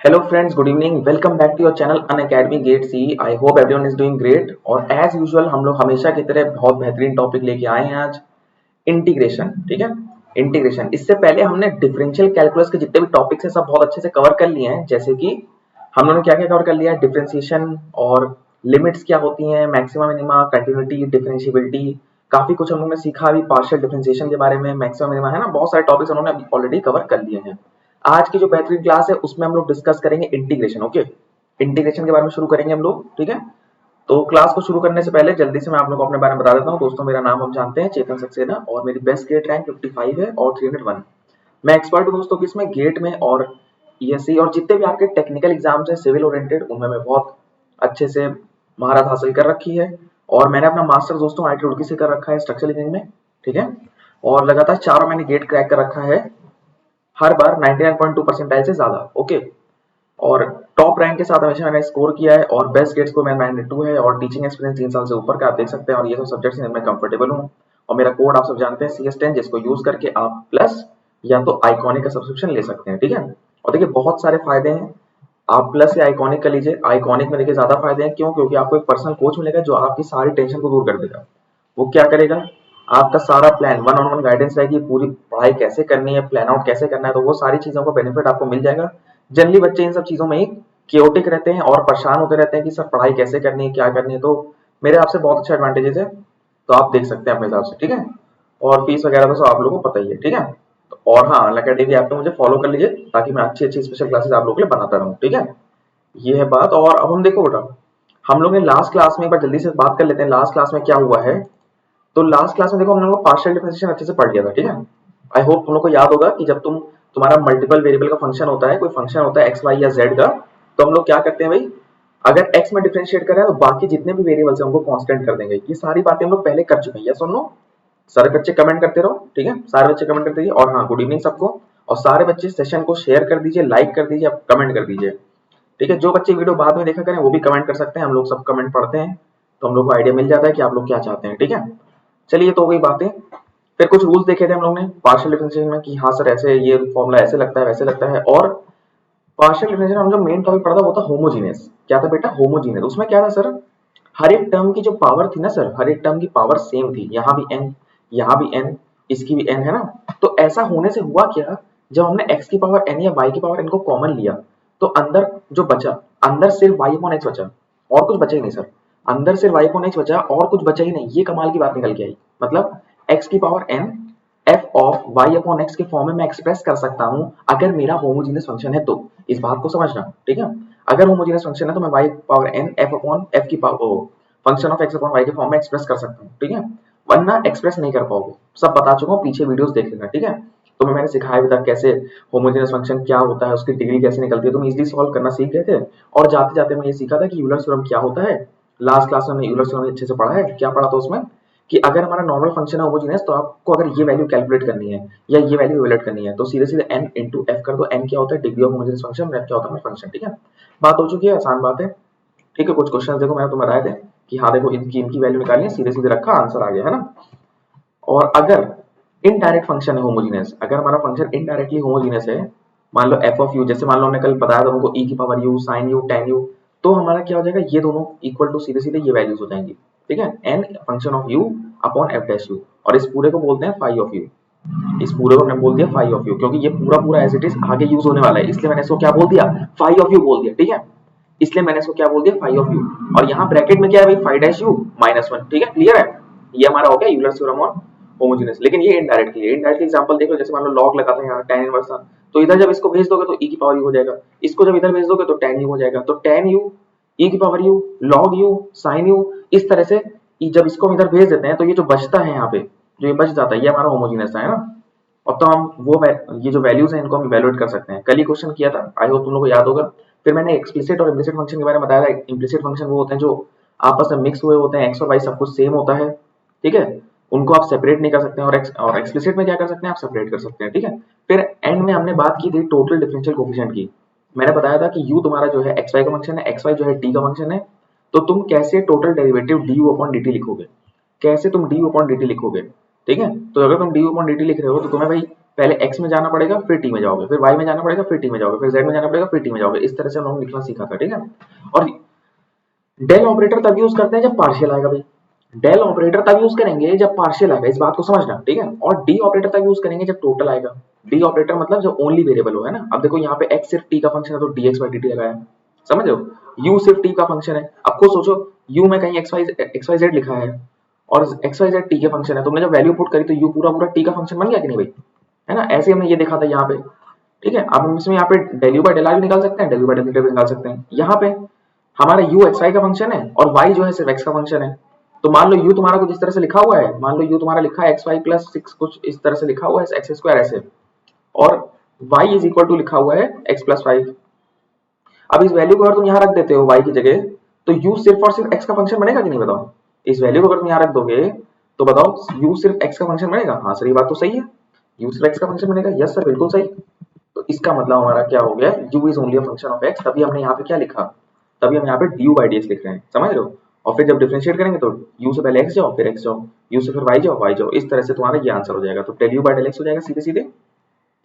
Hello friends, good evening. Welcome back to your channel Unacademy GATE C. I hope everyone is doing great. और as usual हम लोग हमेशा की तरह बहुत बेहतरीन टॉपिक लेके आए हैं आज, इंटीग्रेशन। ठीक है, इंटीग्रेशन। इससे पहले हमने डिफरेंशियल कैलकुलस के जितने भी टॉपिक्स हैं सब बहुत अच्छे से कवर कर लिए हैं। जैसे कि हम लोगों ने क्या क्या कवर कर लिया है, डिफरेंशिएशन और लिमिट्स क्या होती हैं, मैक्सिमा मिनिमा, कंटिन्यूटी, डिफरेंशिएबिलिटी, काफी कुछ हम लोगों ने सीखा। अभी पार्शियल डिफरेंशिएशन के बारे में, मैक्सिमा मिनिमा, है ना, बहुत सारे टॉपिक्स उन्होंने अभी ऑलरेडी कवर कर लिए हैं। आज की जो बेहतरीन क्लास है उसमें हम लोग डिस्कस करेंगे इंटीग्रेशन। ओके, इंटीग्रेशन के बारे में शुरू करेंगे हम लोग। ठीक है, तो क्लास को शुरू करने से पहले जल्दी से मैं आप लोगों को अपने बारे में बता देता हूँ। दोस्तों, मेरा नाम आप जानते हैं, चेतन सक्सेना, और मेरी बेस्ट गेट रैंक 55 है और 301। मैं एक्सपर्ट हूँ दोस्तों किसमें, गेट में और ईएससी और जितने भी आपके टेक्निकल एग्जाम्स हैं सिविल ओरिएंटेड, उनमें मैं बहुत अच्छे से महारत हासिल कर रखी है। और मैंने अपना मास्टर दोस्तों आईटी रुड़की से कर रखा है स्ट्रक्चरल इंजीनियरिंग में। ठीक है, और लगातार चारों मैंने गेट क्रैक कर रखा है, हर बार 99.2 परसेंटाइल से ज्यादा। ओके, और टॉप रैंक के साथ हमेशा मैंने स्कोर किया है और बेस्ट गेट स्कोर मेरा 92 है और टीचिंग एक्सपीरियंस 3 साल से ऊपर का आप देख सकते हैं। और ये सब सब्जेक्ट्स में मैं कंफर्टेबल हूँ। और मेरा कोड आप सब जानते हैं CS10, जिसको यूज करके आप प्लस या तो आइकॉनिक का सब्सक्रिप्शन ले सकते हैं। ठीक है, और देखिए बहुत सारे फायदे हैं, आप प्लस या आइकॉनिक का लीजिए। आइकॉनिक में देखिए ज्यादा फायदे हैं, क्यों? क्योंकि आपको एक पर्सनल कोच मिलेगा जो आपकी सारी टेंशन को दूर कर देगा। वो क्या करेगा, आपका सारा plan, one on one guidance रहेगी, पूरी पढ़ाई कैसे करनी है, प्लान आउट कैसे करना है, तो वो सारी चीजों का बेनिफिट आपको मिल जाएगा। जनरली बच्चे इन सब चीजों में ही क्योटिक रहते हैं और परेशान होते रहते हैं कि सर पढ़ाई कैसे करनी है, क्या करनी है। तो मेरे आपसे बहुत अच्छे एडवांटेजेस है, तो आप देख सकते हैं अपने हिसाब से। ठीक है, और फीस वगैरह तो सब आप लोगों को पता ही है। ठीक है, तो और हाँ, अनअकैडमी ऐप पे मुझे फॉलो कर लीजिए ताकि मैं अच्छी अच्छी स्पेशल क्लासेस आप लोगों के लिए बनाता रहूँ। ठीक है, ये है बात। और अब हम देखो बेटा, हम लोग ने लास्ट क्लास में एक बार जल्दी से बात कर लेते हैं, लास्ट क्लास में क्या हुआ है। तो लास्ट क्लास में देखो हम लोग पार्शियल डिफरेंशिएशन अच्छे से पढ़ लिया था। ठीक है, आई होप तुम लोग को याद होगा कि जब तुम्हारा मल्टीपल वेरिएबल का फंक्शन होता है, कोई फंक्शन होता है एक्स वाई या जेड का, तो हम लोग क्या करते हैं भाई, अगर एक्स में डिफरेंशिएट कर रहे हैं तो बाकी जितने भी वेरिएबल्स हैं उनको कांस्टेंट कर देंगे। ये सारी बातें हम लोग पहले कर चुके हैं। यस और नो? सारे बच्चे कमेंट करते रहो। ठीक है, सारे बच्चे कमेंट करते रहिए। और हाँ, गुड इवनिंग सबको। और सारे बच्चे सेशन को शेयर कर दीजिए, लाइक कर दीजिए, कमेंट कर दीजिए। ठीक है, जो बच्चे वीडियो बाद में देखा करें वो भी कमेंट कर सकते हैं, हम लोग सब कमेंट पढ़ते हैं, तो हम लोग को आइडिया मिल जाता है कि आप लोग क्या चाहते हैं। ठीक है, चलिए, तो हो गई बातें। फिर कुछ रूल्स देखे थे हम लोग ने पार्शियल डिफरेंशिएशन में कि हाँ सर ऐसे ये फॉर्मूला ऐसे लगता है वैसे लगता है। और पार्शियल डिफरेंशिएशन हम जो मेन टॉपिक पढ़ा था वो था होमोजीनियस। क्या था बेटा? होमोजीनियस। उसमें क्या था सर, हर एक टर्म की जो पावर थी ना सर, हर एक टर्म की पावर सेम थी। यहाँ भी n, यहाँ भी n, इसकी भी n, है ना। तो ऐसा होने से हुआ क्या, जब हमने x की पावर n या y की पावर n को कॉमन लिया तो अंदर जो बचा, अंदर सिर्फ y अपॉन x बचा और कुछ बचा ही नहीं सर। अंदर सिर्फ y अपॉन x बचा और कुछ बचा ही नहीं। ये कमाल की बात निकल के आई। मतलब x की power n f of y upon x के फॉर्म में मैं एक्सप्रेस कर सकता हूं अगर मेरा होमोजीनियस फंक्शन है तो। इस बात को समझना। ठीक है, अगर होमोजीनियस फंक्शन है तो मैं y power n f upon f की power function of x upon y के फॉर्म में एक्सप्रेस कर सकता हूं। ठीक है, वरना एक्सप्रेस नहीं कर पाओगे। सब बता चुका हूं, पीछे वीडियोस देख लेना। ठीक है, तो मैंने सिखाया भी था कैसे होमोजेनियस फंक्शन क्या होता है, उसकी डिग्री कैसे निकलती है, तुम इजीली सॉल्व करना सीख गए थे। और जाते जाते मैं ये सीखा था कि यूलर थ्योरम क्या होता है। लास्ट क्लास में हमने यूलर थ्योरम अच्छे से पढ़ा है। क्या पढ़ा था उसमें, कि अगर हमारा नॉर्मल फंक्शन है होमोजेनियस तो आपको अगर ये वैल्यू कैलकुलेट करनी है या ये वैल्यू इवैल्यूएट करनी है तो सीधे सीधे n इंटू एफ कर दो। n क्या होता है, degree of homogeneous function, f क्या होता है फंक्शन। ठीक है, बात हो चुकी है, आसान बात है। ठीक है, कुछ क्वेश्चन देखो मैंने तुम्हें बताए थे कि हाँ देखो इनकी इनकी वैल्यू निकालनी है, सीधे सीधे रखा, आंसर आ गया, है ना। और अगर इनडायरेक्ट फंक्शन है होमोजीनियस, अगर हमारा फंक्शन इनडायरेक्टली होमोजीनियस है, मान लो एफ ऑफ यू, जैसे मान लो हमने कल बताया था उनको e की power u, sin u, tan u, तो हमारा क्या हो जाएगा, ये दोनों इक्वल टू सीधे सीधे ये वैल्यूज हो जाएंगी। ठीक है, n function of u upon f dash u, और इस पूरे को बोलते हैं फाई ऑफ u। इस पूरे को हमने बोल दिया फाई ऑफ यू, क्योंकि ये पूरा पूरा एज इट इज आगे यूज होने वाला है, इसलिए मैंने इसको क्या बोल दिया, फाई ऑफ यू बोल दिया। ठीक है, इसलिए मैंने इसको क्या बोल दिया, फाई ऑफ यू। और यहाँ ब्रैकेट में क्या है भाई, phi dash u minus one. ठीक है, क्लियर है। ये हमारा हो गया यूलर थ्योरम और होमोजेनियस। लेकिन ये इनडायरेक्टली, इनडायरेक्ट एग्जांपल देख लो, जैसे मान लो लॉग लगा था यहाँ tan इनवर्स था, तो इधर जब इसको भेज दोगे तो e की पावर u हो जाएगा, इसको जब इधर भेज दोगे तो tan u हो जाएगा। तो tan u, e की power u, log u, sin u, इस तरह से जब इसको हम इधर भेज देते हैं तो ये जो बचता है यहाँ पे, जो ये बच जाता है, ये हमारा होमोजेनियस है ना। और तो हम वो ये जो वैल्यूज हैं इनको हम इवैल्यूएट कर सकते हैं। कल ही क्वेश्चन किया था, आई होप तुम लोगों को याद होगा। फिर मैंने एक्सप्लिसिट और इम्प्लिसिट फंक्शन के बारे में बताया था। इम्प्लिसिट फंक्शन वो होते हैं जो आपस में मिक्स हुए होते हैं, एक्स और वाई सब कुछ सेम होता है। ठीक है, उनको आप सेपरेट नहीं कर सकते हैं। और एक्सप्लिसिट में क्या कर सकते हैं, आप सेपरेट कर सकते हैं। ठीक है, फिर एंड में हमने बात की थी टोटल डिफरेंशियल कोफिशिएंट की। मैंने बताया था कि u तुम्हारा जो है एक्स वाई का फंक्शन है, एक्स वाई जो है t का फंक्शन है, तो तुम कैसे total derivative du upon dt लिखोगे, कैसे तुम du अपॉन dt लिखोगे। ठीक है, तो अगर तुम du अपॉन dt लिख रहे हो तो तुम्हें भाई पहले x में जाना पड़ेगा फिर t में जाओगे, फिर y में जाना पड़ेगा फिर t में जाओगे, फिर z में जाना पड़ेगा फिर t में जाओगे। इस तरह से हम लोग लिखना सीखा था, ठीक है। और डेल ऑपरेटर तब यूज करते हैं जब पार्शियल आएगा भाई, डेल ऑपरेटर तब यूज करेंगे जब पार्शियल आएगा, इस बात को समझना, ठीक है। और डी ऑपरेटर तब यूज करेंगे जब टोटल आएगा। डी ऑपरेटर मतलब जब ओनली वेरिएबल हो, है ना। अब देखो यहाँ पे x सिर्फ t का फंक्शन है तो dx/dt लगाया, समझ रहे हो। u सिर्फ t का फंक्शन है, अब खुद सोचो u में कहीं xyz लिखा है और xyz t के फंक्शन है, तुमने जब वैल्यू पुट करी तो u पूरा पूरा t का फंक्शन बन गया कि नहीं भाई, है ना। ऐसे हमने ये देखा था यहाँ पे, ठीक है। अब हम इसमें यहाँ पे del u by del r भी निकाल सकते हैं, del u by del t भी निकाल सकते हैं। यहाँ पे हमारा u xy का फंक्शन है और y जो है सिर्फ x का फंक्शन है। तो मान लो u तुम्हारा कुछ इस तरह से लिखा हुआ है, मान लो u तुम्हारा लिखा है xy प्लस 6 कुछ इस तरह से लिखा हुआ है x स्क्वायर ऐसे, और y इज इक्वल टू लिखा हुआ है x प्लस 5। अब इस वैल्यू को अगर तुम यहाँ रख देते हो y की जगह तो u सिर्फ और सिर्फ x का फंक्शन बनेगा कि नहीं, बताओ। इस वैल्यू को अगर तुम यहाँ रख दोगे तो बताओ u सिर्फ x का फंक्शन बनेगा। हाँ सर ये बात तो सही है, u सिर्फ x का फंक्शन बनेगा, यस सर बिल्कुल सही। तो इसका मतलब हमारा क्या हो गया, u is only a function of x। तभी हमने यहाँ पे क्या लिखा, तभी हम यहाँ पे du by dx लिख रहे हैं, समझ रहे हो। और फिर जब डिफरेंशिएट करेंगे तो u से पहले x जाओ फिर x जाओ, u से फिर y जाओ y जाओ, इस तरह से तुम्हारा ये आंसर हो जाएगा। तो del u by del x हो जाएगा सीधे सीधे,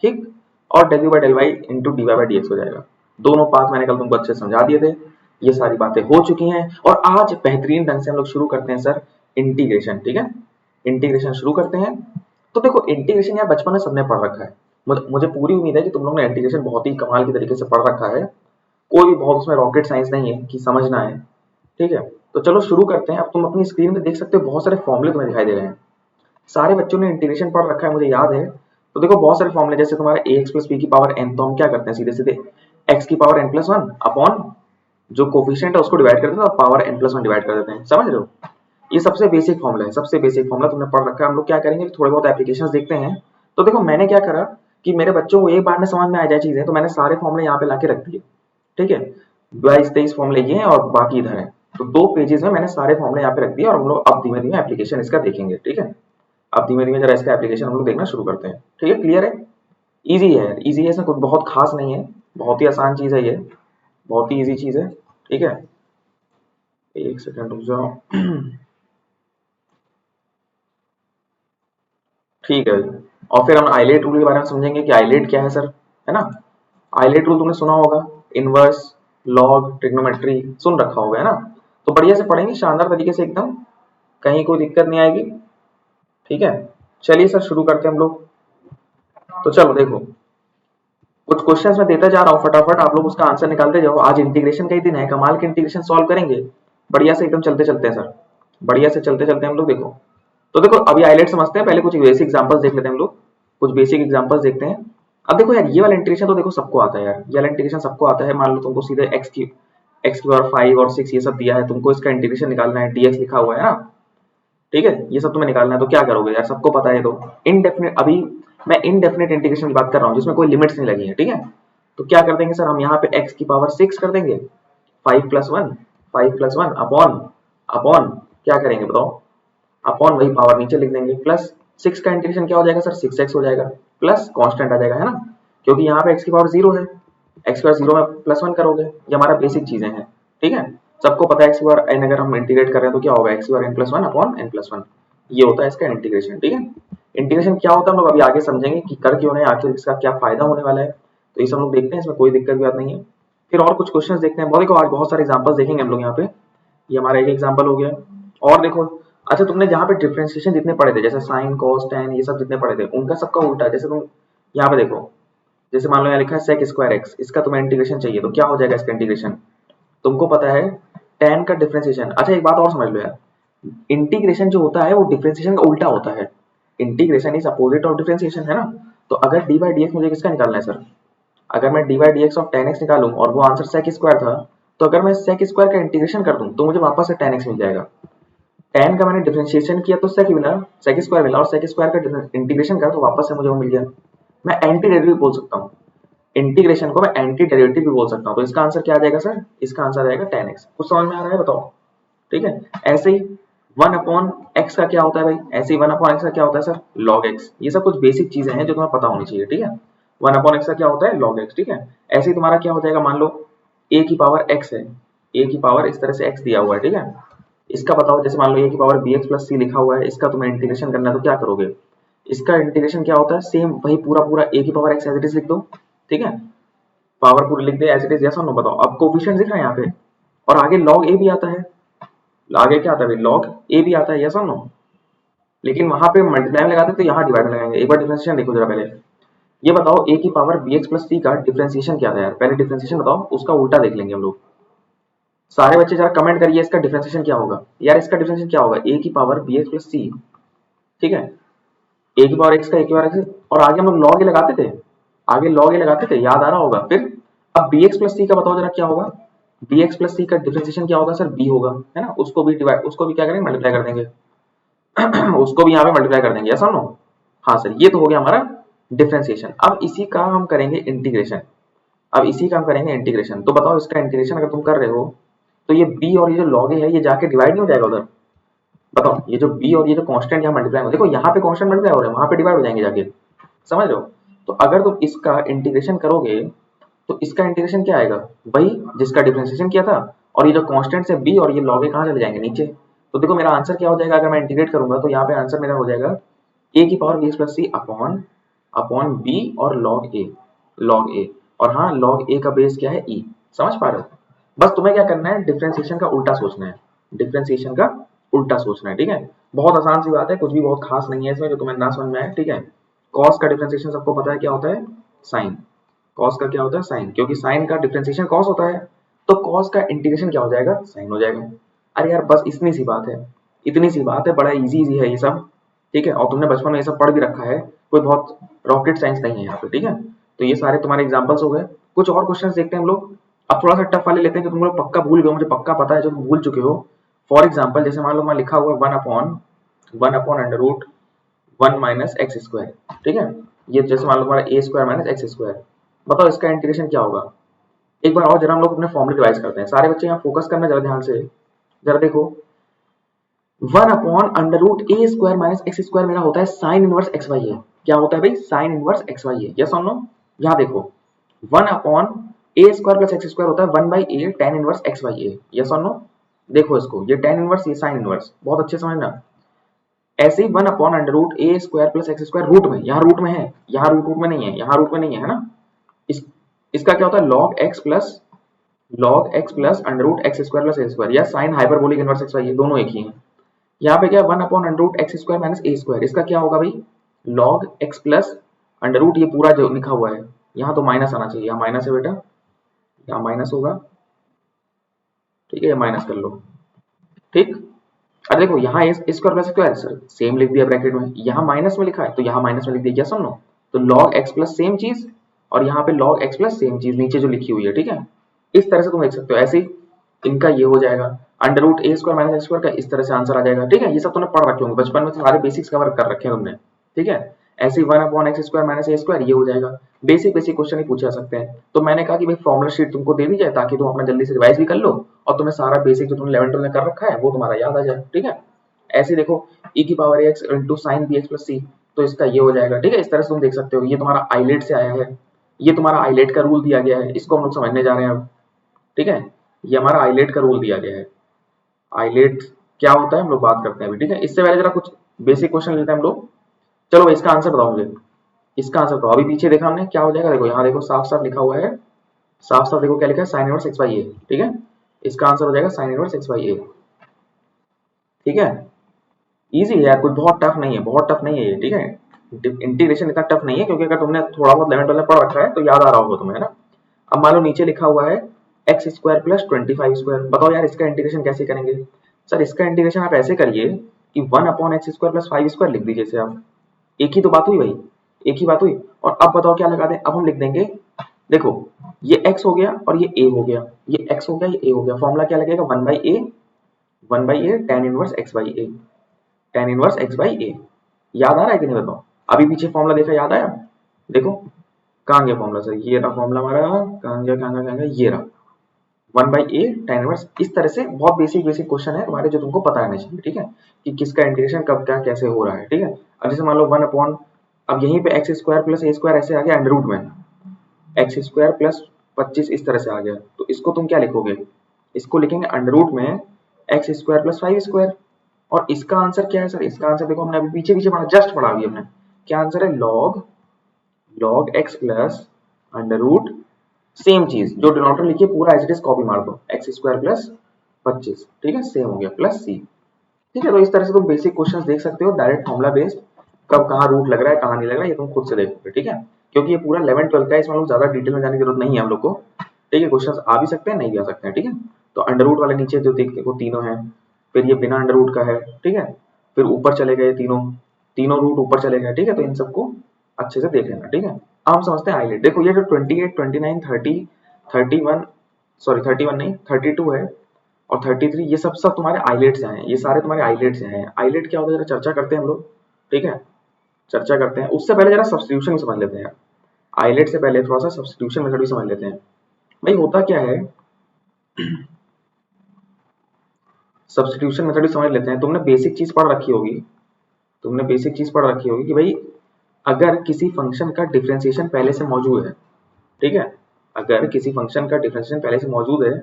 ठीक, और del u by del y into dy by dx हो जाएगा। दोनों पाथ मैंने कल तुमको अच्छे से समझा दिए थे, ये सारी बातें हो चुकी हैं। और आज बेहतरीन ढंग से हम लोग शुरू करते हैं सर इंटीग्रेशन, ठीक है। इंटीग्रेशन शुरू करते हैं। तो देखो इंटीग्रेशन यार बचपन में सबने पढ़ रखा है, मुझे पूरी उम्मीद है कि तुम लोग ने इंटीग्रेशन बहुत ही कमाल के तरीके से पढ़ रखा है, कोई भी बहुत उसमें रॉकेट साइंस नहीं है कि समझना है, ठीक है। तो चलो शुरू करते हैं। अब तुम अपनी स्क्रीन में देख सकते हो बहुत सारे फॉर्मूले तुम्हें दिखाई दे रहे हैं, सारे बच्चों ने इंटीग्रेशन पढ़ रखा है मुझे याद है। तो देखो बहुत सारे फॉर्मूले, जैसे तुम्हारा ax प्लस b की पावर n, तो हम क्या करते हैं सीधे सीधे x की पावर n प्लस 1 अपॉन जो कोफिशिएंट है उसको डिवाइड कर देते हैं और पावर n प्लस 1 डिवाइड कर देते हैं, समझ रहे हो। ये सबसे बेसिक फॉर्मूला है, सबसे बेसिक फॉर्मूला तुमने पढ़ रखा है। हम लोग क्या करेंगे, थोड़े बहुत एप्लीकेशंस देखते हैं। तो देखो मैंने क्या करा कि मेरे बच्चों को एक बार में समझ में आ जाए चीजें, तो मैंने सारे फॉर्मूले यहाँ पे लाके रख दिए, ठीक है। 22-23 फॉर्मूले ये हैं और बाकी इधर है, तो 2 पेजेस में मैंने सारे फॉर्मूले यहाँ पे रख दिए और हम लोग अब धीमे धीमे एप्लीकेशन इसका देखेंगे, ठीक है। अब धीमे धीमे जरा इसका एप्लीकेशन हम लोग देखना शुरू करते हैं, ठीक है। क्लियर है, इजी है, इजी है, इसमें कुछ बहुत खास नहीं है, बहुत ही आसान चीज है ये, बहुत ही इजी चीज है, ठीक है। एक सेकंड रुक जाओ ठीक है। और फिर हम आइलेट रूल के बारे में समझेंगे कि आइलेट क्या है सर, है ना। आइलेट रूल तुमने सुना होगा, इनवर्स, लॉग, ट्रिग्नोमेट्री सुन रखा होगा, है ना। तो बढ़िया से पढ़ेंगे शानदार तरीके से एकदम, कहीं कोई दिक्कत नहीं आएगी, ठीक है। चलिए सर शुरू करते हैं हम लोग। तो चलो देखो कुछ क्वेश्चंस मैं देता जा रहा हूँ, फटाफट आप लोग उसका आंसर निकालते जाओ। आज इंटीग्रेशन का ही दिन है, कमाल के इंटीग्रेशन सॉल्व करेंगे बढ़िया से एकदम, चलते चलते हैं सर, बढ़िया से चलते चलते हम लोग। देखो तो देखो अभी आइलेट समझते हैं, पहले कुछ बेसिक एग्जांपल्स देख लेते हैं हम लोग, कुछ बेसिक एग्जांपल्स देखते हैं। अब देखो यार ये वाला इंटीग्रेशन तो देखो सबको आता है यार, ये वाला इंटीग्रेशन सबको आता है। मान लो तुमको सीधे x की और 5 और 6 ये सब दिया है, तुमको इसका इंटीग्रेशन निकालना है, dx लिखा हुआ है ना, ठीक है। ये सब तुम्हें निकालना है, तो क्या करोगे यार, सबको पता है। तो इनडेफिनेट, अभी मैं इनडेफिनेट इंटीग्रेशन की बात कर रहा हूँ जिसमें कोई लिमिट्स नहीं लगी है, ठीक है। तो क्या कर देंगे सर, हम यहाँ पे x की पावर 6 कर देंगे, 5 प्लस 1 अपॉन अपॉन क्या करेंगे बताओ, अपॉन वही पावर नीचे लिख देंगे, प्लस 6 का इंटीग्रेशन क्या हो जाएगा सर, 6x हो जाएगा, प्लस कांस्टेंट आ जाएगा, है ना, क्योंकि यहाँ पे x की पावर 0 है, x की पावर 0 में प्लस 1 करोगे। ये हमारा बेसिक चीजें हैं, ठीक है। सबको पता है x की पावर n अगर हम इंटीग्रेट कर रहे हैं तो क्या होगा, x की power n plus 1 upon n plus 1, ये होता है इसका इंटीग्रेशन, ठीक है। इंटीग्रेशन क्या होता है हम लोग अभी आगे समझेंगे कि कर क्यों रहे हैं, आखिर इसका क्या फायदा होने वाला है, तो ये सब लोग देखते हैं, इसमें कोई दिक्कत की बात नहीं है। फिर और कुछ क्वेश्चन देखते हैं, बहुत देखो आज बहुत सारे एग्जाम्पल्स देखेंगे हम लोग यहाँ पे, ये हमारा एक एग्जाम्पल हो गया। और देखो अच्छा तुमने जहाँ पे डिफरेंशिएशन जितने पढ़े थे, जैसे साइन कॉस टेन ये सब जितने पढ़े थे, उनका सबका उल्टा। जैसे तुम यहाँ पे देखो, जैसे मान लो यहाँ लिखा है sec स्क्वायर x, इसका तुम्हें इंटीग्रेशन चाहिए, तो क्या हो जाएगा इसका इंटीग्रेशन, तुमको पता है tan का डिफरेंशिएशन। अच्छा एक बात और समझ लो यार, इंटीग्रेशन जो होता है वो डिफरेंशिएशन का उल्टा होता है, integration is opposite of differentiation, है ना। तो अगर डी बाई डी एक्स मुझे किसका निकालना है सर, अगर मैं D by d x of ten x निकालूं और वो आंसर sec स्क्वायर था, तो अगर मैं sec स्क्वायर का इंटीग्रेशन कर दूं तो मुझे वापस से tan x मिल जाएगा। tan का मैंने डिफरेंशिएशन किया तो sec मिला, sec स्क्वायर मिला, और sec स्क्वायर का इंटीग्रेशन करा तो वापस से मुझे वो मिल गया। मैं एंटी डेरिवेटिव बोल सकता हूँ, इंटीग्रेशन को मैं एंटी डेरिवेटिव भी बोल सकता हूँ। तो इसका आंसर क्या आ जाएगा सर, इसका आंसर आएगा tan x। कुछ समझ में आ रहा है बताओ, ठीक है। ऐसे ही 1 अपॉन x का क्या होता है भाई, ऐसे ही 1 अपॉन x का क्या होता है सर, log x। ये सब कुछ बेसिक चीजें हैं जो तुम्हें पता होनी चाहिए, ठीक है। 1 अपॉन x का क्या होता है log x, ठीक है। ऐसे ही तुम्हारा क्या हो जाएगा, मान लो a की पावर x है, a की पावर इस तरह से x दिया हुआ है, ठीक है। इसका बताओ, जैसे मान लो a की पावर bx प्लस c लिखा हुआ है, इसका तुम्हें इंटीग्रेशन करना है तो क्या करोगे, इसका इंटीग्रेशन क्या होता है, सेम वही पूरा पूरा a की power x as it is लिख दो, ठीक है, पावर पूरी लिख दे एज इट इज, यस और नो बताओ। अब कोफिशिएंट दिख रहा है यहाँ पे, और आगे log a भी आता है, आगे क्या आता है log a भी आता है, यस और नो। लेकिन वहां पे मल्टीप्लाई में लगाते तो यहाँ डिवाइड में लगाएंगे। एक बार डिफरेंशिएशन देखो जरा पहले, ये बताओ a की पावर bx प्लस c का डिफरेंशिएशन क्या था यार, पहले डिफरेंशिएशन बताओ, उसका उल्टा देख लेंगे हम लोग। सारे बच्चे जरा कमेंट करिए इसका डिफरेंशिएशन क्या होगा यार, इसका डिफरेंशिएशन क्या होगा, a की पावर bx प्लस c, ठीक है, a की पावर x का a की पावर x, और आगे हम लोग log a लगाते थे, आगे log a लगाते थे, याद आ रहा होगा। फिर अब bx प्लस c का बताओ जरा क्या होगा, bx प्लस c का डिफरेंशिएशन क्या होगा सर, b होगा, है ना, उसको भी डिवाइड, उसको भी क्या करेंगे, मल्टीप्लाई कर देंगे उसको भी यहाँ पे मल्टीप्लाई कर देंगे, ऐसा नो। हाँ सर, ये तो हो गया हमारा डिफरेंशिएशन। अब इसी का हम करेंगे इंटीग्रेशन, अब इसी का हम करेंगे इंटीग्रेशन। तो बताओ इसका इंटीग्रेशन अगर तुम कर रहे हो तो ये b और ये जो log a है ये जाके डिवाइड नहीं हो जाएगा उधर, बताओ ये जो b और ये जो कांस्टेंट यहाँ मल्टीप्लाई हो, देखो यहाँ पे कांस्टेंट मल्टीप्लाई हो रहे हैं, वहां पे डिवाइड हो जाएंगे जाके, समझ रहे हो। तो अगर तुम इसका इंटीग्रेशन करोगे तो इसका इंटीग्रेशन क्या आएगा, वही जिसका डिफरेंशिएशन किया था, और ये जो कांस्टेंट है b और ये log a कहाँ चले जाएंगे, नीचे। तो देखो मेरा आंसर क्या हो जाएगा, अगर मैं इंटीग्रेट करूंगा तो यहाँ पे आंसर मेरा हो जाएगा a की power bx plus c upon upon b और log a, और हाँ log a का बेस क्या है, e, समझ पा रहे हो। बस तुम्हें क्या करना है, डिफरेंशिएशन का उल्टा सोचना है, डिफरेंशिएशन का उल्टा सोचना है, ठीक है। बहुत आसान सी बात है, कुछ भी बहुत खास नहीं है इसमें जो तुम्हें ना समझ में आए, ठीक है। कॉस का डिफरेंशिएशन सबको पता है क्या होता है, साइन, कॉस का क्या होता है, साइन, क्योंकि साइन का डिफरेंशिएशन कॉस होता है, तो कॉस का इंटीग्रेशन क्या हो जाएगा, साइन हो जाएगा। अरे यार बस इतनी सी बात है, इतनी सी बात है, बड़ा इजी इजी है ये सब, ठीक है, और तुमने बचपन में ये सब पढ़ भी रखा है, कोई बहुत रॉकेट साइंस नहीं है यहाँ पे, ठीक है। तो ये सारे तुम्हारे एग्जांपल्स हो गए। कुछ और क्वेश्चंस देखते हैं हम लोग। अब थोड़ा सा टफ वाले लेते हैं जो तुम लोग पक्का भूल गए, मुझे पक्का पता है जो तुम भूल चुके हो। फॉर एग्जाम्पल जैसे मान लो मैं लिखा हुआ one upon under root 1 minus x square, ठीक है, ये जैसे मान लो तुम्हारा a square minus x square, बताओ इसका इंटीग्रेशन क्या होगा। एक बार और जरा हम लोग अपने फॉर्मूले रिवाइज करते हैं, सारे बच्चे यहाँ फोकस करना जरा ध्यान से, जरा देखो 1 upon under root a square minus x square मेरा होता है साइन इनवर्स एक्स वाई है, क्या होता है भाई, साइन इनवर्स एक्स वाई है, यस और नो। यहाँ देखो 1 upon a square plus x square होता है 1 by a tan inverse x y है, यस और नो। देखो इसको, ये टेन इनवर्स ये साइन इनवर्स, बहुत अच्छे समझना। ऐसे ही 1 upon under root a square plus x square root में, यहाँ रूट में है, यहाँ रूट में नहीं है, यहाँ रूट में नहीं है ना। इसका क्या होता है log x plus under root x square plus a square, या sine hyperbolic inverse x y, ये दोनों एक ही हैं। यहाँ पे क्या 1 upon under root x square minus a square, इसका क्या होगा भाई, log x plus under root, ये पूरा जो लिखा हुआ है यहाँ तो माइनस आना चाहिए, यहाँ माइनस है बेटा, यहाँ माइनस होगा, ठीक है, ये माइनस कर लो, ठीक। अब देखो यहाँ square plus square sir same लिख दिया ब्रैकेट में, यहाँ माइनस में लिखा है तो यहाँ माइनस में लिख दिया, यस और नो। तो log x प्लस सेम चीज, और यहाँ पे log x प्लस सेम चीज नीचे जो लिखी हुई है, ठीक है। इस तरह से तुम देख सकते हो, ऐसे ही इनका ये हो जाएगा under root a square minus x square का, इस तरह से आंसर आ जाएगा, ठीक है। ये सब तुमने पढ़ रखे होंगे बचपन में, सारे बेसिक्स कवर कर रखे हैं तुमने, ठीक है। ऐसे ही 1 upon x square minus a square ये हो जाएगा, बेसिक बेसिक क्वेश्चन ही पूछे जा सकते हैं। तो मैंने कहा कि भाई फॉर्मुला शीट तुमको दे दी जाए ताकि तुम अपना जल्दी से रिवाइज भी कर लो, और तुम्हें सारा बेसिक जो तुमने 11 में कर रखा है वो तुम्हारा याद आ जाए, ठीक है। ऐसे देखो e की power x into sine bx plus c, तो इसका ये हो जाएगा, ठीक है। इस तरह से तुम देख सकते हो, ये तुम्हारा आइलेट से आया है, ये तुम्हारा आइलेट का रूल दिया गया है, इसको हम लोग समझने जा रहे हैं अब, ठीक है। ये हमारा आइलेट का रूल दिया गया है, आइलेट क्या होता है हम लोग बात करते हैं अभी, ठीक है। इससे पहले जरा कुछ बेसिक क्वेश्चन लेते हैं हम लोग। चलो इसका आंसर बताओ मुझे, इसका आंसर बताओ, अभी पीछे देखा हमने क्या हो जाएगा, देखो यहाँ देखो साफ साफ लिखा हुआ है, साफ साफ देखो क्या लिखा है, साइन इनवर्स एक्स वाई ए, ठीक है। इसका आंसर हो जाएगा साइन इनवर्स एक्स वाई ए, ठीक है। इजी है यार, कुछ बहुत टफ नहीं है, बहुत टफ नहीं है ये, ठीक है। इंटीग्रेशन इतना टफ नहीं है, क्योंकि अगर तुमने थोड़ा बहुत 11 में पढ़ रखा है तो याद आ रहा होगा तुम्हें, है ना। अब मान लो नीचे लिखा हुआ है एक्स स्क्वायर प्लस 25 स्क्वायर, बताओ यार इसका इंटीग्रेशन कैसे करेंगे। सर इसका इंटीग्रेशन आप ऐसे करिए कि 1 upon x square plus 5 square लिख दीजिए, जैसे आप, एक ही तो बात हुई भाई, एक ही बात हुई। और अब बताओ क्या लगा दें, अब हम लिख देंगे, देखो ये x हो गया और ये a हो गया, ये x हो गया ये a हो गया, फॉर्मूला क्या लगेगा 1 by A tan inverse x by a, tan inverse x by a। याद आ रहा है कि नहीं बताओ, अभी पीछे फॉर्मूला देखा, याद आया, देखो कहाँ गया फॉर्मूला सर, ये रहा फॉर्मूला हमारा, कहाँ गया, ये रहा 1 बाई ए tan इनवर्स। इस तरह से बहुत बेसिक बेसिक क्वेश्चन है तुम्हारे जो तुमको पता रहना चाहिए, ठीक है, कि किसका इंटीग्रेशन कब क्या कैसे हो रहा है, ठीक है। अब जैसे मान लो 1 अपॉन, अब यहीं पे x square plus a square ऐसे आ गया अंडर रूट में, एक्स स्क्वायर प्लस 25 इस तरह से आ गया, तो इसको तुम क्या लिखोगे, इसको लिखेंगे अंडर रूट में एक्स स्क्वायर प्लस 5 स्क्वायर। और इसका आंसर क्या है सर, इसका आंसर देखो हमने अभी पीछे पीछे पढ़ा, जस्ट पढ़ा अभी हमने, क्या आंसर है? Log x plus under root same चीज जो डिनोमिनेटर लिखिए पूरा एज इट इज कॉपी मार दो, एक्स स्क्वायर प्लस 25, ठीक है, सेम हो गया, प्लस सी। ठीक है, तो इस तरह से तुम बेसिक क्वेश्चंस देख सकते हो, डायरेक्ट फॉर्मूला बेस्ड, कब कहाँ रूट लग रहा है कहाँ नहीं लग रहा है ये तुम खुद से देखोगे। ठीक है, क्योंकि ये पूरा 11-12 का है, इसमें हम लोग ज्यादा डिटेल में जाने की जरूरत नहीं है हम लोग को। ठीक है, क्वेश्चंस आ भी सकते हैं नहीं भी आ सकते हैं। ठीक है, तो अंडर रूट वाले नीचे जो देखते हो तीनों हैं, फिर ये बिना अंडर रूट का है। ठीक है, फिर ऊपर चले गए तीनों, तीनों रूट ऊपर चले गए। ठीक है, तो इन सबको अच्छे से देख लेना। ठीक है, अब हम समझते हैं आइलेट। देखो ये जो 28, 29, 30, 31, सॉरी 31 नहीं 32 है और 33, ये सब सब तुम्हारे आइलेट से हैं, ये सारे तुम्हारे आइलेट से हैं। आइलेट क्या होता है जरा चर्चा करते हैं हम लोग। ठीक है, चर्चा करते हैं, उससे पहले जरा सब्स्टिट्यूशन समझ लेते हैं। आइलेट से पहले थोड़ा सा सब्स्टिट्यूशन मेथड भी समझ लेते हैं। भाई होता क्या है, सब्स्टिट्यूशन मेथड भी समझ लेते हैं। तुमने बेसिक चीज पढ़ रखी होगी, तुमने बेसिक चीज पढ़ रखी होगी कि भाई अगर किसी फंक्शन का डिफरेंशिएशन पहले से मौजूद है, ठीक है, अगर किसी फंक्शन का डिफरेंशिएशन पहले से मौजूद है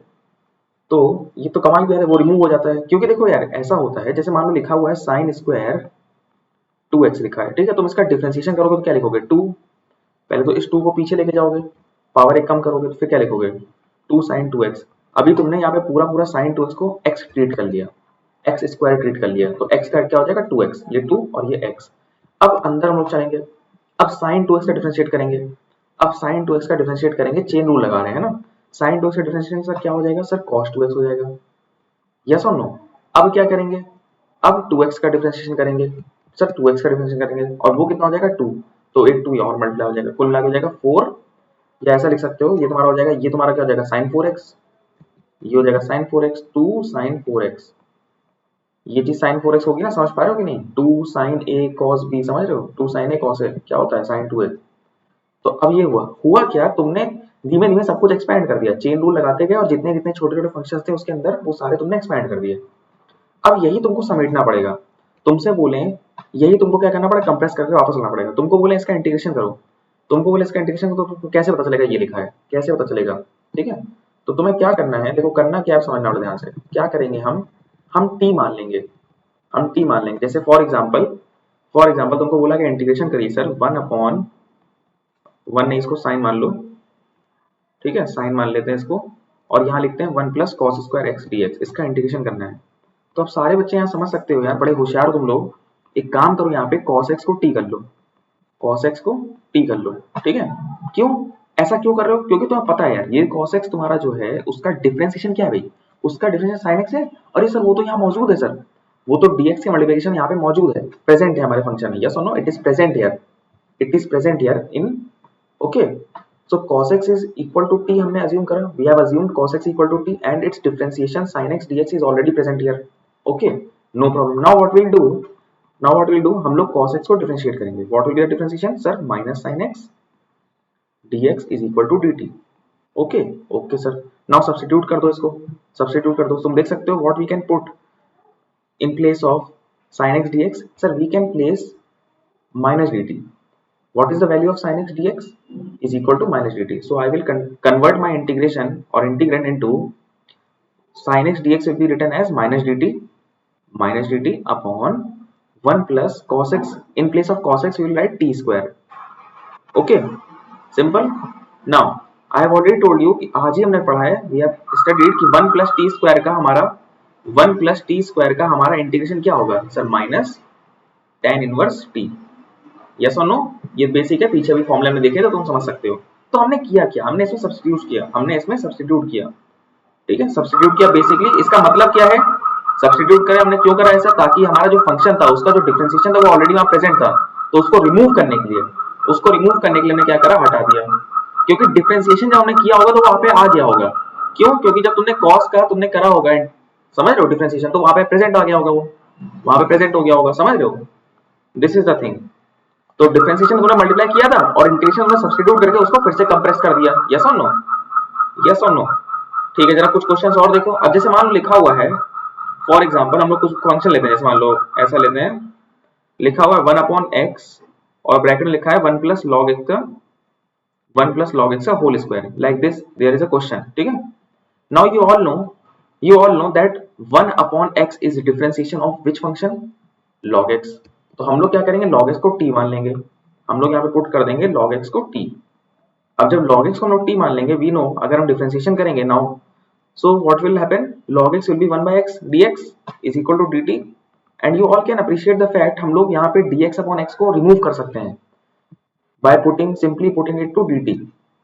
तो ये तो कमाल की बात है, वो रिमूव हो जाता है। क्योंकि देखो यार ऐसा होता है, जैसे मान लो लिखा हुआ है साइन स्क्वायर 2x लिखा है, ठीक है, तुम इसका डिफरेंशिएशन करोगे तो क्या लिखोगे? 2, पहले तो इस 2 को पीछे लेके जाओगे, पावर एक कम करोगे तो फिर क्या लिखोगे? 2 sin 2x। अभी तुमने यहाँ पे पूरा पूरा sin 2x को x ट्रीट कर लिया, x स्क्वायर ट्रीट कर लिया, तो x का क्या हो जाएगा? 2x, ये 2 और ये x। अब अंदर हम लोग चलेंगे, अब sin 2x का डिफरेंशिएट करेंगे, अब sin 2x का डिफरेंशिएट करेंगे, चेन रूल लगा रहे हैं ना, sin 2x का डिफरेंशिएशन सर क्या हो जाएगा? सर cos 2x हो जाएगा, यस और नो। अब क्या करेंगे? अब 2x का डिफरेंशिएशन करेंगे, सर 2x का डिफरेंशिएशन करेंगे और वो कितना हो जाएगा? 2, तो एक 2 और मल्टीप्लाई हो जाएगा, कुल मिला के हो जाएगा 4, या ऐसा लिख सकते हो, ये तुम्हारा हो जाएगा, ये तुम्हारा क्या हो जाएगा? sin 4x, ये हो जाएगा sin 4x, 2 sin 4x, ये चीज sin 4x होगी ना, समझ पा रहे हो कि नहीं? 2 sin a cos b, समझ रहे हो? 2 sin a cos a क्या होता है? sin 2a। तो अब ये हुआ क्या, तुमने धीमे धीमे सब कुछ एक्सपैंड कर दिया, चेन रूल लगाते गए और जितने जितने छोटे छोटे फंक्शंस थे उसके अंदर वो सारे तुमने एक्सपैंड कर दिए। अब यही तुमको समेटना पड़ेगा, तुमसे बोले यही तुमको क्या करना पड़ेगा? कंप्रेस करके वापस लाना पड़ेगा। तुमको बोले इसका इंटीग्रेशन करो, तुमको बोले इसका इंटीग्रेशन करो, तो कैसे पता चलेगा ये लिखा है? कैसे पता चलेगा? ठीक है, तो तुम्हें क्या करना है, देखो करना क्या है समझना पड़ेगा। ध्यान से क्या करेंगे हम t मान लेंगे, हम t मान लेंगे। जैसे फॉर एग्जाम्पल तुमको बोला कि इंटीग्रेशन करिए सर 1/1 नहीं, इसको साइन मान लो, ठीक है, साइन मान लेते हैं इसको, और यहाँ लिखते हैं 1 plus cos square x D x, इसका इंटीग्रेशन करना है। तो अब सारे बच्चे यहाँ समझ सकते हो यार, बड़े होशियार तुम लोग। एक काम करो, यहाँ पे cos x को t कर लो, cos x को t कर लो, ठीक है। क्यों ऐसा क्यों कर रहे हो? क्योंकि तुम्हें पता है यार ये cos x तुम्हारा जो है उसका डिफरेंशिएशन क्या है भाई? उसका डिफरेंशिएशन sin x है। अरे सर वो तो यहाँ मौजूद है सर, वो तो dx की मल्टीप्लिकेशन यहाँ पे मौजूद है, प्रेजेंट है हमारे फंक्शन में, यस और no? It is present here, it is present here in, okay. So cos x is equal to t हमने assume करा, we have assumed cos x equal to t and its differentiation sin x dx is already present here, okay, no problem. Now what we'll do, हम लोग cos x को differentiate करेंगे। What will be the differentiation? Sir minus sin x dx is equal to dt, okay, okay sir. Now substitute कर दो इसको, substitute कर दो, तुम देख सकते हो what we can put in place of sin x dx, sir we can place minus dt. What is the value of sin x dx? Is equal to minus dt. So I will convert my integration or integrand into sin x dx will be written as minus dt upon 1 plus cos x. In place of cos x we will write t square. Okay, simple. Now I have already told you कि आज ही हमने पढ़ा है, we have studied कि 1 plus t square का हमारा integration क्या होगा sir? Minus tan inverse t, yes और नो? ये बेसिक है, पीछे भी फॉर्मूला में देखे तो तुम समझ सकते हो। तो हमने किया क्या, हमने इसमें सब्स्टिट्यूट किया, ठीक है, सब्स्टिट्यूट किया। बेसिकली इसका मतलब क्या है, सब्स्टिट्यूट करें हमने, क्यों करा ऐसा? ताकि हमारा जो फंक्शन था उसका जो डिफरेंशिएशन था वो ऑलरेडी वहां प्रेजेंट था, तो उसको रिमूव करने के लिए हमने क्या करा? हटा दिया। क्योंकि डिफरेंशिएशन जब हमने किया होगा तो वहां पे आ गया होगा। क्यों? क्योंकि जब तुमने कॉस का तुमने करा होगा, समझ रहे हो, डिफरेंशिएशन, तो वहां पे प्रेजेंट आ गया होगा, वो वहां पे प्रेजेंट हो गया होगा, समझ रहे हो? This is the thing. तो डिफरेंशिएशन तुमने मल्टीप्लाई किया था और इंटीग्रेशन में सब्स्टिट्यूट करके उसको फिर से कंप्रेस कर दिया, यस और नो? यस और नो? ठीक है, जरा कुछ क्वेश्चंस और देखो। अब जैसे मान लो लिखा हुआ है, फॉर एग्जांपल हम लोग कुछ फंक्शन लेते हैं, जैसे मान लो ऐसा लेते हैं, लिखा हुआ है 1/x और ब्रैकेट में लिखा है 1 प्लस log x का whole square, like this there is a question, ठीक है। Now you all know that 1/x is differentiation of which function? log x, तो हम लोग क्या करेंगे, log x को t मान लेंगे, हम लोग यहाँ पे पुट कर देंगे log x को t। अब जब log x को हम लोग t मान लेंगे, वी नो अगर हम डिफरेंशिएशन करेंगे now, so what will happen, log x will be 1 by x dx is equal to dt, and you all can appreciate the fact हम लोग यहाँ पे dx upon x को remove कर सकते हैं by simply putting it to dt,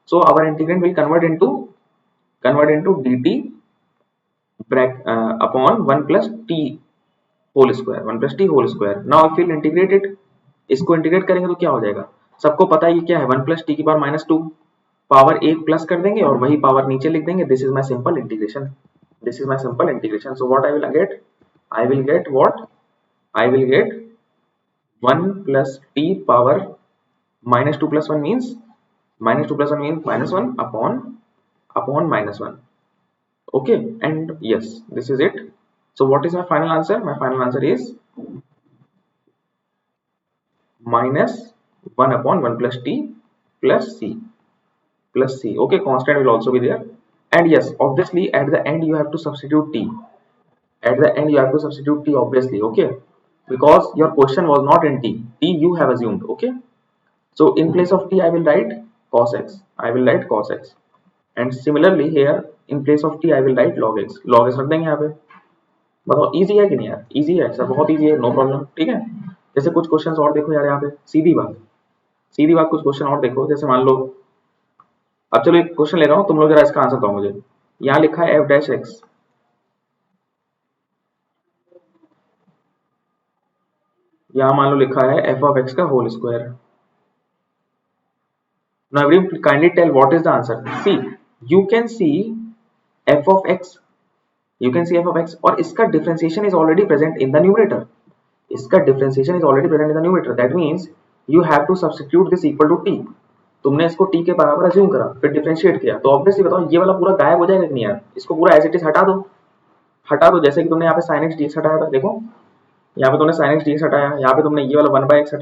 so our integrand will convert into dt upon 1 plus t whole square, 1 plus t whole square। now if we'll integrate it, इसको integrate करेंगे तो क्या हो जाएगा, सबको पता है ये क्या है, 1 plus t की पावर -2, पावर एक प्लस कर देंगे और वही पावर नीचे लिख देंगे, this is my simple integration, this is my simple integration. So what I will get what I will get 1 plus t power -2 plus 1 means -1 upon -1, okay, and yes, this is it। so what is my final answer, my final answer is -1 upon 1 plus t plus c, okay, constant will also be there, and yes, obviously at the end you have to substitute t, obviously, okay, because your question was not in t you have assumed, okay। so in place of t I will write cos x, and similarly here in place of t I will write log x रख देंगे यहाँ पे। बताओ easy है कि नहीं यार, easy है सर, बहुत इजी है, नो प्रॉब्लम, ठीक है। जैसे कुछ क्वेश्चंस और देखो यार, यहाँ पे सीधी बात कुछ क्वेश्चन और देखो, जैसे मान लो, अब चलो एक क्वेश्चन ले रहा हूँ, तुम लोग जरा इसका आंसर दो मुझे। यहाँ लिखा है f डैश x, यहाँ मान लो लिखा है f of x का whole square. Now everyone kindly tell what is the answer। See, you can see f of x, और इसका differentiation is already present in the numerator, that means you have to substitute this equal to t। तुमने इसको t के बराबर assume करा, फिर differentiate किया, तो ऑब्वियसली बताओ ये वाला पूरा गायब हो जाएगा कि नहीं यार, इसको पूरा एज इट इज हटा दो, जैसे कि तुमने यहाँ पे sin x dx हटाया था, देखो यहाँ पे तुमने sin x dx हटाया, यहाँ पे तुमने ये वाला 1 by x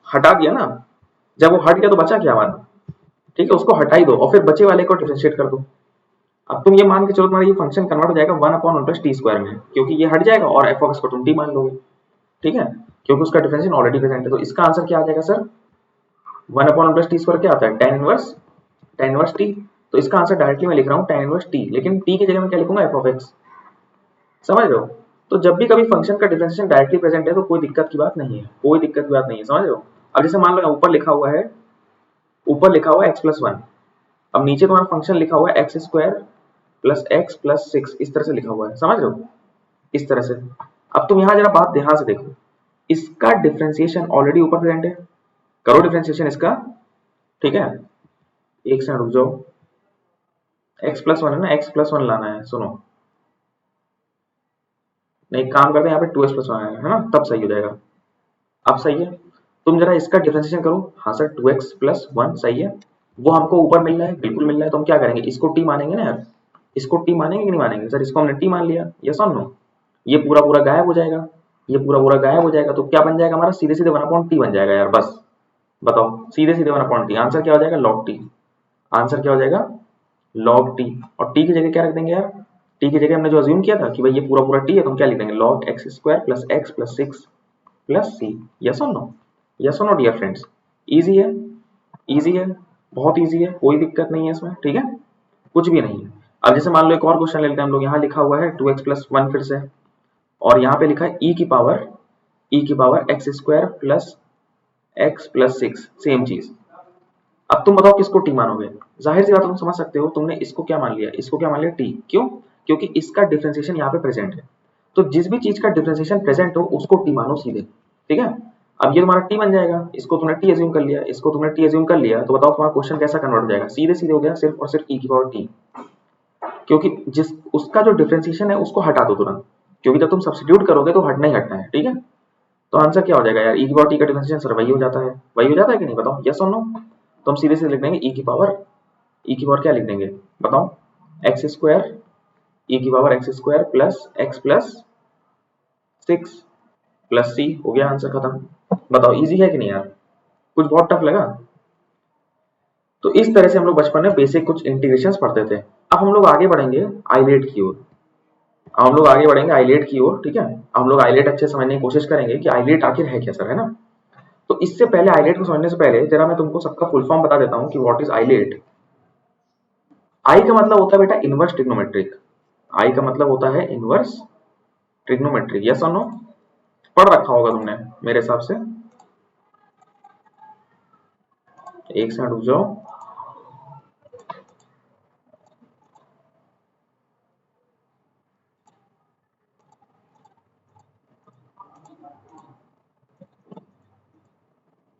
हटा दिया ना, जब वो हट गया तो बचा क्या हमारा, ठीक है, उसको हटा ही दो और फिर बचे वाले को डिफरेंशिएट कर दो। अब तुम ये मान के चलो तुम्हारा ये फंक्शन कन्वर्ट हो जाएगा 1 upon 1 plus t स्क्वायर में, क्योंकि ये हट जाएगा और f of x को तुम t मान लोगे, ठीक है, क्योंकि उसका डिफरेंशिएशन ऑलरेडी प्रेजेंट है। तो इसका आंसर क्या आ जाएगा sir, 1 upon 1 plus t square क्या आता है, tan इनवर्स t। तो इसका आंसर डायरेक्टली मैं लिख रहा हूँ tan इनवर्स t, लेकिन t की जगह मैं क्या लिखूंगा, f of x, समझ रहे हो। तो जब भी कभी फंक्शन का डिफरेंशिएशन डायरेक्टली प्रेजेंट है तो कोई दिक्कत की बात नहीं है, समझ रहे हो। अब जैसे मान लो ऊपर लिखा हुआ है x+1, अब नीचे तुम्हारा फंक्शन लिखा हुआ है x² + x + 6, इस तरह से लिखा हुआ है, समझ रहे हो, इस तरह से। अब तुम यहाँ जरा बात ध्यान से देखो, इसका डिफरेंशिएशन ऑलरेडी ऊपर प्रेजेंट है, करो डिफरेंशिएशन इसका, ठीक है, एक सेकंड रुक जाओ, x+1 है ना, x+1 लाना है, सुनो, नहीं काम करते हैं, यहाँ पे 2x+1 है ना, तब सही हो जाएगा। अब सही है, तुम जरा इसका डिफरेंशिएशन करो, हाँ सर 2x+1 सही है, वो हमको ऊपर मिल रहा है, बिल्कुल मिल रहा है, तो हम क्या करेंगे, इसको t मानेंगे ना यार, इसको t मानेंगे कि नहीं मानेंगे सर, इसको हमने t मान लिया, यस और नो, ये पूरा गायब हो जाएगा, तो क्या बन जाएगा हमारा, सीधे 1/t बन जाएगा यार, बस बताओ, सीधे 1/t, आंसर क्या हो जाएगा, log t, और t की जगह क्या रख देंगे यार, t की जगह हमने जो अज्यूम किया था कि भाई ये पूरा t है, तो हम क्या लिख देंगे, log x² + x + 6 + c, yes और नो डियर फ्रेंड्स, इजी है, बहुत इजी है, कोई दिक्कत नहीं है इसमें, ठीक है, कुछ भी नहीं है। अब जैसे मान लो एक और क्वेश्चन ले लेते हैं हम लोग, यहाँ लिखा हुआ है 2x+1 फिर से, और यहाँ पे लिखा है e की पावर x² + x + 6, सेम चीज। अब तुम बताओ किसको t मानोगे, जाहिर सी बात तुम समझ सकते हो, तुमने इसको क्या मान लिया, t, क्यों, क्योंकि इसका डिफरेंशिएशन यहाँ पे प्रेजेंट है, तो जिस भी चीज का डिफरेंशिएशन प्रेजेंट हो उसको t मानो सीधे, ठीक है। अब ये तुम्हारा t बन जाएगा, इसको तुमने t अज्यूम कर लिया, तो बताओ तुम्हारा क्वेश्चन कैसा कन्वर्ट हो जाएगा, सीधे हो गया, सिर्फ और सिर्फ e की पावर t, क्योंकि जिस उसका जो डिफरेंशिएशन है उसको हटा दो तुरंत, क्योंकि जब तुम सब्स्टिट्यूट करोगे तो हटना ही हटना है, ठीक है। तो आंसर क्या हो जाएगा यार, e की पावर t का डिफरेंशिएशन सर वही हो जाता है कि नहीं, बताओ यस और नो। तो हम सीधे लिख देंगे e की पावर क्या लिख देंगे, बताओ x² e की पावर x² + x + 6 + c, हो गया आंसर खत्म। बताओ इजी है कि नहीं यार, कुछ बहुत टफ लगा। तो इस तरह से हम लोग बचपन में बेसिक कुछ इंटीग्रेशंस पढ़ते थे। अब हम लोग आगे बढ़ेंगे आइलेट की ओर। हम लोग आगे बढ़ेंगे आइलेट की ओर, ठीक है। हम लोग आइलेट अच्छे समझने की कोशिश करेंगे कि आइलेट आखिर है क्या सर, है ना। तो इससे पहले आइलेट को समझने से पहले जरा मैं तुमको सबका फुल फॉर्म बता देता हूँ कि व्हाट इज आइलेट। आई का मतलब होता है बेटा इनवर्स ट्रिग्नोमेट्रिक। आई का मतलब होता है इनवर्स ट्रिग्नोमेट्रिक, यस और नो। पढ़ रखा होगा तुमने मेरे हिसाब से। एक सेकंड रुक जाओ।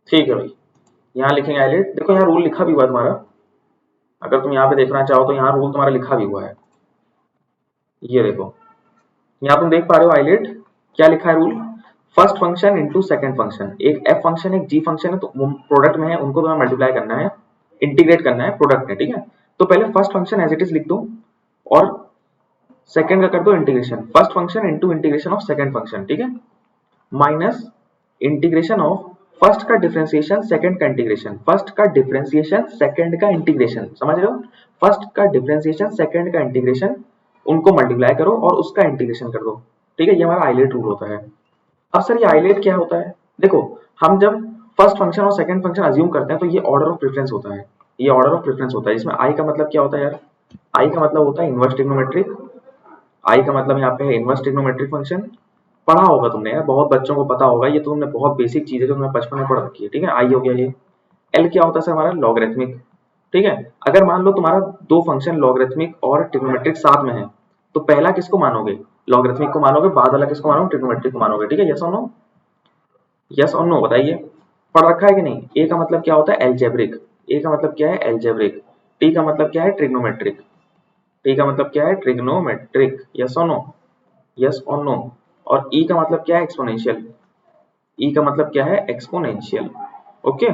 ठीक है भाई, यहाँ लिखेंगे आइलेट। देखो यहाँ रूल लिखा भी हुआ है तुम्हारा, अगर तुम यहाँ पे देखना चाहो तो यहाँ रूल तुम्हारा लिखा भी हुआ है। ये देखो यहाँ तुम देख पा रहे हो आइलेट क्या लिखा है rule. First function into second function, एक एफ फंक्शन एक जी फंक्शन है तो प्रोडक्ट में है, उनको तुम्हें मल्टीप्लाई करना है, इंटीग्रेट करना है प्रोडक्ट में, ठीक है। तो पहले first function as it is लिख दो और सेकंड का कर दो integration, first function into integration of second function, ठीक है, माइनस इंटीग्रेशन ऑफ फर्स्ट का डिफरेंशिएशन सेकंड का इंटीग्रेशन, फर्स्ट का डिफरेंशिएशन सेकंड का इंटीग्रेशन, समझ रहे हो। फर्स्ट का डिफरेंशिएशन सेकंड का इंटीग्रेशन, उनको मल्टीप्लाई करो और उसका इंटीग्रेशन कर दो, ठीक है। ये हमारा आइलेट रूल होता है। अब सर ये आइलेट क्या होता है, देखो हम जब फर्स्ट फंक्शन और सेकंड फंक्शन अज्यूम करते हैं तो ये ऑर्डर ऑफ प्रेफरेंस होता है, ये ऑर्डर ऑफ प्रेफरेंस होता है। इसमें आई का मतलब क्या होता है यार, आई का मतलब होता है इनवर्स ट्रिग्नोमेट्रिक। आई का मतलब यहाँ पे है इनवर्स ट्रिग्नोमेट्रिक फंक्शन। पढ़ा होगा तुमने यार, बहुत बच्चों को पता होगा, ये तो तुमने बहुत बेसिक चीज है जो तुमने बचपन में पढ़ रखी है, ठीक है। आई हो गया ये। एल क्या होता है सर हमारा लॉगरिथमिक, ठीक है। अगर मान लो तुम्हारा दो फंक्शन लॉगरिथमिक और ट्रिग्नोमेट्रिक साथ में है तो पहला किसको मानोगे, लॉगरिथमिक को मानोगे, बाद वाला किसको मानोगे, ट्रिग्नोमेट्रिक को मानोगे, ठीक है। यस और नो, यस और नो बताइए। पढ़ रखा है कि नहीं। ए का मतलब क्या होता है एल्जेब्रिक, ए का मतलब क्या है एल्जेब्रिक। टी का मतलब क्या है ट्रिग्नोमेट्रिक, टी का मतलब क्या है ट्रिग्नोमेट्रिक, यस और नो, यस और नो। और ई का मतलब क्या है एक्सपोनेंशियल, ई का मतलब क्या है एक्सपोनेंशियल, ओके।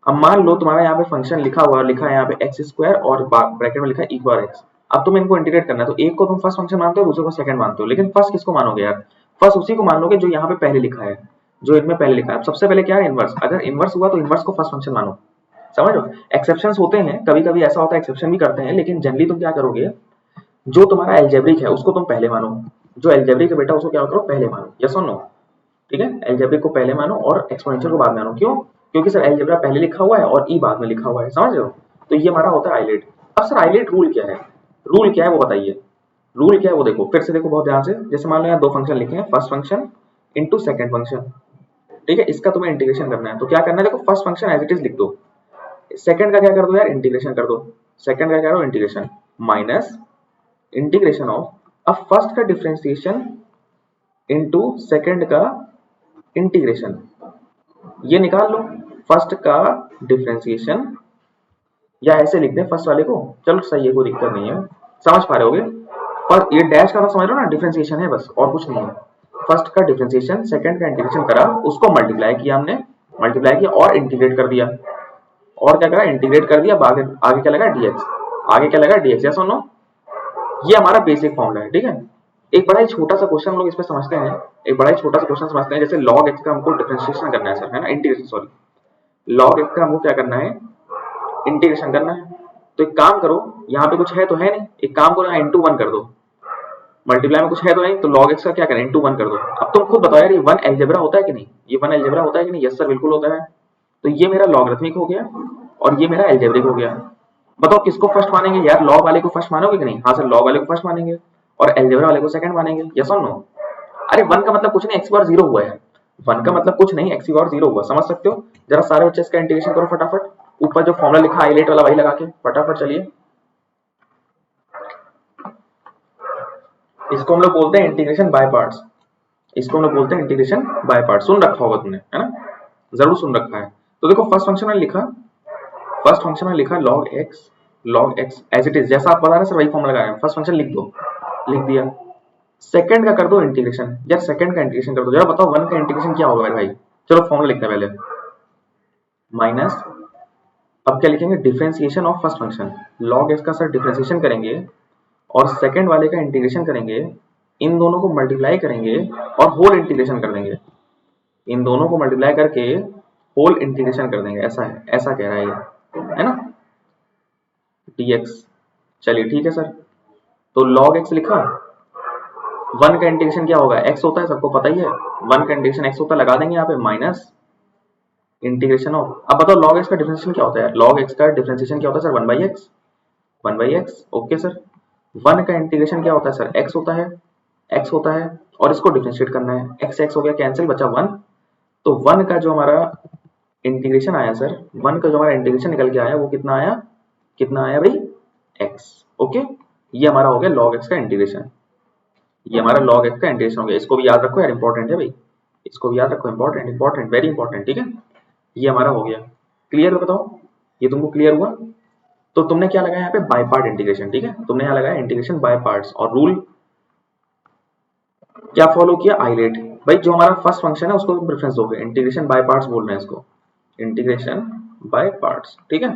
अब मान लो तुम्हारा यहाँ पे फंक्शन लिखा हुआ, लिखा है यहाँ पे एक्स स्क्वायर और ब्रैकेट में लिखा है ई बार एक्स। अब तुम इनको इंटीग्रेट करना है तो एक को तुम फर्स्ट फंक्शन मानते हो, दूसरे को सेकंड मानते हो, लेकिन फर्स्ट किसको मानोगे यार, फर्स्ट उसी को मान लोगे जो यहाँ पे पहले लिखा है, जो इनमें पहले लिखा है। अब सबसे पहले क्या है इनवर्स, अगर इनवर्स हुआ तो इनवर्स को फर्स्ट फंक्शन मानो, समझ लो। एक्सेप्शन होते हैं, कभी कभी ऐसा होता है एक्सेप्शन भी करते हैं, लेकिन जनरली तुम क्या करोगे, जो तुम्हारा एल्जेब्रिक है उसको तुम पहले मानो, जो एल्जेब्रिक है बेटा उसको क्या करो पहले मानो, यस और नो, ठीक है। एल्जेब्रिक को पहले मानो और एक्सपोनेंशियल को बाद में मानो, क्यों, क्योंकि सर एल्जेब्रा पहले लिखा हुआ है और ई बाद में लिखा हुआ है, समझ रहे हो। तो ये हमारा होता है आइलेट। अब सर आइलेट रूल क्या है, रूल क्या है वो बताइए, रूल क्या है वो देखो, फिर से देखो बहुत ध्यान से। जैसे मान लो यहाँ दो फंक्शन लिखे हैं, first function into second function, ठीक है, इसका तुम्हें इंटीग्रेशन करना है तो क्या करना है, देखो first function as it is लिख दो, सेकंड का क्या कर दो यार इंटीग्रेशन कर दो, सेकंड का क्या करो इंटीग्रेशन, माइनस इंटीग्रेशन ऑफ, अब फर्स्ट का डिफरेंशिएशन इनटू सेकंड का इंटीग्रेशन, ये निकाल लो, फर्स्ट का डिफरेंशिएशन, या ऐसे लिख दें फर्स्ट वाले को, चलो सही है कोई दिक्कत नहीं है, समझ पा रहे होगे। पर ये डैश का तो समझ लो ना, डिफरेंशिएशन है बस और कुछ नहीं है। फर्स्ट का डिफरेंशिएशन सेकंड का इंटीग्रेशन करा, उसको मल्टीप्लाई किया हमने, मल्टीप्लाई किया और इंटीग्रेट कर दिया, और क्या करा इंटीग्रेट कर दिया, आगे आगे क्या लगा डीएक्स, आगे क्या लगा डीएक्स, यस और नो। ये हमारा बेसिक फॉर्मूला है, ठीक है। एक बड़ा ही छोटा सा क्वेश्चन हम लोग इस पे समझते हैं, एक बड़ा ही छोटा सा क्वेश्चन समझते हैं, जैसे log x का हमको डिफरेंशिएशन करना है सर, है ना, इंटीग्रेशन सॉरी, log x का हमको क्या करना है इंटीग्रेशन करना है। तो एक काम करो, यहाँ पे कुछ है तो है नहीं, एक काम करो यहाँ इंटू वन कर दो, मल्टीप्लाई में कुछ है तो नहीं, तो log x का क्या करें इंटू वन कर दो। अब तुम खुद बताओ यार ये वन एल्जेब्रा होता है कि नहीं, ये वन एल्जेब्रा होता है कि नहीं, यस सर बिल्कुल होता है। तो ये मेरा लॉगरिथमिक हो गया और ये मेरा एल्जेब्रिक हो गया। बताओ किसको फर्स्ट मानेंगे यार, लॉग वाले को फर्स्ट मानोगे कि नहीं, हाँ सर लॉग वाले को फर्स्ट मानेंगे और एल्जेब्रा वाले को सेकंड मानेंगे, यस और नो। अरे वन का मतलब कुछ नहीं एक्स बार जीरो हुआ है, वन का मतलब कुछ नहीं एक्स बार जीरो हुआ, समझ सकते हो। जरा सारे बच्चे इसका इंटीग्रेशन करो फटाफट, ऊपर जो फॉर्मूला लिखा हाईलाइट वाला वही लगा के फटाफट चलिए। इसको हम लोग बोलते हैं इंटीग्रेशन बाय पार्ट्स, इसको हम लोग बोलते हैं इंटीग्रेशन बाय पार्ट्स, सुन रखा होगा तुमने, है ना, जरूर सुन रखा है। तो देखो फर्स्ट फंक्शन में लिखा, फर्स्ट फंक्शन में लिखा log x as it is, जैसा आप बता रहे हैं सर वही फॉर्मूला लगा रहे हैं, फर्स्ट फंक्शन लिख दो, लिख दिया। सेकंड का कर दो इंटीग्रेशन, यार सेकंड का इंटीग्रेशन कर दो, जरा बताओ वन का इंटीग्रेशन क्या होगा मेरे भाई, चलो फॉर्मूला लिखते हैं पहले, माइनस, अब क्या लिखेंगे differentiation of first function, log x का सर डिफरेंशिएशन करेंगे और सेकंड वाले का इंटीग्रेशन करेंगे, इन दोनों को मल्टीप्लाई करेंगे और होल इंटीग्रेशन कर देंगे, इन दोनों को मल्टीप्लाई करके होल इंटीग्रेशन कर देंगे, ऐसा है, ऐसा कह रहा है ये, है ना, dx। चलिए ठीक है सर, तो log x लिखा, 1 का इंटीग्रेशन क्या होगा, x होता है, सबको पता ही है, 1 का इंटीग्रेशन x होता है, लगा देंगे यहाँ पे माइनस इंटीग्रेशन ऑफ, अब बताओ log x का डिफरेंशिएशन क्या होता है, log x का डिफरेंशिएशन क्या होता है sir, 1 by x, okay sir. 1 का इंटीग्रेशन क्या होता है सर, x होता है और इसको डिफरेंशिएट करना है, x हो गया कैंसिल, बचा 1। तो 1 का जो हमारा इंटीग्रेशन आया सर, 1 का जो हमारा इंटीग्रेशन निकल के आया वो कितना आया भाई, x, ओके। ये हमारा हो गया log x का इंटीग्रेशन, ये हमारा log x का इंटीग्रेशन हो गया, इसको भी याद रखो यार, इंपॉर्टेंट है भाई, इसको भी याद रखो, इंपॉर्टेंट वेरी इंपॉर्टेंट, ठीक है। ये हमारा हो गया, क्लियर है, बताओ ये तुमको क्लियर हुआ। तो तुमने क्या लगाया यहाँ पे, बाय पार्ट इंटीग्रेशन, ठीक है, तुमने यहाँ लगाया इंटीग्रेशन बाय पार्ट्स, और रूल क्या फॉलो किया, आइलेट, भाई जो हमारा फर्स्ट फंक्शन है उसको प्रेफरेंस दोगे, इंटीग्रेशन बाय पार्ट्स बोल रहे हैं इसको, इंटीग्रेशन बाय पार्ट्स, ठीक है।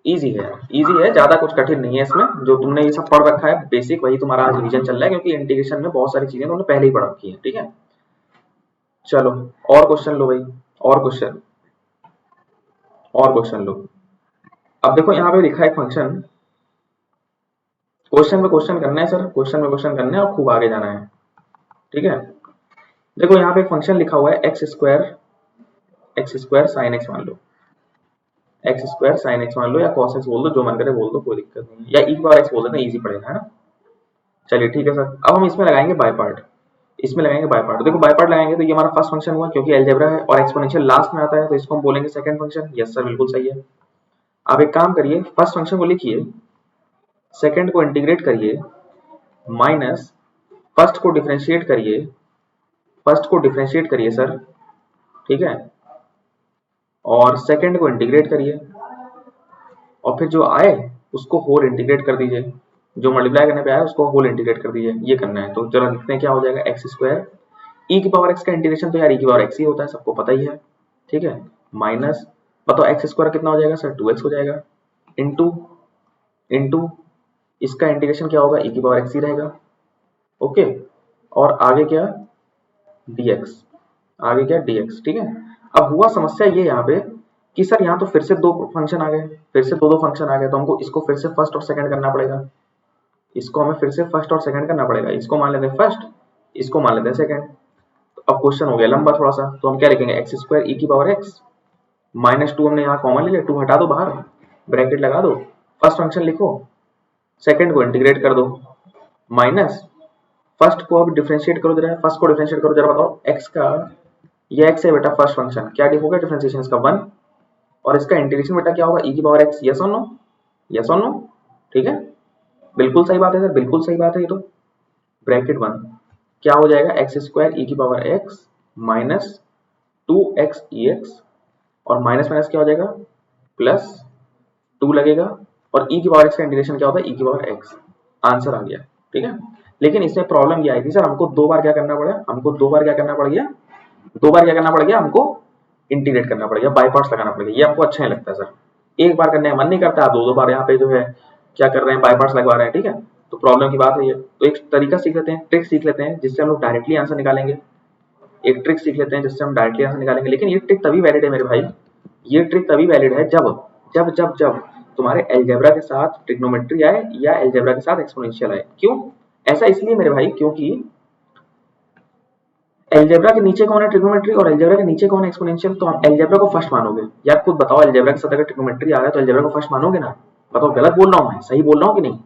इजी है, ज्यादा कुछ कठिन नहीं है इसमें, जो तुमने ये सब पढ़ रखा है बेसिक, वही तुम्हारा आज रिवीजन चल रहा है, क्योंकि इंटीग्रेशन में बहुत सारी चीजें तुमने पहले ही पढ़ रखी है, ठीक है। चलो और क्वेश्चन लो भाई, और क्वेश्चन लो। अब देखो यहाँ पे लिखा है फंक्शन, क्वेश्चन पे क्वेश्चन करना है सर, क्वेश्चन पे क्वेश्चन करना है और खूब आगे जाना है, ठीक है। देखो यहाँ पे फंक्शन लिखा हुआ है एक्स स्क्वायर साइन एक्स मान लो, एक्स स्क्वायर साइन एक्स मान लो, या कॉस एक्स बोल दो, जो मन करे बोल दो, कोई दिक्कत नहीं है, या ई पावर एक्स बोल देते हैं, इजी पड़ेगा, है ना। चलिए ठीक है सर, अब हम इसमें लगाएंगे बाय पार्ट, देखो बाय पार्ट लगाएंगे तो ये हमारा फर्स्ट फंक्शन हुआ, क्योंकि अलजेब्रा है और एक्सपोनेंशियल लास्ट में आता है, तो इसको हम बोलेंगे सेकंड फंक्शन, यस सर बिल्कुल सही है। अब एक काम करिए, फर्स्ट फंक्शन को लिखिए, सेकंड को इंटीग्रेट करिए, माइनस फर्स्ट को डिफरेंशिएट करिए सर, ठीक है, और सेकंड को इंटीग्रेट करिए, और फिर जो आए उसको होल इंटीग्रेट कर दीजिए, जो मल्टीप्लाई करने पे आया उसको होल इंटीग्रेट कर दीजिए, ये करना है। तो जरा लिखते हैं क्या हो जाएगा, एक्स स्क्वायर ई की पावर एक्स का इंटीग्रेशन तो यार ई की पावर एक्स ही होता है, सबको पता ही है, ठीक है, माइनस बताओ एक्स स्क्वायर कितना हो जाएगा सर, 2x हो जाएगा, इंटू इसका इंटीग्रेशन क्या होगा, ई की पावर एक्स ही रहेगा, ओके, और आगे क्या dx, ठीक है। अब हुआ समस्या ये यहाँ पे कि सर यहाँ तो फिर से दो फंक्शन आ गए, तो हमको इसको फिर से फर्स्ट और सेकंड करना पड़ेगा, इसको मान लेते हैं फर्स्ट, इसको मान लेते हैं सेकंड। तो अब क्वेश्चन हो गया लंबा थोड़ा सा, तो हम क्या लिखेंगे, एक्स स्क्वायर ई की पावर एक्स माइनस 2, हमने यहाँ कॉमन ले लिया, 2 हटा दो बाहर, ब्रैकेट लगा दो, फर्स्ट फंक्शन लिखो, सेकंड को इंटीग्रेट कर दो, माइनस फर्स्ट को अब डिफरेंशिएट करो जरा, बताओ x का, ये x है बेटा फर्स्ट फंक्शन, क्या होगा डिफरेंशिएशन इसका 1, और इसका इंटीग्रेशन बेटा क्या होगा, e की पावर x, यस और नो, ठीक है, बिल्कुल सही बात है सर, बिल्कुल सही बात है, ये तो ब्रैकेट 1 क्या हो जाएगा, एक्स स्क्वायर ई की power x minus 2x dx, और माइनस माइनस क्या हो जाएगा, प्लस 2 लगेगा, और e की पावर x का इंटीग्रेशन क्या होता है, e की पावर x, आंसर आ गया, ठीक है। लेकिन इसमें प्रॉब्लम ये आई थी सर, हमको दो बार क्या करना पड़ गया, हमको इंटीग्रेट करना पड़ गया, बाय पार्ट्स लगाना पड़ गया, ये आपको अच्छा नहीं लगता सर, एक बार करने का मन नहीं करता, आप दो बार यहाँ पे जो है क्या कर रहे हैं, बाय पार्ट्स लगवा रहे हैं, ठीक है। तो प्रॉब्लम की बात है ये, तो एक तरीका सीख लेते हैं, ट्रिक सीख लेते हैं, जिससे हम लोग डायरेक्टली आंसर निकालेंगे, लेकिन ये ट्रिक तभी वैलिड है मेरे भाई, ये ट्रिक तभी वैलिड है जब तुम्हारे अलजेब्रा के साथ ट्रिग्नोमेट्री आए या अलजेब्रा के साथ एक्सपोनेंशियल आए। क्यों ऐसा, इसलिए मेरे भाई क्योंकि अलजेब्रा के नीचे कौन है, ट्रिग्नोमेट्री, और अलजेब्रा के नीचे कौन है, एक्सपोनेंशियल, तो आप अलजेब्रा को फर्स्ट मानोगे यार, खुद बताओ, अलजेब्रा के साथ अगर ट्रिग्नोमेट्री आ रहा है तो अलजेब्रा को फर्स्ट मानोगे ना, बताओ गलत बोल रहा हूं मैं, सही बोल रहा हूं कि नहीं।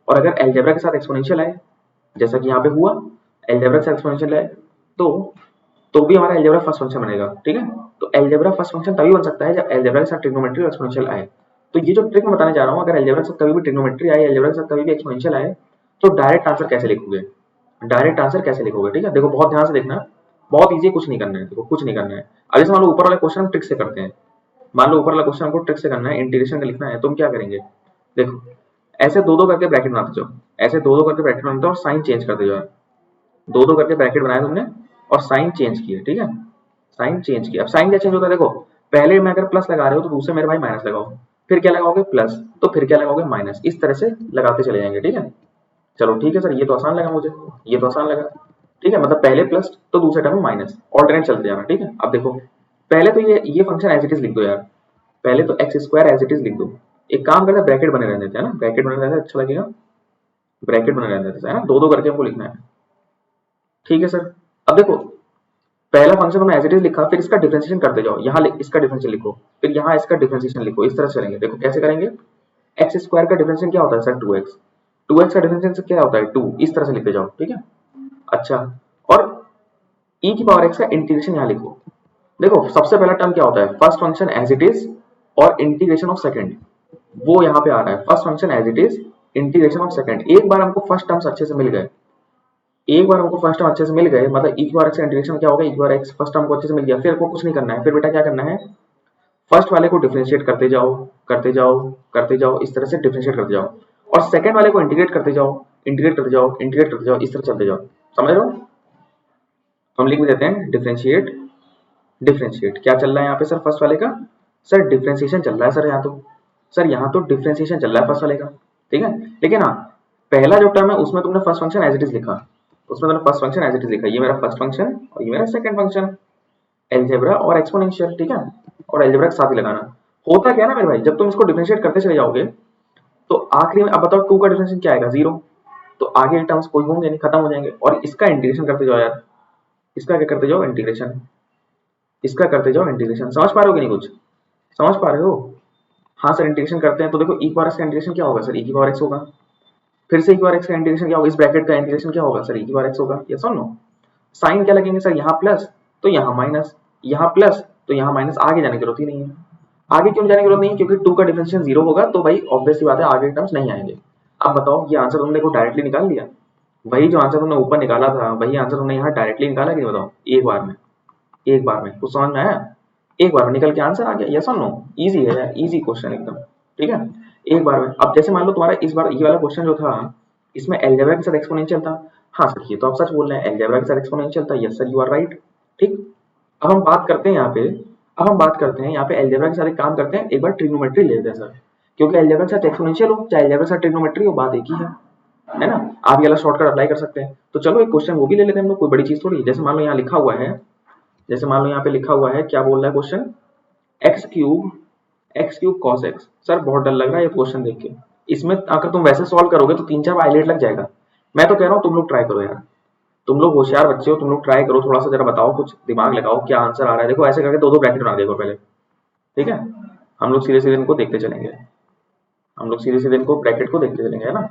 और अगर अलजेब्रा के साथ एक्सपोनेंशियल आए, जैसा कि यहाँ पे हुआ, अलजेब्रा के साथ एक्सपोनेंशियल आए, तो भी हमारा अलजेब्रा फर्स्ट फंक्शन बनेगा, ठीक है। तो अलजेब्रा फर्स्ट फंक्शन तभी बन सकता है जब अलजेब्रा के साथ ट्रिग्नोमेट्री और एक्सपोनेंशियल आए। तो ये जो ट्रिक मैं बताने जा रहा हूँ, अगर अलजेब्रा के साथ कभी भी ट्रिग्नोमेट्री आए, अलजेब्रा के साथ कभी भी एक्सपोनेंशियल आए, तो डायरेक्ट आंसर कैसे लिखोगे, ठीक है। देखो बहुत ध्यान से देखना, बहुत ईजी, कुछ नहीं करना है, देखो कुछ नहीं करना है। अब जैसे मान लो ऊपर वाले क्वेश्चन हम ट्रिक से करते हैं, मान लो ऊपर वाला क्वेश्चन हमको ट्रिक से करना है, इंटीग्रेशन का लिखना है, तो हम क्या करेंगे, देखो ऐसे दो करके ब्रैकेट बनाते जाओ, और साइन चेंज करते जाओ, दो करके ब्रैकेट बनाया तुमने और साइन चेंज किए, ठीक है, साइन चेंज किया। अब साइन क्या चेंज होता है, देखो पहले में अगर प्लस लगा रहे हो तो दूसरे मेरे भाई माइनस लगाओ, फिर क्या लगाओगे प्लस, तो फिर क्या लगाओगे माइनस, इस तरह से लगाते चले जाएंगे, ठीक है। चलो ठीक है सर, ये तो आसान लगा मुझे, ठीक है, मतलब पहले प्लस तो दूसरे टर्म में माइनस, ऑल्टरनेट चलते जाना, ठीक है। अब देखो पहले तो ये फंक्शन एज इट इज लिख दो यार, पहले तो x square as it is लिख दो, एक काम करते हैं ब्रैकेट बने रहने देते हैं ना, ब्रैकेट बने रहने अच्छा लगेगा, ब्रैकेट बना रहता है ना, दो दो करके हमको लिखना है। ठीक है सर। अब देखो पहला फंक्शन हमने एज इट इज लिखा, फिर इसका डिफरेंशिएशन करते जाओ, यहाँ इसका डिफरेंशियल लिखो, फिर यहाँ इसका डिफरेंशिएशन लिखो, इस तरह से करेंगे। देखो कैसे करेंगे, एक्स स्क्वायर का डिफरेंशिएशन क्या होता है सर 2x, 2x का डिफरेंशिएशन क्या होता है 2, इस तरह से लिखते जाओ। ठीक है। अच्छा, और e की पावर x का इंटीग्रेशन यहाँ लिखो। देखो सबसे पहला टर्म क्या होता है, first function as it is और इंटीग्रेशन ऑफ सेकंड, वो यहाँ पे आ रहा है। First function as it is, integration of second. एक बार हमको फर्स्ट टर्म्स अच्छे से मिल गए, एक बार हमको फर्स्ट टर्म अच्छे से मिल गए, मतलब e की पावर x का इंटीग्रेशन क्या होगा, e की पावर x फर्स्ट टर्म को अच्छे से मिल गया, फिर आपको कुछ नहीं करना है। फिर बेटा क्या करना है, फर्स्ट वाले को डिफरेंशिएट करते जाओ करते जाओ करते जाओ, इस तरह से डिफरेंशिएट करते जाओ, और सेकंड वाले को इंटीग्रेट करते जाओ इंटीग्रेट करते जाओ इंटीग्रेट करते जाओ, इस तरह चलते जाओ। समझ रहे हो। हम लिख भी देते हैं डिफरेंशिएट, डिफरेंशिएट क्या चल रहा है यहाँ पे सर, फर्स्ट वाले का सर डिफरेंशिएशन चल रहा है सर, यहाँ तो सर यहाँ तो डिफरेंशिएशन चल रहा है फर्स्ट वाले का। ठीक है। लेकिन हाँ, पहला जो टर्म है उसमें तुमने first function as it is लिखा, उसमें तुमने first function as it is लिखा, ये मेरा फर्स्ट फंक्शन और ये मेरा सेकंड फंक्शन, अलजेब्रा और एक्सपोनेंशियल। ठीक है। और अलजेब्रा के साथ ही लगाना। होता क्या है ना मेरे भाई, जब तुम इसको डिफरेंशिएट करते चले जाओगे तो आखिरी में अब बताओ 2 का डिफरेंशिएशन क्या आएगा 0, तो आगे टर्म्स कोई होंगे नहीं, खत्म हो जाएंगे। और इसका इंटीग्रेशन करते जाओ यार, इसका क्या करते जाओ इंटीग्रेशन, इसका करते जाओ इंटीग्रेशन। समझ पा रहे हो कि नहीं, कुछ समझ पा रहे हो। हाँ सर इंटीग्रेशन करते हैं तो देखो e की पावर x का इंटीग्रेशन क्या होगा सर, e की पावर x होगा, फिर से e की पावर x का इंटीग्रेशन क्या होगा, इस ब्रैकेट का इंटीग्रेशन क्या होगा सर, e की पावर x होगा। यस और नो। साइन क्या लगेंगे सर, यहाँ प्लस तो यहाँ माइनस, यहाँ प्लस तो यहाँ माइनस, आगे जाने की जरूरत ही नहीं है। आगे क्यों जाने की जरूरत नहीं है, क्योंकि 2 का डिफरेंशिएशन 0 होगा, तो भाई ऑब्वियस सी बात है आगे टर्म्स नहीं आएंगे। अब बताओ ये आंसर तुमने को डायरेक्टली निकाल लिया, वही जो आंसर तुमने ऊपर निकाला था वही आंसर तुमने यहाँ डायरेक्टली निकाला कि बताओ, एक बार में, एक बार में कुछ समझ में आया, एक बार में निकल के आंसर आ गया। यस और नो। इजी है यार, इजी क्वेश्चन एकदम। ठीक है, एक बार में। अब जैसे मान लो तुम्हारा इस बार ये वाला क्वेश्चन जो था, इसमें अलजेब्रा के साथ एक्सपोनेंशियल था। हाँ सर ये तो आप सच बोल रहे हैं, अलजेब्रा के साथ एक्सपोनेंशियल था। Yes sir you are right. ठीक। अब हम बात करते हैं यहाँ पे, अब हम बात करते हैं यहाँ पे अलजेब्रा के साथ एक काम करते हैं, एक बार ट्रिग्नोमेट्री ले लेते हैं सर, क्योंकि अलजेब्रा के साथ एक्सपोनेंशियल हो चाहे अलजेब्रा के साथ ट्रिग्नोमेट्री हो, बात एक ही है ना। आप ये वाला शॉर्टकट अप्लाई कर सकते हैं। तो चलो एक क्वेश्चन वो भी ले लेते हैं हम लोग, कोई बड़ी चीज थोड़ी। जैसे मान लो यहाँ लिखा हुआ है, जैसे मान लो यहाँ पे लिखा हुआ है, क्या बोल रहा है question, x cube cos x. Sir बहुत डर लग रहा है ये क्वेश्चन देख के, इसमें अगर तुम वैसे सॉल्व करोगे तो 3-4 हाईलाइट लग जाएगा। मैं तो कह रहा हूँ तुम लोग ट्राई करो यार, तुम लोग होशियार बच्चे हो, तुम लोग ट्राई करो, थोड़ा सा जरा बताओ, कुछ दिमाग लगाओ क्या आंसर आ रहा है। देखो ऐसे करके दो दो ब्रैकेट बना देखो पहले। ठीक है, हम लोग सीधे सीधे इनको देखते चलेंगे, हम लोग सीधे सीधे इनको ब्रैकेट को देखते चलेंगे, है ना।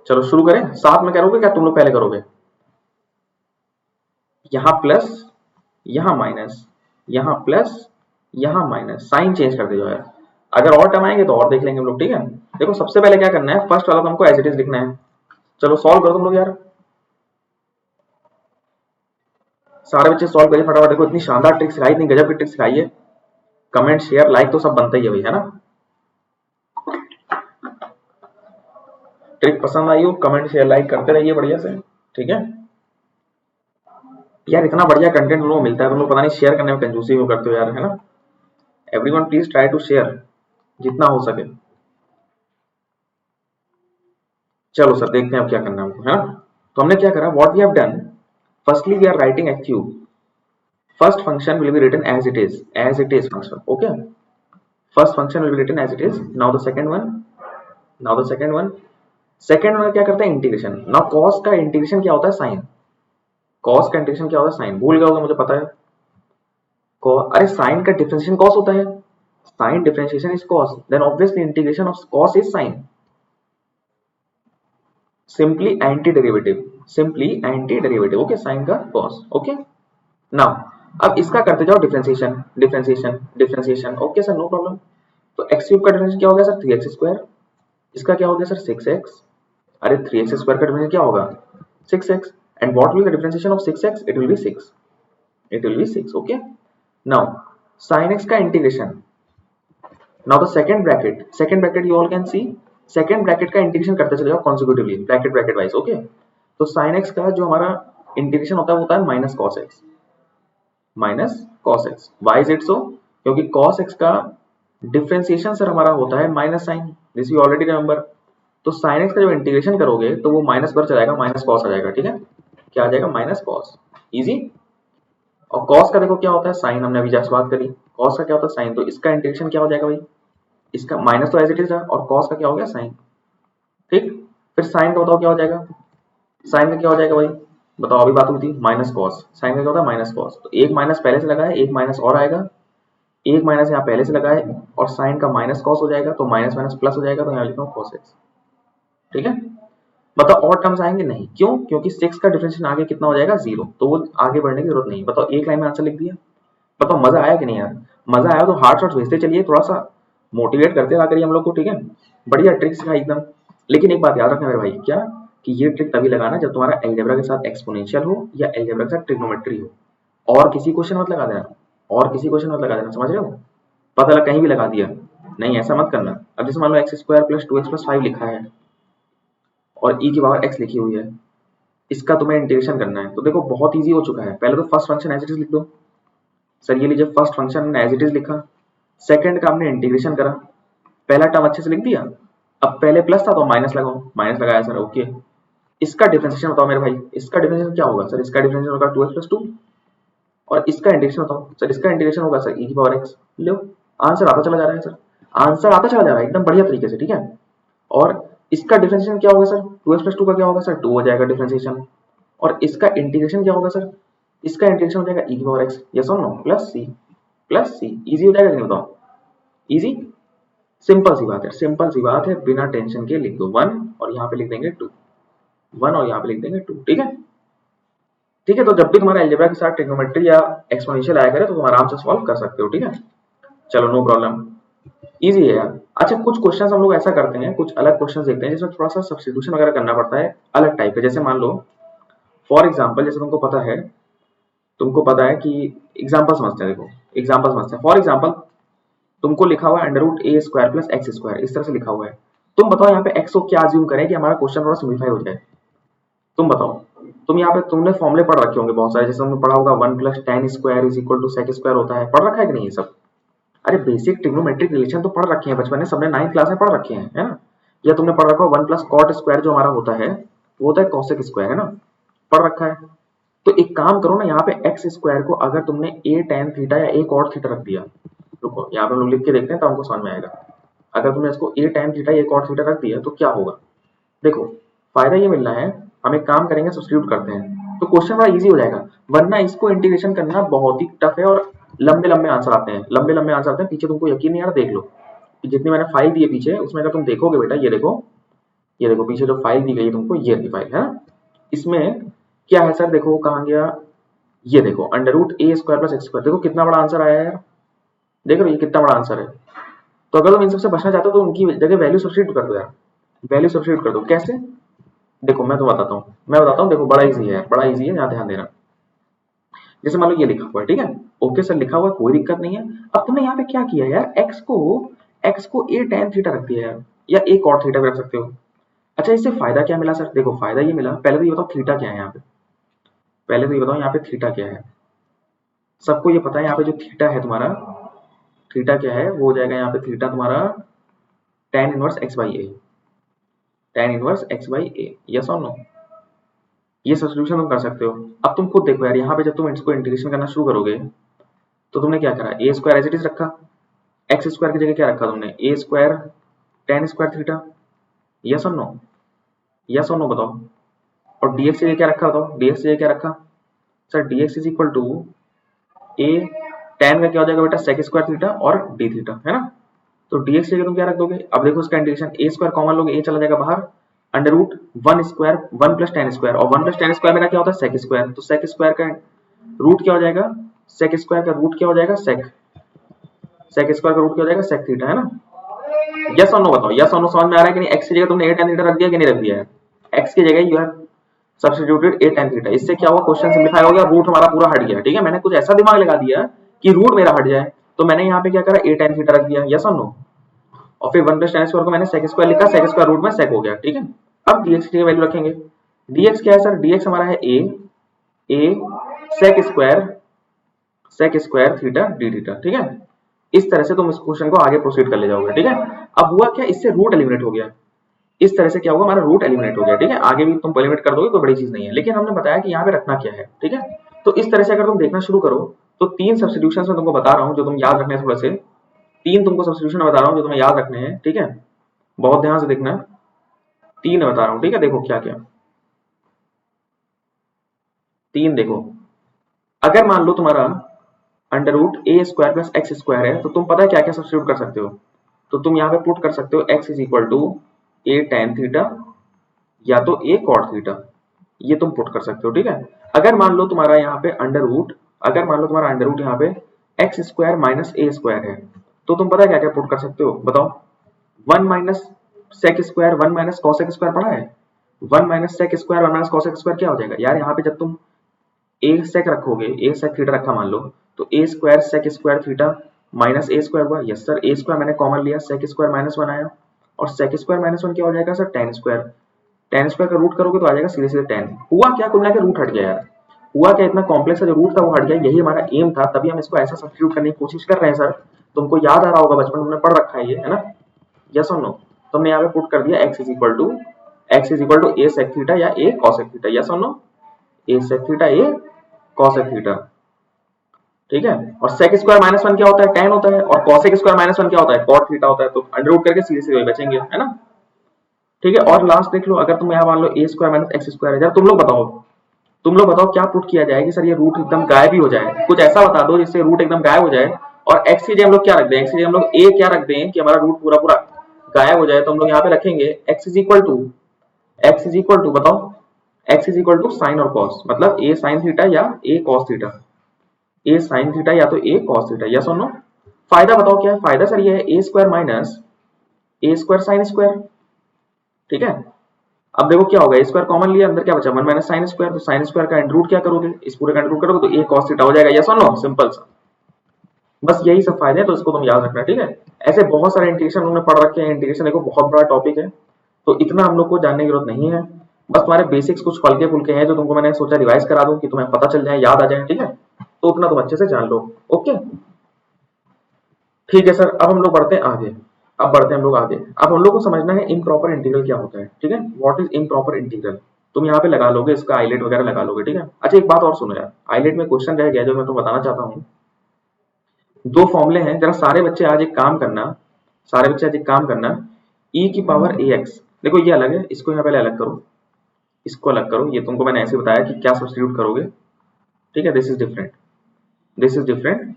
चलो शुरू करें, साथ में करोगे क्या तुम लोग पहले करोगे, यहाँ प्लस यहाँ माइनस, यहाँ प्लस यहाँ माइनस, साइन चेंज कर दे जाओ यार। अगर और टर्म आएंगे तो और देख लेंगे हम लोग। ठीक है, देखो सबसे पहले क्या करना है, फर्स्ट वाला तो हमको एज इट इज लिखना है। चलो सॉल्व करो तुम लोग यार, सारे बच्चे सॉल्व करिए फटाफट। देखो इतनी शानदार ट्रिक सिखाई, इतनी गजब की ट्रिक सिखाई है। कमेंट शेयर लाइक तो सब बनता ही है भाई, है ना। ट्रिक पसंद आई हो कमेंट शेयर लाइक करते रहिए बढ़िया से। ठीक है यार, इतना बढ़िया कंटेंट तुम लोग मिलता है, तुम लोग पता नहीं शेयर करने में कंजूसी क्यों करते हो यार, है ना। Everyone please try to share जितना हो सके। चलो सर देखते हैं अब क्या करना है हमको, है ना। तो हमने क्या करा, what we have done, firstly we are writing x cube, first function will be written as it is function, okay. First function will be written as it is. Now the second one, second one क्या करता है integration. Now cos का integration क्या होता है sign, cos का integration क्या होता है साइन, भूल गए होगे मुझे पता है। अरे साइन का डिफरेंशिएशन cos होता है, sine differentiation is cos, then obviously integration of cos is sine, simply anti derivative, okay, sine का cos, ओके। नाउ अब इसका करते जाओ differentiation differentiation differentiation, okay sir no problem. तो एक्स क्यूब का डिफरेंशिएशन क्या हो गया सर 3x स्क्वायर, इसका क्या हो गया सर 6x, अरे 3x स्क्वायर का डिफरेंशिएशन क्या होगा 6x, and what will the differentiation of 6x, it will be 6, it will be 6, okay. Now sin x का integration, now the second bracket you all can see, second bracket का integration करते चले जाओ consecutively bracket wise, okay. तो sin x का जो हमारा integration होता है minus cos x, why is it so, क्योंकि cos x का डिफरेंशिएशन सर हमारा होता है minus sine, this you already remember. तो sin x का जो इंटीग्रेशन करोगे तो वो माइनस पर चला जाएगा, माइनस cos आ जाएगा, ठीक है, क्या आ जाएगा माइनस cos, इजी। और cos का देखो क्या होता है साइन, हमने अभी जस्ट बात करी, cos का क्या होता है साइन, तो इसका इंटीग्रेशन क्या हो जाएगा भाई इसका माइनस तो एज इट इज है और कॉस का क्या हो गया साइन, ठीक। फिर साइन का बताओ क्या हो जाएगा, साइन का क्या हो जाएगा भाई बताओ, अभी बात हुई थी माइनस कॉस, साइन का क्या होता है माइनस कॉस, तो एक माइनस पहले से लगा है, एक माइनस और आएगा, एक माइनस यहाँ पहले से लगा है और साइन का माइनस कॉस हो जाएगा, तो माइनस माइनस प्लस हो जाएगा, तो यहाँ लिखा हूँ कॉस एक्स, ठीक है। बताओ और टर्म्स आएंगे नहीं, क्यों, क्योंकि 6 का डिफरेंशिएशन आगे कितना हो जाएगा 0, तो वो आगे बढ़ने की जरूरत नहीं। बताओ एक लाइन में आंसर लिख दिया, बताओ मजा आया कि नहीं यार, मजा आया तो हार्ड शॉट्स भेजते चलिए, थोड़ा सा मोटिवेट करते रहा करिए हम लोग को, ठीक है, बढ़िया ट्रिक सिखाई एकदम। लेकिन एक बात याद रखना मेरे भाई, क्या कि ये ट्रिक तभी लगाना जब तुम्हारा अलजेब्रा के साथ एक्सपोनेंशियल हो या अलजेब्रा के साथ ट्रिग्नोमेट्री हो, और किसी क्वेश्चन मत लगा देना, और किसी क्वेश्चन मत लगा देना, समझ रहे हो, पता लगा कहीं भी लगा दिया, नहीं ऐसा मत करना। अब जैसे मान लो x square plus 2x plus 5 लिखा है और e की पावर x लिखी हुई है, इसका तुम्हें इंटीग्रेशन करना है, तो देखो बहुत इजी हो चुका है। पहले तो first function as it is लिख दो, सर ये लीजिए फर्स्ट फंक्शन हमने एज इट इज लिखा, सेकंड का हमने इंटीग्रेशन करा, पहला टर्म अच्छे से लिख दिया, अब पहले प्लस था तो माइनस लगाओ, माइनस लगाया सर, ओके। इसका डिफरेंशिएशन बताओ मेरे भाई, इसका डिफरेंशिएशन क्या होगा सर, इसका डिफरेंशिएशन होगा 2x प्लस 2, और इसका इंटीग्रेशन बताओ सर, इसका इंटीग्रेशन होगा सर e की पावर x, लो आंसर आता चला जा रहा है सर, आंसर आता चला जा रहा है एकदम बढ़िया तरीके से, ठीक है। और इसका डिफरेंशिएशन क्या होगा सर, 2x प्लस 2 का क्या होगा सर 2 हो जाएगा डिफरेंशिएशन, और इसका इंटीग्रेशन क्या होगा सर, इसका इंटीग्रेशन हो जाएगा e की पावर x, यस और नो, प्लस सी, इजी हो जाएगा कि नहीं बताओ, इजी, सिंपल सी बात है, सिंपल सी बात है, बिना टेंशन के लिख दो 1 और यहाँ पे लिख देंगे 2, 1 और यहाँ पे लिख देंगे 2, ठीक है, ठीक है। तो जब भी तुम्हारा अलजेब्रा के साथ ट्रिग्नोमेट्री या एक्सपोनेंशियल आया करे तो तुम आराम से सॉल्व कर सकते हो, ठीक है, चलो नो प्रॉब्लम, इजी है यार। अच्छा कुछ क्वेश्चंस हम लोग ऐसा करते हैं, कुछ अलग क्वेश्चंस देखते हैं जिसमें थोड़ा सा सब्स्टिट्यूशन वगैरह करना पड़ता है अलग टाइप के, जैसे मान लो फॉर एग्जांपल, जैसे तुमको पता है कि एग्जांपल समझते हैं, देखो एग्जांपल समझते हैं, फॉर एग्जांपल तुमको लिखा हुआ है under root a square plus x square, इस तरह से लिखा हुआ है, तुम बताओ यहाँ पे एक्स को क्या अज्यूम करें कि हमारा क्वेश्चन थोड़ा सिंप्लीफाई हो जाए, तुम बताओ। तुम यहाँ पे तुमने फॉर्मूले पढ़ रखे होंगे बहुत सारे, जैसे तुमने पढ़ा होगा 1 plus tan square is equal to sec square होता है, पढ़ रखा है कि नहीं ये सब, अरे बेसिक ट्रिग्नोमेट्रिक रिलेशन तो पढ़ रखे हैं बचपन में, सबने 9th क्लास में पढ़ रखे हैं, है ना। या तुमने पढ़ रखा है 1 प्लस कॉट स्क्वायर जो हमारा होता है वो होता है कॉसेक स्क्वायर, है ना, पढ़ रखा है। तो एक काम करो ना, यहाँ पे एक्स स्क्वायर को अगर तुमने ए टेन थीटा या ए कॉट थीटा रख दिया, रुको यहाँ पे हम लोग लिख के देखते हैं तो हमको समझ में आएगा, अगर तुमने इसको ए टेन थीटा ए कॉट थीटा रख दिया तो क्या होगा, देखो फायदा ये मिलना है, हम एक काम करेंगे सब्स्टिट्यूट करते हैं तो क्वेश्चन बड़ा इजी हो जाएगा, वरना इसको इंटीग्रेशन करना बहुत ही टफ है और लंबे लंबे आंसर आते हैं, लंबे लंबे आंसर आते हैं, पीछे तुमको यकीन नहीं आ रहा देख लो, जितनी मैंने फाइल दी है पीछे उसमें अगर तुम देखोगे बेटा, ये देखो पीछे जो फाइल दी गई है तुमको, ये रही फाइल है ना, इसमें क्या है सर, देखो कहाँ गया, ये देखो under root a square plus x square, देखो कितना बड़ा आंसर आया है यार, देख रहे हो ये कितना बड़ा आंसर है। तो अगर तुम इन सबसे बचना चाहते हो तो उनकी जगह वैल्यू सब्स्टिट्यूट कर दो यार, वैल्यू सब्स्टिट्यूट कर दो, कैसे, देखो मैं बताता हूँ, देखो बड़ा इजी है, बड़ा इजी है, यहाँ ध्यान देना। जैसे मान लो ये लिखा हुआ है, ठीक है, ओके सर लिखा हुआ है, कोई दिक्कत नहीं है। अब तुमने यहाँ पे क्या किया यार, एक्स को ए टेन थीटा रख दिया यार, या ए कॉट थीटा भी रख सकते हो। अच्छा इससे फायदा क्या मिला सर, देखो फायदा ये मिला, पहले तो ये बताओ थीटा क्या है यहाँ पे, पहले तो ये बताओ यहाँ पे थीटा क्या है, सबको ये पता है यहाँ पे जो थीटा है तुम्हारा, थीटा क्या है वो हो जाएगा यहाँ पे थीटा तुम्हारा tan inverse x by A, tan inverse x by A, yes और नो, ये सब्स्टिट्यूशन तुम कर सकते हो। अब तुम खुद देखो यार, यहाँ पे जब तुम इसको इंटीग्रेशन करना शुरू करोगे तो तुमने क्या करा, a square as it is रखा, एक्स स्क्वायर की जगह क्या रखा तुमने, a square tan square theta, yes और नो, यस और नो बताओ। और dx की जगह क्या रखा बताओ, dx की जगह क्या रखा sir, dx is equal to a tan का क्या हो जाएगा बेटा सेक स्क्वायर थीटा और d थीटा, है ना। तो dx की जगह तुम क्या रख दोगे, अब देखो इसका इंटीग्रेशन, ए स्क्वायर कॉमन लोगे, ए चला जाएगा बाहर, under root 1 square 1 plus tan square, और 1 प्लस टेन स्क्वायर मेरा क्या होता है सेक स्क्वायर, तो सेक स्क्वायर का रूट क्या हो जाएगा, सेक स्क्वायर का रूट क्या हो जाएगा सेक स्क्वायर का रूट क्या हो जाएगा सेक थीटा, है ना। यस और नो बताओ, यस और नो समझ में आ रहा है कि नहीं, एक्स की जगह तुमने ए टेन थीटा रख दिया कि नहीं रख दिया है, एक्स की जगह you have substituted A tan theta, इससे क्या हुआ क्वेश्चन सिंप्लीफाई हो गया, रूट हमारा पूरा हट गया, ठीक है, मैंने कुछ ऐसा दिमाग लगा दिया कि रूट मेरा हट जाए, तो मैंने यहाँ पे क्या करा ए टेन थीटा रख दिया, यस और नो, और फिर 1 प्लस टेन स्क्वायर को मैंने सेक स्क्वायर लिखा, सेक स्क्वायर रूट में सेक हो गया, ठीक है। अब dx की वैल्यू रखेंगे, dx क्या है सर, dx हमारा है a sec square theta d theta, ठीक है। इस तरह से तुम इस क्वेश्चन को आगे प्रोसीड कर ले जाओगे, ठीक है। अब हुआ क्या, इससे रूट एलिमिनेट हो गया, इस तरह से क्या होगा हमारा रूट एलिमिनेट हो गया, ठीक है। आगे भी तुम एलिमिनेट कर दोगे कोई बड़ी चीज नहीं है, लेकिन हमने बताया कि यहाँ पे रखना क्या है, ठीक है। तो इस तरह से अगर तुम देखना शुरू करो तो 3 सब्स्टिट्यूशंस में तुमको बता रहा हूँ जो तुम याद रखने थोड़े से, तीन तुमको सब्स्टिट्यूशन बता रहा हूँ जो तुम्हें याद रखने हैं, ठीक है, बहुत ध्यान से देखना है। तीन बता रहा हूँ, ठीक है, देखो क्या क्या तीन देखो। अगर मान लो तुम्हारा under root a square plus x square है, तो तुम पता है क्या क्या सब्स्टिट्यूट कर सकते हो। तो तुम यहाँ पे पुट कर सकते हो x is equal to a tan theta या तो ए कॉट थीटा, ये तुम पुट कर सकते हो, ठीक है। अगर मान लो तुम्हारा यहाँ पे अंडर रूट, अगर मान लो तुम्हारा अंडर रूट यहाँ पे x square minus a square है, तो तुम पता है क्या क्या पुट कर सकते हो, बताओ। One minus sec square, one minus cosec square पढ़ा है। One minus sec square, one minus cosec square क्या हो जाएगा यार, यहाँ पे जब तुम ए सेक रखोगे, ए सेक थीटा रखा मान लो, तो a square sec square theta minus a square हुआ। यस सर, ए स्क्वायर मैंने कॉमन लिया, सेक स्क्वायर माइनस वन आया, और सेक स्क्वायर माइनस वन क्या हो जाएगा sir, ten square. Ten square का रूट करोगे तो आ जाएगा सीधे सीधे टेन। हुआ क्या, कुल मिला के रूट हट गया यार। हुआ क्या, इतना कॉम्प्लेक्स जो रूट था वो हट गया, यही हमारा एम था, तभी हम इसको ऐसा सब्स्टिट्यूट करने की कोशिश कर रहे हैं सर। तुमको याद आ रहा होगा, बचपन में तुमने पढ़ रखा है ये, है ना। यस और नो, तुमने यहाँ पे पुट कर दिया x is equal to a sec theta या ए कॉसेक थीटा। यस और no, a sec theta a cosec theta, ठीक है। और सेक स्क्वायर माइनस वन क्या होता है, टेन होता है, और कॉसेक स्क्वायर माइनस वन क्या होता है, कॉट थीटा होता है। तो अंडर रूट करके सीधे सीधे बचेंगे, है ना, ठीक है। और लास्ट देख लो, अगर तुम यहाँ मान लो ए स्क्वायर माइनस एक्स स्क्वायर है, जरा तुम लोग बताओ क्या पुट किया जाए कि सर ये रूट एकदम गायब ही हो जाए, कुछ ऐसा बता दो जिससे रूट एकदम गायब हो जाए। और एक्स की जगह हम लोग क्या रख दें, एक्स की जगह हम लोग ए क्या रख दें कि हमारा रूट पूरा पूरा गायब हो जाए। तो हम लोग यहाँ पे रखेंगे एक्स इज इक्वल टू बताओ, x is equal to sine और कॉस, मतलब ए साइन थीटा या a cos theta, a sine theta या तो ए कॉस थीटा। यस और नो। फायदा बताओ क्या है, फायदा सर ये है a square minus a square sine square, ठीक है। अब देखो क्या होगा, ए स्क्वायर कॉमन लिया, अंदर क्या बचा, वन माइनस साइन स्क्वायर, तो साइन स्क्वायर का अंडर रूट क्या करोगे, इस पूरे का अंडर रूट करोगे तो ए कॉस थीटा हो जाएगा। यस और नो, सिंपल सा, बस यही सब फायदे हैं, तो इसको तुम याद रखना, ठीक है। ऐसे बहुत सारे इंटीग्रेशन हमने पढ़ रखे हैं, इंटीग्रेशन देखो बहुत बड़ा टॉपिक है, तो इतना हम लोग को जानने की जरूरत नहीं है। बस तुम्हारे बेसिक्स कुछ फलके फुलके हैं जो तुमको मैंने सोचा रिवाइज करा दूं कि तुम्हें पता चल जाए, याद आ जाए, ठीक है। तो उतना तुम अच्छे से जान लो, ओके, ठीक है सर। अब हम लोग बढ़ते हैं आगे, अब बढ़ते हैं हम लोग आगे। अब हम लोग को समझना है इम्प्रॉपर इंटीग्रल क्या होता है, ठीक है। व्हाट इज इम्प्रॉपर इंटीग्रल, तुम यहाँ पे लगा लोगे, इसका आईलेट वगैरह लगा लोगे, ठीक है। अच्छा एक बात और सुनो यार, आईलेट में क्वेश्चन रह गया जो मैं तुम्हें बताना चाहता हूँ। दो फॉर्मूले हैं, जरा सारे बच्चे आज एक काम करना, सारे बच्चे आज एक काम करना, e की पावर ax, देखो ये अलग है, इसको यहाँ पहले अलग करो, इसको अलग करो, ये तुमको मैंने ऐसे बताया कि क्या सब्स्टिट्यूट करोगे, ठीक है। This is different, this is different.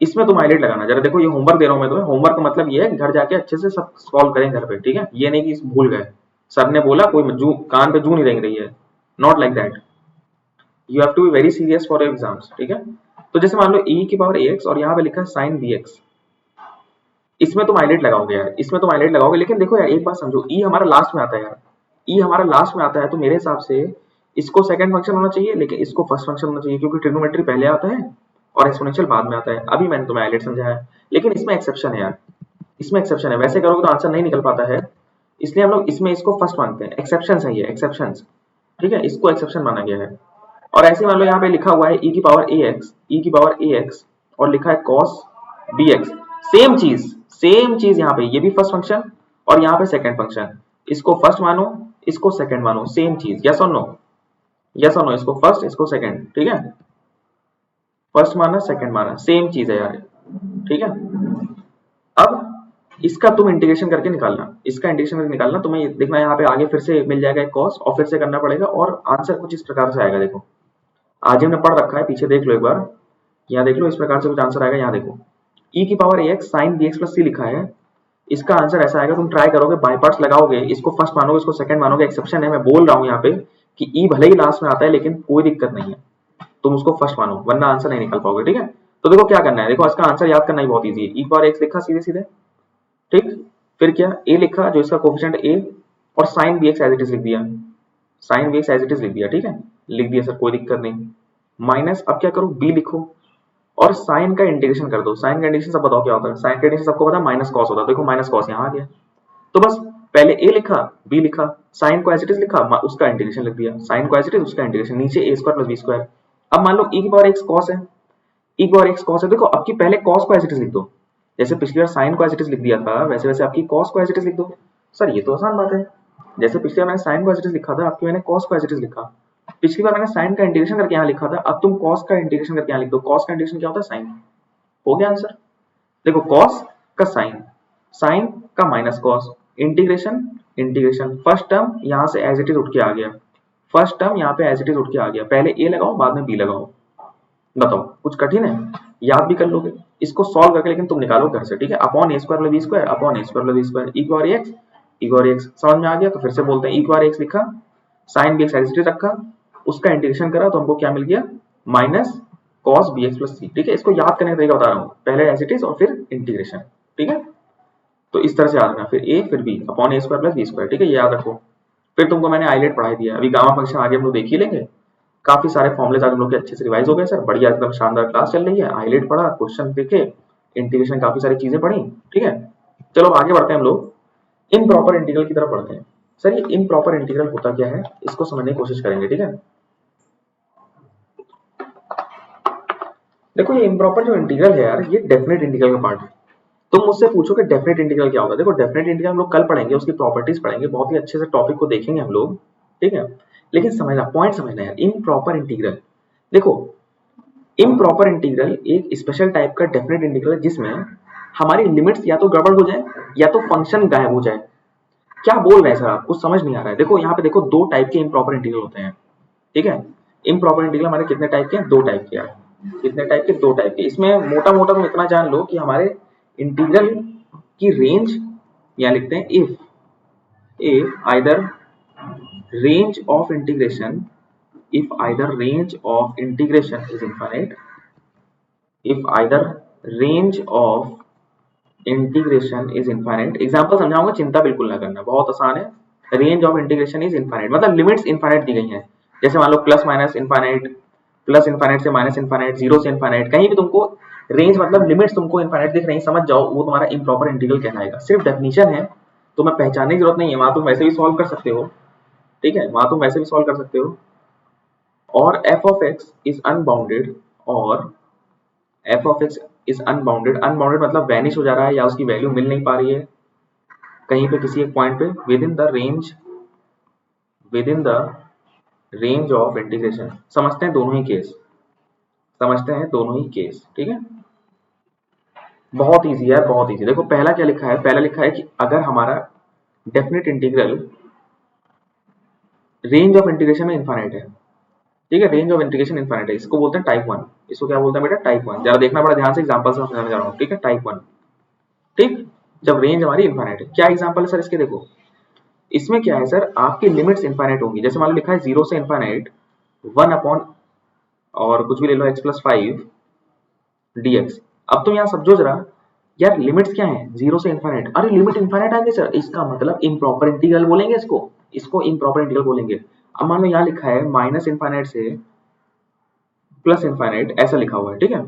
इसमें तुम हाईलाइट लगाना, जरा देखो ये होमवर्क दे रहा हूँ मैं तुम्हें, होमवर्क का मतलब ये है घर जाके अच्छे से सब सॉल्व करें घर पे, ठीक है। ये नहीं कि भूल गए, सर ने बोला कोई जू कान पे जू नहीं रेंग रही है, not like that, you have to be very serious for exams, ठीक है। तो जैसे मान लो e की पावर ax और यहाँ पे लिखा है sin bx, इसमें तुम हाईलाइट लगाओगे यार, इसमें तुम हाईलाइट लगाओगे, लेकिन देखो यार एक बात समझो, ई हमारा लास्ट में आता है यार, ई हमारा लास्ट में आता है, तो मेरे हिसाब से इसको सेकंड फंक्शन होना चाहिए, लेकिन इसको फर्स्ट फंक्शन होना चाहिए, क्योंकि ट्रिग्नोमेट्री पहले आता है और एक्सपोनेंशियल बाद में आता है। अभी मैंने तुम्हें हाईलाइट समझाया है, लेकिन इसमें एक्सेप्शन है यार, इसमें एक्सेप्शन है, वैसे करोगे तो आंसर नहीं निकल पाता है, इसलिए हम लोग इसमें इसको फर्स्ट मानते हैं, एक्सेप्शन है ये, एक्सेप्शन, ठीक है, इसको एक्सेप्शन माना गया है। और ऐसे मान लो यहाँ पे लिखा हुआ है e की पावर ax, e की पावर ax, और लिखा है cos bx, सेम चीज यहाँ पे, ये भी फर्स्ट फंक्शन और यहाँ पे सेकंड फंक्शन, इसको फर्स्ट मानो, इसको सेकंड मानो, सेम चीज। यस और नो, यस और नो, इसको फर्स्ट इसको सेकंड, ठीक है, फर्स्ट माना सेकंड माना, सेम चीज है यार, ठीक है। अब इसका तुम इंटीग्रेशन करके निकालना, इसका इंटीग्रेशन करके निकालना, तुम्हें देखना यहाँ पे आगे फिर से मिल जाएगा एक cos, और फिर से करना पड़ेगा, और आंसर कुछ इस प्रकार से आएगा, देखो आज हमने पढ़ रखा है, पीछे देख लो एक बार, यहाँ देख लो, इस प्रकार से कुछ आंसर आएगा। यहाँ देखो e की power ax sin bx plus c लिखा है, इसका आंसर ऐसा आएगा, तुम ट्राई करोगे, बाय पार्ट्स लगाओगे, इसको फर्स्ट मानोगे, इसको सेकंड मानोगे, एक्सेप्शन है, मैं बोल रहा हूँ यहाँ पे कि e भले ही लास्ट में आता है, लेकिन कोई दिक्कत नहीं है, तुम उसको फर्स्ट मानो, वरना आंसर नहीं निकल पाओगे, ठीक है। तो देखो क्या करना है, देखो इसका आंसर याद करना ही बहुत ईजी है, e की पावर x लिखा सीधे सीधे, ठीक, फिर क्या a लिखा जो इसका कोफिशिएंट a, और sin bx as it is लिख दिया, sin bx as it is लिख दिया, ठीक है, लिख दिया सर, कोई दिक्कत नहीं, माइनस, अब क्या करो b लिखो, और साइन का इंटीग्रेशन कर दो, साइन का इंटीग्रेशन सब बताओ क्या होता है, साइन का इंटीग्रेशन सबको पता है, माइनस कॉस होता है, देखो माइनस कॉस यहाँ आ गया, तो बस पहले a लिखा, b लिखा, साइन को एज इट इज लिखा, उसका इंटीग्रेशन लिख दिया, साइन को एज इट इज उसका इंटीग्रेशन, नीचे a square plus b square. अब मान लो e की पावर x cos है, e की पावर x cos है, देखो अब की पहले cos को एज इट इज लिख दो, जैसे पिछली बार साइन को एज इट इज लिख दिया था, वैसे वैसे आपकी cos को एज इट इज लिख दो। सर ये तो आसान बात है, जैसे पिछली बार मैंने साइन को एज इट इज लिखा था, आपकी मैंने cos को एज इट इज लिखा, पिछली बार मैंने साइन का इंटीग्रेशन करके यहाँ लिखा था, अब तुम cos का इंटीग्रेशन करके यहाँ लिख दो, cos का इंटीग्रेशन क्या होता है, साइन, हो गया आंसर। देखो cos का साइन, साइन का minus cos, integration, integration first term यहाँ से एज इट इज उठ के आ गया, फर्स्ट टर्म यहाँ पे एज इट इज उठ के आ गया, पहले ए लगाओ बाद में बी लगाओ, बताओ कुछ कठिन है, याद भी कर लोगे इसको सॉल्व करके, लेकिन तुम निकालो घर से, ठीक है, upon a square plus b square, upon a square plus b square, equal x, equal x समझ में आ गया, तो फिर से बोलते हैं इक्वल एक्स लिखा, sine b x as it is रखा, उसका इंटीग्रेशन करा तो हमको क्या मिल गया, minus cos b x plus c, ठीक है, इसको याद करने का तरीका बता रहा हूँ, पहले एज इट इज और फिर इंटीग्रेशन, ठीक है, तो इस तरह से याद रखना, फिर ए फिर B upon a square plus b square, ठीक है, ये याद रखो। फिर तुमको मैंने आइलेट पढ़ाई दिया, अभी गामा फंक्शन आगे हम लोग देख ही लेंगे, काफी सारे फॉर्मुले आज हम लोग के अच्छे से रिवाइज हो गए सर, बढ़िया एकदम शानदार क्लास चल रही है, आइलेट पढ़ा, क्वेश्चन देखे, इंटीग्रेशन काफी सारी चीजें पढ़ी, ठीक है, चलो अब आगे बढ़ते हैं हम लोग इम्प्रॉपर इंटीग्रल की तरफ बढ़ते हैं। सर ये इम्प्रॉपर इंटीग्रल होता क्या है, इसको समझने की कोशिश करेंगे, ठीक है। देखो ये इम्प्रॉपर जो इंटीग्रल है यार, ये डेफिनेट इंटीग्रल का पार्ट है। तुम मुझसे पूछो कि डेफिनेट इंटीग्रल क्या होता है, देखो डेफिनेट इंटीग्रल हम लोग कल पढ़ेंगे, उसकी प्रॉपर्टीज पढ़ेंगे, बहुत ही अच्छे से टॉपिक को देखेंगे हम लोग, ठीक है, लेकिन समझना पॉइंट समझना है, इम्प्रॉपर इंटीग्रल, देखो इम्प्रॉपर इंटीग्रल एक स्पेशल टाइप का डेफिनेट इंटीग्रल है जिसमें हमारी लिमिट्स या तो गड़बड़ हो जाए या तो फंक्शन गायब हो जाए। क्या बोल रहे हैं सर आप, कुछ समझ नहीं आ रहा है, देखो यहाँ पे देखो दो टाइप के इम्प्रॉपर इंटीग्रल होते हैं, ठीक है, इम्प्रॉपर इंटीग्रल हमारे कितने टाइप के हैं, दो टाइप के यार, कितने टाइप के, दो टाइप के, इसमें मोटा मोटा तुम इतना जान लो कि हमारे इंटीग्रल की रेंज या लिखते हैं if either range of integration, if either range of integration is infinite, if either range of integration is infinite, example समझाऊंगा, चिंता बिल्कुल ना करना, बहुत आसान है, range of integration is infinite मतलब लिमिट्स इनफाइनाइट दी गई हैं, जैसे मान लो plus minus infinite, plus infinite से माइनस इनफाइनाइट, जीरो से इनफाइनाइट, कहीं भी तुमको रेंज मतलब लिमिट्स तुमको इनफाइनाइट दिख रही, समझ जाओ वो तुम्हारा इम्प्रॉपर इंटीग्रल कहलाएगा। सिर्फ डेफिनेशन है, तुम्हें पहचानने की जरूरत नहीं है, वहां तुम वैसे भी सॉल्व कर सकते हो, ठीक है, वहां तुम वैसे भी सॉल्व कर सकते हो, और f of x is unbounded और f of x is unbounded, unbounded मतलब वैनिश हो जा रहा है या उसकी वैल्यू मिल नहीं पा रही है कहीं पे किसी एक पॉइंट पे, with in the range of integration. समझते हैं दोनों ही केस, समझते हैं दोनों ही केस, ठीक है, बहुत इजी है, बहुत इजी। देखो पहला क्या लिखा है, पहला लिखा है कि अगर हमारा definite integral range of integration में इनफाइनाइट है, ठीक है, रेंज ऑफ इंटीग्रेशन इनफाइनाइट है, इसको बोलते हैं टाइप 1, इसको क्या बोलते हैं बेटा, टाइप 1, जरा देखना बड़ा ध्यान से, एग्जांपल से समझाने जा रहा हूं, ठीक है, टाइप 1, ठीक, जब रेंज हमारी इनफाइनाइट है। क्या एग्जांपल है सर इसके, देखो इसमें क्या है सर, आपकी लिमिट्स इनफाइनाइट होंगी, जैसे मान लो लिखा है 0 से इनफाइनाइट 1 अपॉन और कुछ भी ले लो x + 5 dx। अब तुम यहाँ समझो जरा यार, लिमिट्स क्या है, 0 से इनफाइनाइट, अरे लिमिट इनफाइनाइट आ गई सर, इसका मतलब इम्प्रॉपर इंटीग्रल बोलेंगे इसको इम्प्रॉपर इंटीग्रल बोलेंगे। अब मान लो यहाँ लिखा है माइनस इनफाइनाइट से प्लस इनफाइनाइट, ऐसा लिखा हुआ है, ठीक है,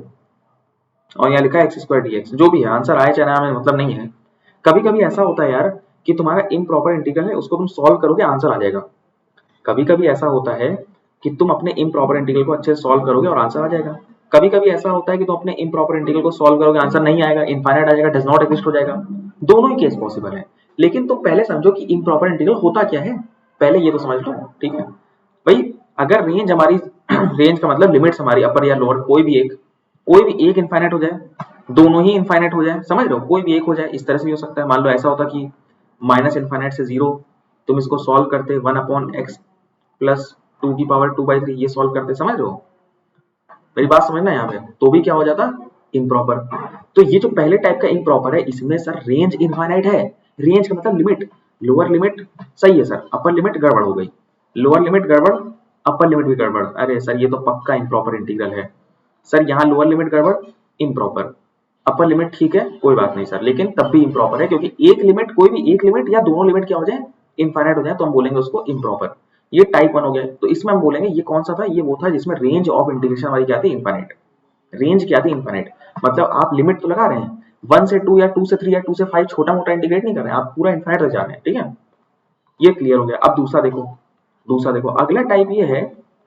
और यहाँ लिखा है x² dx, जो भी है आंसर आए चाहे ना हमें मतलब नहीं है। कभी कभी ऐसा होता है यार कि तुम्हारा इम्प्रॉपर इंटीग्रल है, उसको तुम सॉल्व करोगे आंसर आ जाएगा, कभी कभी ऐसा होता है कि तुम अपने इम्प्रॉपर इंटीग्रल को अच्छे से सॉल्व करोगे और आंसर आ जाएगा, कभी कभी ऐसा होता है कि तुम अपने इम्प्रॉपर इंटीग्रल को सॉल्व करोगे आंसर नहीं आएगा, इनफाइनाइट आ जाएगा, डज नॉट एग्जिस्ट हो जाएगा, दोनों ही केस पॉसिबल है। लेकिन तुम पहले समझो कि इम्प्रॉपर इंटीग्रल होता क्या है, पहले ये तो समझ लो, ठीक है भाई। अगर रेंज हमारी रेंज का मतलब लिमिट्स हमारी अपर या लोअर कोई भी एक इनफाइनाइट हो जाए, दोनों ही इनफाइनाइट हो जाए, समझ लो, कोई भी एक हो जाए, इस तरह से भी हो सकता है। मान लो ऐसा होता कि माइनस इनफाइनाइट से 0, तुम इसको सॉल्व करते 1/x प्लस 2^2/3, ये सॉल्व करते, समझ लो, मेरी बात समझना यहाँ पे, तो भी क्या हो जाता, इम्प्रॉपर। तो ये जो पहले टाइप का इम्प्रॉपर है, इसमें सर रेंज इनफाइनाइट है, रेंज का मतलब लिमिट, लोअर लिमिट सही है सर, अपर लिमिट गड़बड़ हो गई, लोअर लिमिट गड़बड़, अपर लिमिट भी गड़बड़, अरे सर ये तो पक्का इम्प्रॉपर इंटीग्रल है सर, यहाँ लोअर लिमिट गड़बड़ इम्प्रॉपर, अपर लिमिट ठीक है कोई बात नहीं सर, लेकिन तब भी इम्प्रॉपर है, क्योंकि एक लिमिट, कोई भी एक लिमिट या दोनों लिमिट क्या हो जाए, इनफाइनाइट हो जाए, तो हम बोलेंगे उसको इम्प्रॉपर। ये टाइप 1 हो गया, तो इसमें हम बोलेंगे ये कौन सा था, ये वो था जिसमें रेंज ऑफ इंटीग्रेशन हमारी क्या थी, इनफाइनाइट, रेंज क्या थी, इनफाइनाइट, मतलब आप लिमिट तो लगा रहे हैं 1 से 2 या 2 से 3 या 2 से 5, छोटा मोटा इंटीग्रेट नहीं कर रहे हैं, आप पूरा इनफाइनाइट तक जा रहे हैं, ठीक है, ये क्लियर हो गया। अब दूसरा देखो, अगला टाइप ये है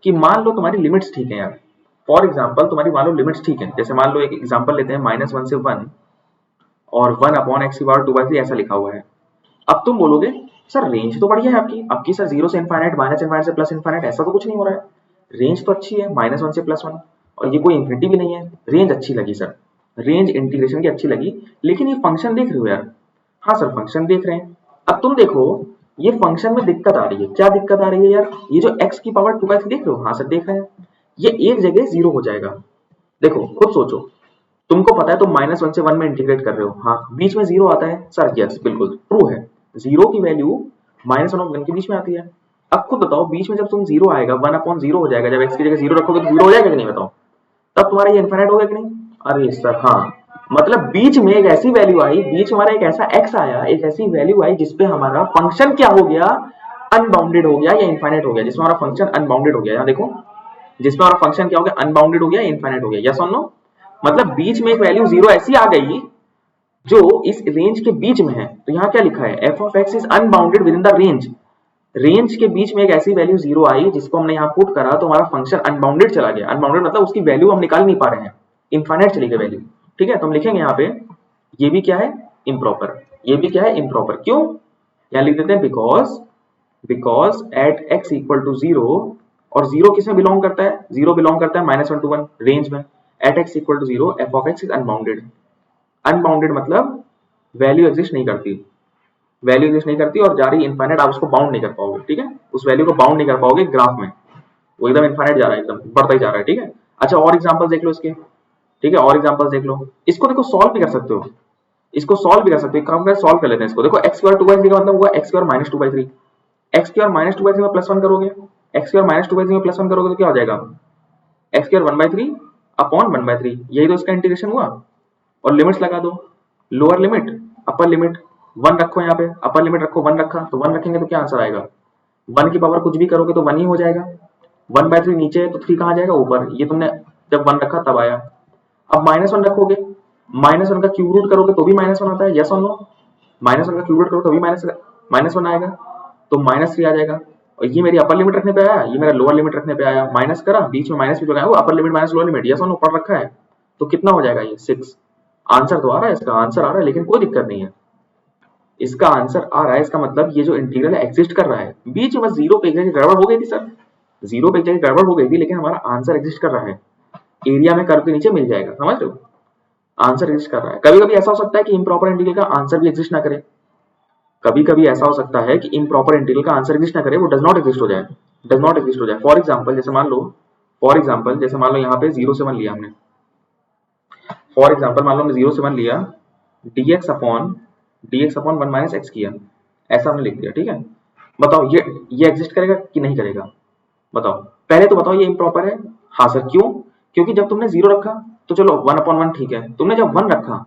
कि मान लो तुम्हारी लिमिट्स ठीक है यार, फॉर एग्जाम्पल तुम्हारी मान लो लिमिट्स ठीक है, जैसे मान लो एक एग्जाम्पल लेते हैं -1 से 1 और 1/x⁴ ऐसा लिखा हुआ है। अब तुम बोलोगे सर रेंज तो बढ़िया है आपकी सर 0 से इनफाइनाइट, माइनस इनफाइनाइट से प्लस इनफाइनाइट, ऐसा तो कुछ नहीं हो रहा है, रेंज तो अच्छी है -1 से +1 और ये कोई इंफिनिटी भी नहीं है, रेंज अच्छी लगी सर। रेंज इंटीग्रेशन की अच्छी लगी, लेकिन ये फंक्शन देख रहे हो यार? हाँ सर फंक्शन देख रहे हैं। अब तुम देखो ये फंक्शन में दिक्कत आ रही है, क्या दिक्कत आ रही है यार? ये जो x की पावर 2x देख रहे हो? हाँ सर देख रहे हैं। ये एक जगह जीरो हो जाएगा। देखो खुद सोचो, तुमको पता है तुम -1 से 1 में इंटीग्रेट कर रहे हो, हाँ बीच में जीरो आता है सर, यस बिल्कुल ट्रू है। जीरो की वैल्यू -1 और 1 के बीच में आती है। अब खुद बताओ बीच में जब तुम जीरो आएगा 1/0 हो जाएगा, जब x की जगह जीरो रखोगे तो जीरो हो जाएगा कि नहीं बताओ? तब तुम्हारा ये इनफाइनाइट हो गया कि नहीं? अरे सर हाँ, मतलब बीच में एक ऐसी वैल्यू आई, बीच में हमारा एक ऐसा x आया, एक ऐसी वैल्यू आई जिसपे हमारा फंक्शन क्या हो गया? अनबाउंडेड हो गया या इनफाइनाइट हो गया, जिसमें हमारा फंक्शन अनबाउंडेड हो गया। यहाँ देखो जिसमें हमारा फंक्शन क्या हो गया? अनबाउंडेड हो गया, इनफाइनाइट हो गया, यस और नो? मतलब बीच में एक वैल्यू जीरो ऐसी आ गई जो इस रेंज के बीच में है। तो यहाँ क्या लिखा है? F of x is unbounded with in the range. Range के बीच में एक ऐसी वैल्यू जीरो आई जिसको हमने यहाँ पुट करा तो हमारा फंक्शन अनबाउंडेड चला गया। अनबाउंडेड मतलब उसकी वैल्यू हम निकाल नहीं पा रहे हैं, इनफाइनाइट चली गई वैल्यू। ठीक है, तो हम लिखेंगे यहाँ पे ये भी क्या है? इम्प्रॉपर। ये भी क्या है? इम्प्रॉपर। क्यों? यहाँ लिख देते हैं because at x equal to zero, और जीरो किसमें बिलोंग करता है? जीरो बिलोंग करता है -1 to 1 रेंज में। At x equal to zero f of x is unbounded. Unbounded मतलब वैल्यू एग्जिस्ट नहीं करती, वैल्यू एग्जिस्ट नहीं करती और जा रही इनफाइनाइट, आप उसको बाउंड नहीं कर पाओगे। ठीक है, उस वैल्यू को बाउंड नहीं कर पाओगे ग्राफ में, वो एकदम इनफाइनाइट जा रहा है, एकदम बढ़ता ही जा रहा है। ठीक है, अच्छा और एग्जांपल देख लो इसके। ठीक है, और एग्जांपल देख लो। इसको देखो सॉल्व भी कर सकते हो, इसको सॉल्व भी कर सकते हो। काम कर सॉल्व कर लेते हैं इसको। देखो x स्क्वायर 2/3 का मतलब हुआ x स्क्वायर -2/3। x स्क्वायर -2/3 में +1 करोगे, x स्क्वायर -2/3 में +1 करोगे तो क्या हो जाएगा? x स्क्वायर 1/3 अपॉन 1/3, यही तो इसका इंटीग्रेशन हुआ। और लिमिट्स लगा दो, लोअर लिमिट अपर लिमिट 1 रखो, यहाँ पे अपर लिमिट रखो 1 रखा तो 1 रखेंगे तो क्या आंसर आएगा? 1 की पावर कुछ भी करोगे तो 1 ही हो जाएगा। 1/3 नीचे है तो 3 कहाँ जाएगा? ऊपर। ये तुमने जब 1 रखा तब आया। अब -1 रखोगे, -1 का क्यूब रूट करोगे तो भी -1 आता है, यस और नो? -1 का क्यूब रूट करो तो भी -1 आएगा, तो -3 आ जाएगा। और ये मेरी अपर लिमिट रखने पे आया, ये मेरा लोअर लिमिट रखने पे आया। माइनस करा, बीच में माइनस भी लगाया, वो upper limit minus lower limit, yes और नो पढ़ रखा है। तो कितना हो जाएगा ये? 6। आंसर तो आ रहा है, इसका आंसर आ रहा है, लेकिन कोई दिक्कत नहीं है, इसका आंसर आ रहा है। इसका मतलब ये जो इंटीग्रल है एग्जिस्ट कर रहा है। बीच में बस जीरो पे एक जगह गड़बड़ हो गई थी सर, जीरो पे एक जगह गड़बड़ हो गई थी, लेकिन हमारा आंसर एग्जिस्ट कर रहा है। एरिया में कर्व के नीचे मिल जाएगा, समझ रहे हो? आंसर एग्जिस्ट कर रहा है। कभी कभी ऐसा हो सकता है कि इम्प्रॉपर इंटीग्रल का आंसर भी एग्जिस्ट ना करे, कभी कभी ऐसा हो सकता है कि इम्प्रॉपर इंटीग्रल का आंसर एग्जिस्ट ना करे, वो डज नॉट एग्जिस्ट हो जाए, डज नॉट एग्जिस्ट हो जाए। फॉर एग्जाम्पल जैसे मान लो, यहाँ पे 0 से 1 लिया हमने, फॉर एग्जाम्पल मान लो हमने 0 से 1 लिया, dx अपॉन 1 माइनस एक्स किया, ऐसा हमने लिख दिया। ठीक है, बताओ ये एग्जिस्ट करेगा कि नहीं करेगा? बताओ, पहले तो बताओ ये इम्प्रॉपर है। हाँ सर क्यों? क्योंकि जब तुमने 0 रखा तो चलो 1/1 ठीक है, तुमने जब 1 रखा,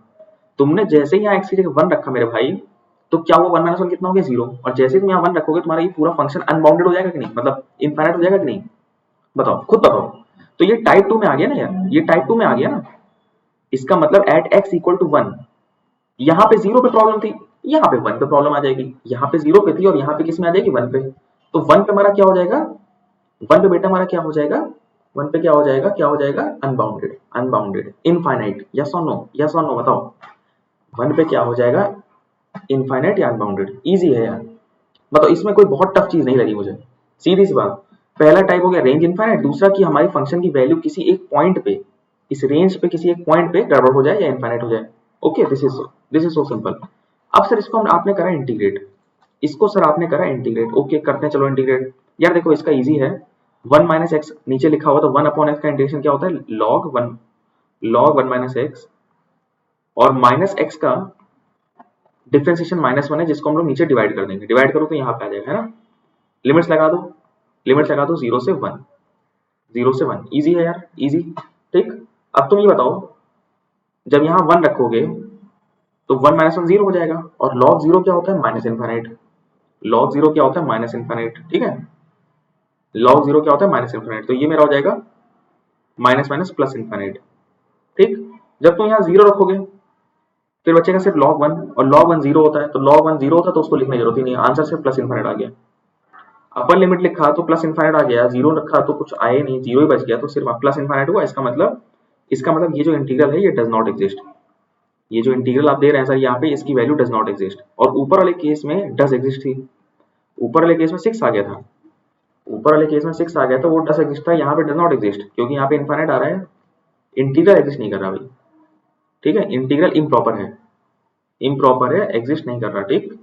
तुमने जैसे ही यहाँ x की जगह 1 रखा मेरे भाई, तो क्या हुआ? 1 - 1 कितना हो गया? 0। और जैसे ही तुम यहाँ 1 रखोगे तुम्हारा ये पूरा फंक्शन अनबाउंडेड हो जाएगा कि नहीं? मतलब इनफाइनाइट हो जाएगा कि नहीं? बताओ, खुद बताओ। तो ये टाइप 2 में आ गया ना यार, ये टाइप 2 में आ गया ना। इसका मतलब एट x इक्वल टू 1, यहाँ पे 0 पे प्रॉब्लम थी, यहाँ पे 1 पे प्रॉब्लम आ जाएगी। यहाँ पे 0 पे थी और यहाँ पे किस में आ जाएगी? 1 पे। तो 1 पे हमारा क्या हो जाएगा? 1 पे बेटा हमारा क्या हो जाएगा? 1 पे क्या हो जाएगा? क्या हो जाएगा? अनबाउंडेड, अनबाउंडेड, इनफाइनाइट, यस और नो? यस और नो बताओ, 1 पे क्या हो जाएगा? इनफाइनाइट या अनबाउंडेड? इजी है यार, मतलब इसमें कोई बहुत टफ चीज नहीं लगी मुझे, सीधी सी बात। पहला टाइप हो गया रेंज इनफाइनाइट, दूसरा कि हमारी फंक्शन की वैल्यू किसी एक पॉइंट पे, इस रेंज पे किसी एक पॉइंट पे गड़बड़ हो जाए या इनफाइनाइट हो जाए। Okay, this is so simple. अब सर इसको आपने करा इंटीग्रेट, इसको सर आपने करा इंटीग्रेट। ओके करते हैं, चलो इंटीग्रेट। यार देखो इसका इजी है, 1 माइनस एक्स नीचे लिखा हुआ, तो 1 अपॉन एक्स का इंटीग्रेशन क्या होता है? log 1 माइनस एक्स, और माइनस एक्स का डिफरेंशिएशन -1 है, जिसको हम लोग नीचे डिवाइड कर देंगे। डिवाइड करो तो यहाँ पे आ जाएगा, है ना? लिमिट्स लगा दो, लिमिट्स लगा दो 0 से 1, 0 से 1, इजी है यार, इजी। ठीक, अब तुम ये बताओ, जब यहाँ 1 रखोगे तो 1 - 1 0 हो जाएगा, और log 0 क्या होता है? Minus infinite. log 0 क्या होता है? Minus infinite. ठीक है, log 0 क्या होता है? Minus infinite. तो ये मेरा हो जाएगा माइनस माइनस प्लस इनफाइनाइट। ठीक, जब तुम यहाँ 0 रखोगे फिर बचेगा सिर्फ log 1, और log 1 0 होता है, तो log 1 0 होता है तो उसको लिखने की जरूरत ही नहीं है, आंसर सिर्फ प्लस इनफाइनाइट आ गया। अपर लिमिट लिखा तो प्लस इनफाइनाइट आ गया, 0 रखा तो कुछ आए नहीं, 0 ही बच गया, तो सिर्फ प्लस इनफाइनाइट हुआ। इसका मतलब ये जो इंटीग्रल है ये डज नॉट एग्जिस्ट। ये जो इंटीग्रल आप दे रहे हैं सर यहाँ पे, इसकी वैल्यू डज नॉट एग्जिस्ट। और ऊपर वाले केस में डज एग्जिस्ट थी, ऊपर वाले केस में 6 आ गया था, ऊपर वाले केस में 6 आ गया था, वो डज एग्जिस्ट था, यहाँ पे डज नॉट एग्जिस्ट, क्योंकि यहाँ पे इनफाइनाइट आ रहा है, इंटीग्रल एग्जिस्ट नहीं कर रहा भाई। ठीक है, इंटीग्रल इम्प्रॉपर है, एग्जिस्ट नहीं कर रहा, ठीक।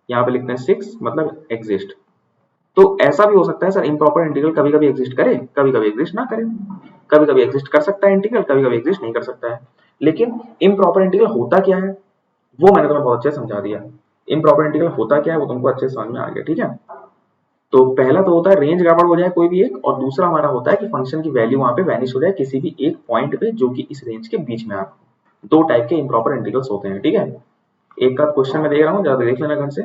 यहाँ पे लिखते हैं 6 मतलब एग्जिस्ट। तो ऐसा भी हो सकता है सर इम्प्रॉपर इंटीग्रल कभी कभी एग्जिस्ट करे, कभी कभी एग्जिस्ट ना करे, कभी कभी एग्जिस्ट कर सकता है इंटीग्रल, कभी कभी एग्जिस्ट नहीं कर सकता है। लेकिन इम्प्रॉपर इंटीग्रल होता क्या है वो मैंने तुम्हें बहुत अच्छे से समझा दिया। इम्प्रॉपर इंटीग्रल होता क्या है वो तुमको अच्छे से समझ में आ गया, ठीक है। तो पहला तो होता है रेंज गड़बड़ हो जाए कोई भी एक, और दूसरा हमारा होता है कि फंक्शन की वैल्यू वहां पे वैनिश हो जाए किसी भी एक पॉइंट पे जो कि इस रेंज के बीच में आ। दो टाइप के इम्प्रॉपर इंटीग्रल्स होते हैं, ठीक है। एक का क्वेश्चन मैं देख रहा हूँ, जरा देख लेना घर से।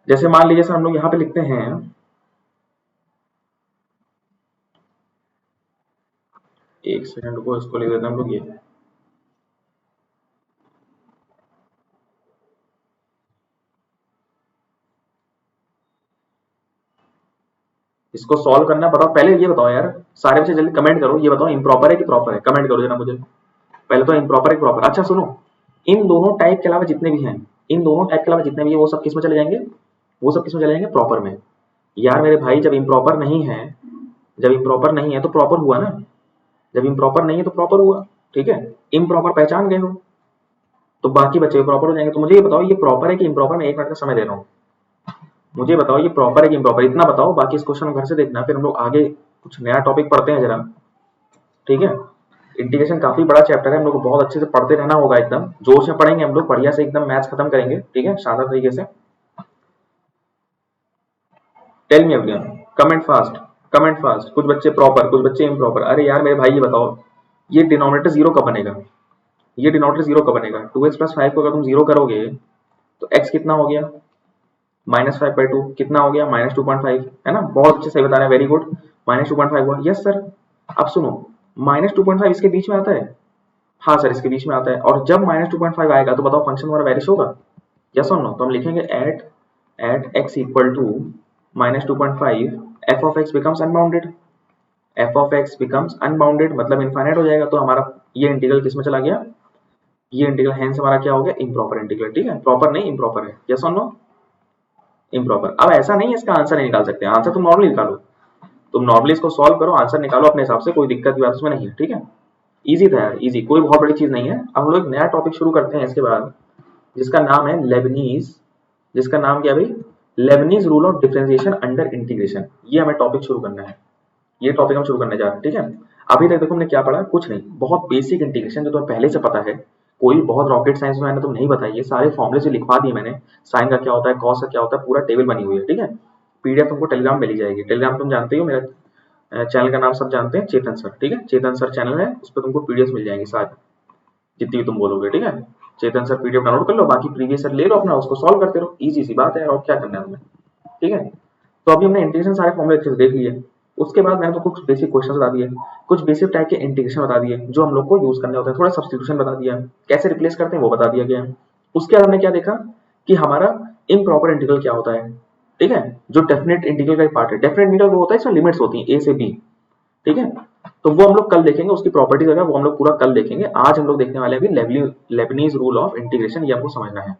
जैसे मान लीजिए सर हम लोग यहाँ पे लिखते हैं, एक सेकंड को इसको लिख देते हैं हम लोग, ये इसको सॉल्व करना बताओ। पहले ये बताओ यार, सारे बच्चे जल्दी कमेंट करो, ये बताओ इम्प्रॉपर है कि प्रॉपर है, कमेंट करो जरा मुझे। पहले तो इम्प्रॉपर है कि प्रॉपर। अच्छा सुनो, इन दोनों टाइप के अलावा जितने भी हैं, इन दोनों टाइप के अलावा जितने भी है वो सब किस में चले जाएंगे, वो सब किस में चले जाएंगे, प्रॉपर में। यार मेरे भाई जब इम्प्रॉपर नहीं है, जब इम्प्रॉपर नहीं है तो प्रॉपर हुआ ना, जब इम्प्रॉपर नहीं है तो प्रॉपर हुआ, ठीक है। इम्प्रॉपर पहचान गए हो तो बाकी बच्चे प्रॉपर हो जाएंगे। तो मुझे ये बताओ ये प्रॉपर है कि इम्प्रॉपर, में 1 मिनट का समय दे रहा हूँ, मुझे बताओ ये प्रॉपर है कि इम्प्रॉपर, इतना बताओ। बाकी इस क्वेश्चन घर से देखना, फिर हम लोग आगे कुछ नया टॉपिक पढ़ते हैं जरा, ठीक है। इंटीग्रेशन काफी बड़ा चैप्टर है, हम लोग को बहुत अच्छे से पढ़ते रहना होगा, एकदम जोश में पढ़ेंगे हम लोग, बढ़िया से एकदम मैथ्स खत्म करेंगे, ठीक है, शानदार तरीके से। Tell me everyone, comment fast, comment fast. कुछ बच्चे प्रॉपर, कुछ बच्चे इम्प्रॉपर। अरे यार मेरे भाई ये बताओ, ये डिनोमिनेटर जीरो कब बनेगा, ये डिनोमिनेटर जीरो कब बनेगा। 2x+5 को अगर तुम जीरो करोगे तो x कितना हो गया, -5/2 कितना हो गया, -2.5, है ना। बहुत अच्छे से बता रहे हैं, वेरी गुड। -2.5 हुआ, यस सर। अब सुनो, -2.5 इसके बीच में आता है, हाँ सर इसके बीच में आता है। और जब -2.5 आएगा तो बताओ फंक्शन हमारा वैनिश होगा, यस और नो। तो हम लिखेंगे at x equal to -2.5 f of x becomes unbounded, f of x becomes unbounded मतलब इनफाइनाइट हो जाएगा। तो हमारा ये इंटीग्रल किस में चला गया, ये इंटीग्रल हेंस हमारा क्या हो गया, इम्प्रॉपर इंटीग्रल, ठीक है। प्रॉपर नहीं इम्प्रॉपर है, यस और नो, इम्प्रॉपर। अब ऐसा नहीं है इसका आंसर नहीं निकाल सकते, आंसर तुम नॉर्मली निकालो, तुम नॉर्मली इसको सॉल्व करो, आंसर निकालो अपने हिसाब से, कोई दिक्कत की बात उसमें नहीं है, ठीक है। इजी था यार, इजी, कोई बहुत बड़ी चीज नहीं है। अब हम लोग एक नया टॉपिक शुरू करते हैं इसके बाद, जिसका नाम है लेबनीज, जिसका नाम क्या भाई, Lebanese rule of differentiation under integration. ये हमें टॉपिक शुरू करना है, ये टॉपिक हम शुरू करने जा रहे हैं, ठीक है। अभी तक देखो हमने क्या पढ़ा, कुछ नहीं, बहुत बेसिक इंटीग्रेशन जो तुम्हें पहले से पता है, कोई बहुत रॉकेट साइंस में मैंने तुम नहीं बताई है, सारे फॉर्मुले से लिखवा दिए मैंने, साइन का क्या होता है, कॉस का क्या होता है, पूरा टेबल बनी हुई है, ठीक है। पीडीएफ तुमको टेलीग्राम मिली जाएगी, टेलीग्राम तुम जानते हो, मेरा चैनल का नाम सब जानते हैं, चेतन सर, ठीक है, चेतन सर चैनल है, उस पर तुमको पीडीएफ मिल जाएंगी सारी, जितनी भी तुम बोलोगे, ठीक है। चेतन सर पीडीएफ डाउनलोड कर लो, बाकी प्रीवियस सर ले लो अपना, उसको सॉल्व करते रहो, इजी सी बात है और क्या करना है तुम्हें, ठीक है। तो अभी हमने इंटीग्रेशन सारे फॉर्मुले अच्छे से देख लिए। उसके बाद मैंने तो कुछ बेसिक क्वेश्चन बता दिए, कुछ बेसिक टाइप के इंटीग्रेशन बता दिए जो हम लोग को यूज करने होते हैं, थोड़ा सब्स्टिट्यूशन बता दिया, कैसे रिप्लेस करते हैं वो बता दिया गया है। उसके बाद हमने क्या देखा कि हमारा इम्प्रॉपर इंटीग्रल क्या होता है, ठीक है, जो डेफिनेट इंटीग्रल का एक पार्ट है। डेफिनेट इंटीग्रल वो होता है इसमें लिमिट्स होती हैं a से b, ठीक है। तो वो हम लोग कल देखेंगे, उसकी प्रॉपर्टीज वगैरह वो हम लोग पूरा कल देखेंगे। आज हम लोग देखने वाले हैं अभी लेबनीज रूल ऑफ इंटीग्रेशन, ये आपको समझना है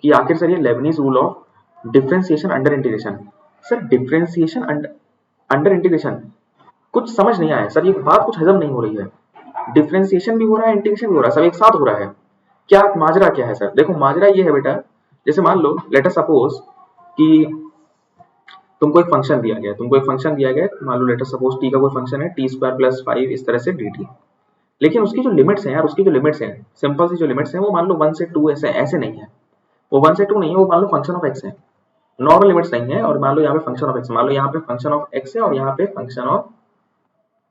कि आखिर सर ये Lebanese rule of differentiation under integration, sir differentiation under integration कुछ समझ नहीं आया सर, ये बात कुछ हजम नहीं हो रही है। डिफरेंशिएशन भी हो रहा है, इंटीग्रेशन भी हो रहा है, सब एक साथ हो रहा है, क्या माजरा क्या है सर। देखो माजरा ये है बेटा, जैसे मान लो लेट अस सपोज कि तुमको एक फंक्शन दिया गया, तुमको एक फंक्शन दिया गया, मान लो लेट अस सपोज टी का कोई फंक्शन है, t² + 5 इस तरह से dt। लेकिन उसकी जो लिमिट्स हैं यार, उसकी जो लिमिट्स हैं, सिंपल सी जो लिमिट्स हैं वो मान लो 1 से 2 ऐसे नहीं है, वो 1 से 2 नहीं है, वो मान लो फंक्शन ऑफ x है, नॉर्मल लिमिट्स नहीं है। और मान लो यहाँ पे फंक्शन ऑफ x, मान लो यहाँ पे फंक्शन ऑफ x है और यहाँ पे फंक्शन ऑफ,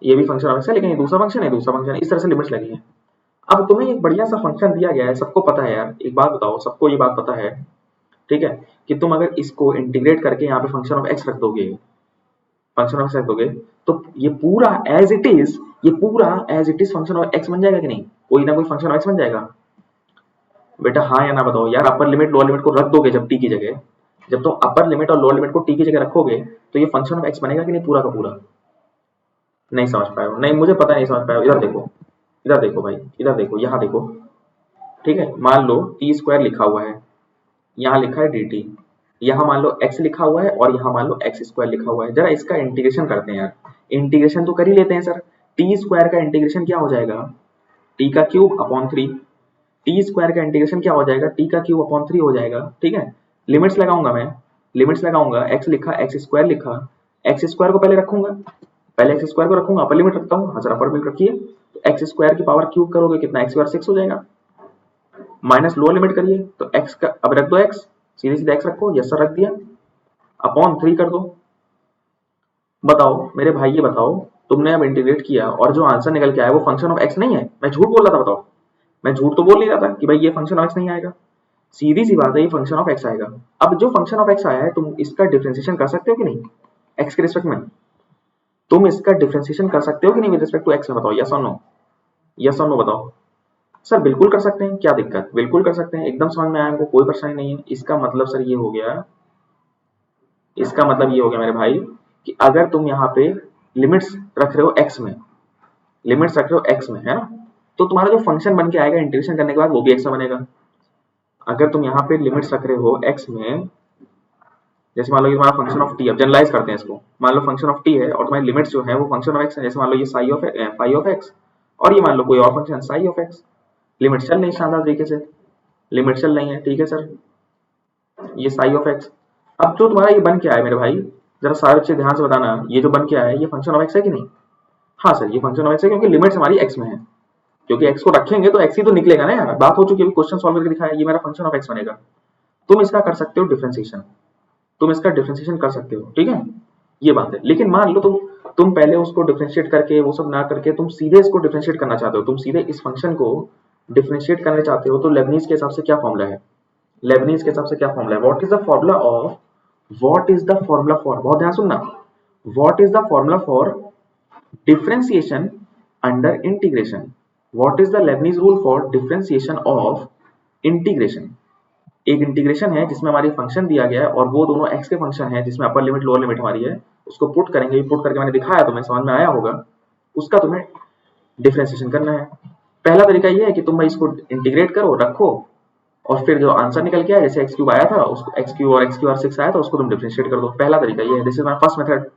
ये भी फंक्शन ऑफ x है, लेकिन ये दूसरा फंक्शन है, दूसरा फंक्शन, इस तरह से लिमिट्स लगी है। अब तुम्हें एक बढ़िया सा फंक्शन दिया गया है, सबको पता है यार, एक बात बताओ, सबको ये बात पता है, ठीक है, कि तुम अगर इसको इंटीग्रेट करके यहाँ पे फंक्शन ऑफ x रख दोगे, फंक्शन ऑफ x रख दोगे, तो ये पूरा एज इट इज, ये पूरा as it is function of x बन जाएगा कि नहीं, कोई ना कोई फंक्शन ऑफ x बन जाएगा बेटा, हाँ या ना बताओ यार। अपर लिमिट लोअर लिमिट को रख दोगे जब t की जगह, जब तुम अपर लिमिट और लोअर लिमिट को t की जगह रखोगे तो ये फंक्शन ऑफ x बनेगा कि नहीं, पूरा का पूरा। नहीं समझ पाए हो, नहीं मुझे पता नहीं समझ पाए हो। इधर देखो, इधर देखो भाई, इधर देखो, यहाँ देखो, ठीक है। मान लो t² लिखा हुआ है, यहाँ लिखा है dt, यहाँ मान लो x लिखा हुआ है और यहाँ मान लो x² लिखा हुआ है। जरा इसका इंटीग्रेशन करते हैं यार, इंटीग्रेशन तो कर ही लेते हैं सर। t² का इंटीग्रेशन क्या हो जाएगा, टी का क्यूब अपॉन 3, टी स्क्वायर का इंटीग्रेशन क्या हो जाएगा, टी का क्यूब अपॉन 3 हो जाएगा। ठीक है, लिमिट्स लगाऊंगा मैं, लिमिट्स लगाऊंगा, एक्स लिखा, एक्स स्क्वायर लिखा, एक्स स्क्वायर को पहले रखूंगा, पहले एक्स स्क्वायर को रखूंगा, अपर लिमिट रखता हूँ, हजार अपर लिमिट रखिए, तो एक्स स्क्वायर की पावर क्यूब करोगे कितना, एक्स स्क्वायर 6 हो जाएगा, माइनस लोअर लिमिट करिए तो एक्स का अब रख दो, एक्स सीधे सीधे एक्स रखो, यस सर रख दिया, अपॉन 3 कर दो। बताओ मेरे भाई, ये बताओ तुमने अब इंटीग्रेट किया और जो आंसर निकल के आया वो फंक्शन ऑफ एक्स नहीं है, मैं झूठ बोल रहा था, बताओ मैं झूठ तो बोल नहीं रहा था कि भाई ये फंक्शन ऑफ एक्स नहीं आएगा, सीधी सी बात है, ये फंक्शन ऑफ एक्स आएगा। अब जो फंक्शन ऑफ एक्स आया है तुम इसका डिफरेंशिएशन कर सकते हो कि नहीं, एक्स के रिस्पेक्ट में तुम इसका डिफरेंशिएशन कर सकते हो कि नहीं विद रिस्पेक्ट टू एक्स में, बताओ यस और नो, यस और नो बताओ। सर बिल्कुल कर सकते हैं, क्या दिक्कत, बिल्कुल कर सकते हैं, एकदम समझ में आया हमको, कोई परेशानी नहीं है। इसका मतलब सर ये हो गया, इसका मतलब ये हो गया मेरे भाई कि अगर तुम यहाँ पे लिमिट्स रख रहे हो एक्स में, लिमिट्स रख रहे हो एक्स में, है ना, तो तुम्हारा जो फंक्शन बन के आएगा इंटीग्रेशन करने के बाद वो भी एक्स में बनेगा। अगर तुम यहाँ पे लिमिट्स रख रहे हो एक्स में, जैसे मान लो ये तुम्हारा फंक्शन ऑफ टी, अब जनरलाइज करते हैं इसको, मान लो फंक्शन ऑफ टी है और तुम्हारी लिमिट्स जो है वो फंक्शन ऑफ एक्स है, जैसे मान लो ये psi of phi of x और ये मान लो कोई और function psi of x, limit चल नहीं शानदार तरीके से, लिमिट चल नहीं है, ठीक है सर, ये साई ऑफ एक्स। अब जो तुम्हारा ये बन के आया मेरे भाई, जरा सारे बच्चे ध्यान से बताना, ये जो बन के आया है ये फंक्शन ऑफ एक्स है कि नहीं, हाँ सर ये फंक्शन ऑफ एक्स है, क्योंकि लिमिट्स हमारी एक्स में है, क्योंकि एक्स को रखेंगे तो एक्स ही तो निकलेगा ना यार, बात हो चुकी है, क्वेश्चन सॉल्व करके दिखाया, ये मेरा फंक्शन ऑफ एक्स बनेगा। तुम इसका कर सकते हो डिफरेंशिएशन, तुम इसका डिफरेंशिएशन कर सकते हो, ठीक है, ये बात है। लेकिन मान लो तुम पहले उसको डिफरेंशिएट करके वो सब ना करके तुम सीधे इसको डिफरेंशिएट करना चाहते हो, तुम सीधे इस फंक्शन को डिफरेंशिएट करना चाहते हो, तो लेबनीज के हिसाब से क्या फॉर्मूला है, लेबनीज के हिसाब से क्या फॉर्मूला है, what is the formula of, what is the formula for, बहुत ध्यान सुनना, what is the formula for differentiation under integration, what is the Lebanese rule for differentiation of integration. एक इंटीग्रेशन है जिसमें हमारी फंक्शन दिया गया है और वो दोनों एक्स के फंक्शन है जिसमें अपर लिमिट लोअर लिमिट हमारी है, उसको पुट करेंगे, पुट करके मैंने दिखाया, तुम्हें समझ में आया होगा, उसका तुम्हें डिफरेंशिएशन करना है। पहला तरीका ये है कि तुम भाई इसको इंटीग्रेट करो, रखो, और फिर जो आंसर निकल के आया, जैसे एक्स क्यूब आया था उसको एक्स क्यूब और एक्स क्यूब 6 आया था उसको तुम डिफरेंशिएट कर दो, पहला तरीका ये है, this is my first method.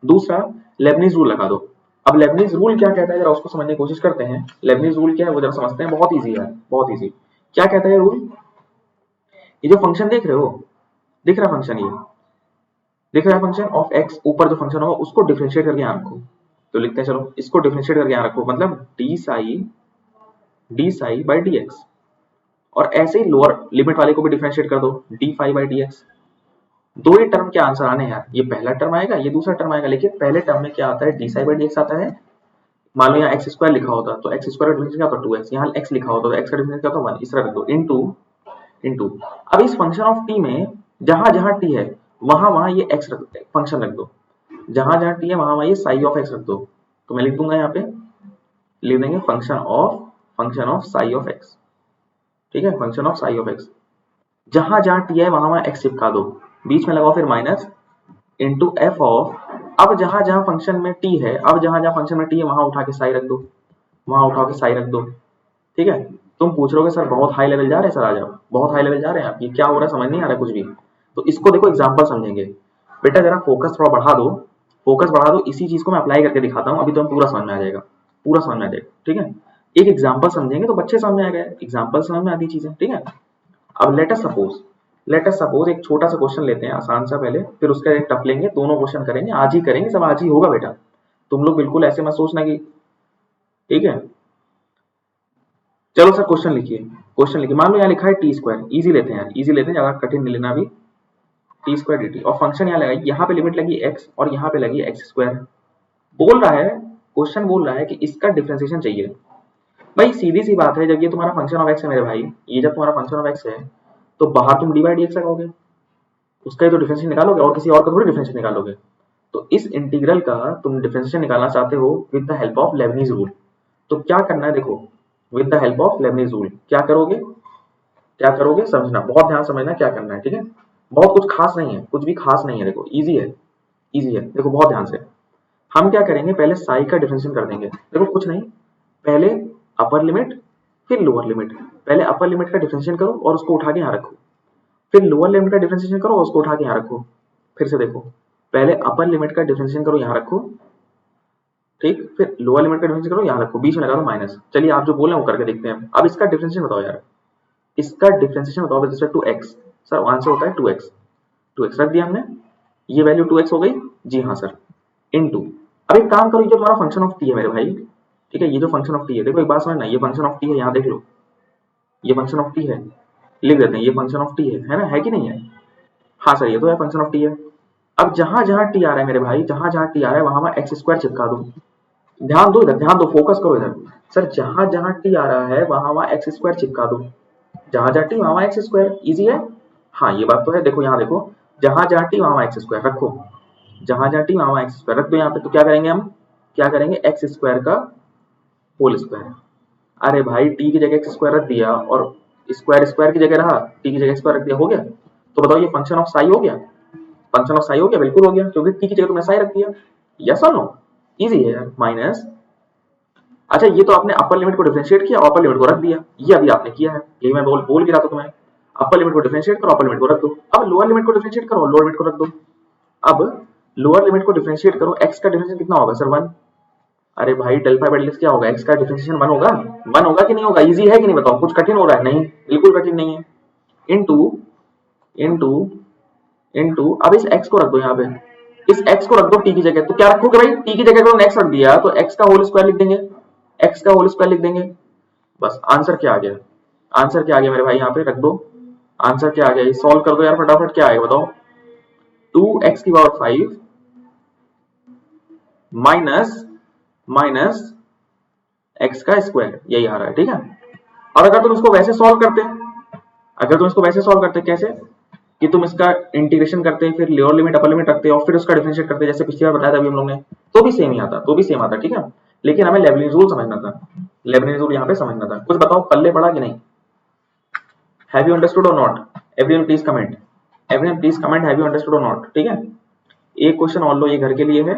दूसरा, लेबनीज रूल लगा दो। अब लेबनीज रूल क्या कहता है जरा उसको समझने की कोशिश करते हैं, लेबनीज रूल क्या है वो जरा समझते हैं, बहुत ईजी है, बहुत ईजी। क्या कहता है रूल, ये जो फंक्शन देख रहे हो, दिख रहा फंक्शन, ये दिख रहा है फंक्शन ऑफ एक्स, ऊपर जो फंक्शन होगा उसको डिफरेंशिएट करके यहाँ रखो, तो लिखते हैं चलो इसको डिफरेंशिएट करके यहाँ रखो, मतलब D psi by d x, और ऐसे ही लोअर लिमिट वाले को भी डिफरेंशिएट कर दो, d phi by d x. दो ही टर्म के आंसर आने हैं यार, ये पहला टर्म आएगा, ये दूसरा टर्म आएगा, लेकिन पहले टर्म में क्या आता है, D psi by d x आता है। मान लो यहाँ एक्स स्क्वायर लिखा होता तो एक्स स्क्वायर का डिफरेंशिएशन क्या होता 2x, यहाँ एक्स लिखा होता तो एक्स का डिफरेंशिएशन क्या होता 1, इस तरह रख दो, इनटू। अब इस फंक्शन ऑफ टी में जहां जहां टी है वहां वहां ये एक्स फंक्शन रख दो, जहां जहां टी है वहां वहां ये साई ऑफ एक्स रख दो, तो मैं लिख दूंगा यहाँ पे, लिख देंगे function of Sai of x, ठीक है, function of Sai of x, जहां जहां टी है वहां वहां एक्स चिपका दो, बीच में लगाओ फिर माइनस इनटू एफ ऑफ, अब जहां जहां फंक्शन में टी है, अब जहां जहां फंक्शन में टी है वहां उठा के साई रख दो, वहां उठा के साई रख दो, ठीक है। तुम पूछ रहे हो सर बहुत हाई लेवल जा रहे हैं सर, आज आप बहुत हाई लेवल जा रहे हैं, आप ये क्या हो रहा है समझ नहीं आ रहा है कुछ भी, तो इसको देखो एग्जांपल समझेंगे। बेटा जरा फोकस थोड़ा बढ़ा दो, फोकस बढ़ा दो, इसी चीज को मैं अप्लाई करके दिखाता हूँ, अभी तो हम पूरा समझ में आ जाएगा, पूरा समझ में आ जाएगा, ठीक है। एक एग्जांपल समझेंगे तो बच्चे समझ में आ गए, एग्जांपल समझ में आती चीजें, ठीक है। अब लेट अस सपोज एक छोटा सा क्वेश्चन लेते हैं आसान सा पहले, फिर उसका एक टफ लेंगे, दोनों क्वेश्चन करेंगे, आज ही करेंगे, सब आज ही होगा बेटा, तुम लोग बिल्कुल ऐसे मत सोचना कि, ठीक है। चलो सर क्वेश्चन लिखिए, मान लो यहाँ लिखा है टी स्क्वायर, इजी लेते हैं यार, इजी लेते हैं, ज्यादा कठिन नहीं लेना अभी, टी स्क्वायर डी टी, और फंक्शन यहाँ लगाई, यहाँ पे लिमिट लगी एक्स और यहाँ पे लगी एक्स स्क्वायर, बोल रहा है, क्वेश्चन बोल रहा है कि इसका डिफरेंशिएशन चाहिए। भाई सीधी सी बात है, जब ये तुम्हारा फंक्शन ऑफ एक्स है मेरे भाई, ये जब तुम्हारा फंक्शन ऑफ एक्स है तो बाहर तुम डी बाई डी एक्स लगाओगे, उसका ही तो डिफरेंशिएशन निकालोगे, और किसी और का थोड़ी डिफरेंशिएशन निकालोगे। तो इस इंटीग्रल का तुम डिफरेंशिएशन निकालना चाहते हो with the help of Lebanese rule, तो क्या करना है देखो, with the help of Lebanese rule क्या करोगे समझना, बहुत ध्यान समझना क्या करना है, ठीक है। बहुत कुछ खास नहीं है, कुछ भी खास नहीं है, देखो इजी है, देखो बहुत ध्यान से। हम क्या करेंगे, पहले साई का डिफरेंशिएशन कर देंगे, देखो कुछ नहीं, पहले अपर लिमिट फिर लोअर लिमिट, पहले अपर लिमिट का डिफरेंशिएशन करो और उसको उठा के यहाँ रखो, फिर लोअर लिमिट का डिफरेंशिएशन करो और उसको उठा के यहाँ रखो, फिर से देखो, पहले अपर लिमिट का डिफरेंशिएशन करो यहाँ रखो, ठीक, फिर लोअर लिमिट का डिफरेंशिएट करो, यहाँ रखो, बीच में लगा दो माइनस। चलिए आप जो बोल रहे हैं वो करके देखते हैं। अब इसका डिफरेंशिएशन बताओ यार, इसका डिफरेंशिएशन बताओ with respect to x. Sir answer होता है 2x, 2x रख दिया हमने, ये वैल्यू 2x हो गई, जी हाँ सर, इनटू। अब एक काम करो, ये तुम्हारा फंक्शन ऑफ टी है मेरे भाई, ठीक है, ये जो फंक्शन ऑफ टी है, देखो एक बात समझना, ये फंक्शन ऑफ टी है, यहाँ देख लो, ये फंक्शन ऑफ टी है, लिख देते हैं ये फंक्शन ऑफ टी है ना, है कि नहीं है? हाँ सर ये तो है फंक्शन ऑफ टी है। अब जहां जहां टी आ रहा है मेरे भाई, जहां जहां टी आ रहा है वहां मैं एक्स स्क्वायर चिपका दूं। ध्यान दो इधर, ध्यान दो, फोकस करो इधर। सर जहां जहां टी आ रहा है वहां वहां एक्स स्क्वायर चिपका दो, जहां जहां टी वहां वहां एक्स स्क्वायर, इजी है। हाँ ये बात तो है, देखो यहाँ देखो, जहां जहां टी वहां वहां एक्स स्क्वायर रखो, जहां जहां टी वहां वहां एक्स स्क्वायर रख दो यहाँ पे। तो क्या करेंगे हम, क्या करेंगे, एक्स स्क्वायर का होल स्क्वायर। अरे भाई टी की जगह एक्स स्क्वायर रख दिया और स्क्वायर स्क्वायर की जगह रहा, टी की जगह स्क्वायर रख दिया, हो गया। तो बताओ ये फंक्शन ऑफ साई हो गया, फंक्शन ऑफ साई हो गया, बिल्कुल हो गया, क्योंकि टी की जगह तुमने साई रख दिया। यस और नो, इजी है यार। माइनस, अच्छा ये तो आपने अपर लिमिट को डिफरेंशिएट किया, अपर लिमिट को रख दिया, ये अभी आपने किया है, यही मैं बोल भी रहा था तुम्हें। अपर लिमिट को डिफरेंशिएट करो, अपर लिमिट को रख दो। अब लोअर लिमिट को डिफरेंशिएट करो, लोअर लिमिट को रख दो। अब लोअर लिमिट को डिफरेंशिएट करो, एक्स का डिफरेंशिएशन कितना होगा सर, 1। अरे भाई del phi by del x क्या होगा, एक्स का डिफरेंशिएशन 1 होगा, 1 होगा कि नहीं होगा, इजी है कि नहीं बताओ, कुछ कठिन हो रहा है? नहीं, बिल्कुल कठिन नहीं है। इनटू इनटू इनटू, अब इस x को रख दो यहाँ पे, इस x को रख दो t की जगह। तो क्या रखोगे भाई, t की जगह तो x रख दिया, तो x का होल स्क्वायर लिख देंगे, x का होल स्क्वायर लिख देंगे। बस आंसर क्या आ गया, आंसर क्या आ गया मेरे भाई, यहाँ पे रख दो, आंसर क्या आ गया, सॉल्व कर दो यार फटाफट, क्या आएगा बताओ। 2x की पावर 5 माइनस x का स्क्वायर, यही आ रहा है, ठीक है। और अगर तुम इसको वैसे सॉल्व करते, अगर तुम इसको वैसे सॉल्व करते, कैसे कि तुम इसका इंटीग्रेशन करते, फिर लोअर लिमिट अपर लिमिट रखते और फिर उसका डिफरेंशिएट करते, जैसे पिछली बार बताया था अभी हम लोग ने, तो भी सेम ही आता, तो भी सेम आता, ठीक है। लेकिन हमें लेबनिज रूल समझना था, लेबनिज रूल यहाँ पे समझना था। कुछ बताओ, पल्ले पड़ा कि नहीं, हैव यू अंडरस्टूड और not? Everyone please comment, everyone please comment, have you understood और नॉट, ठीक है। एक क्वेश्चन और लो, ये घर के लिए है,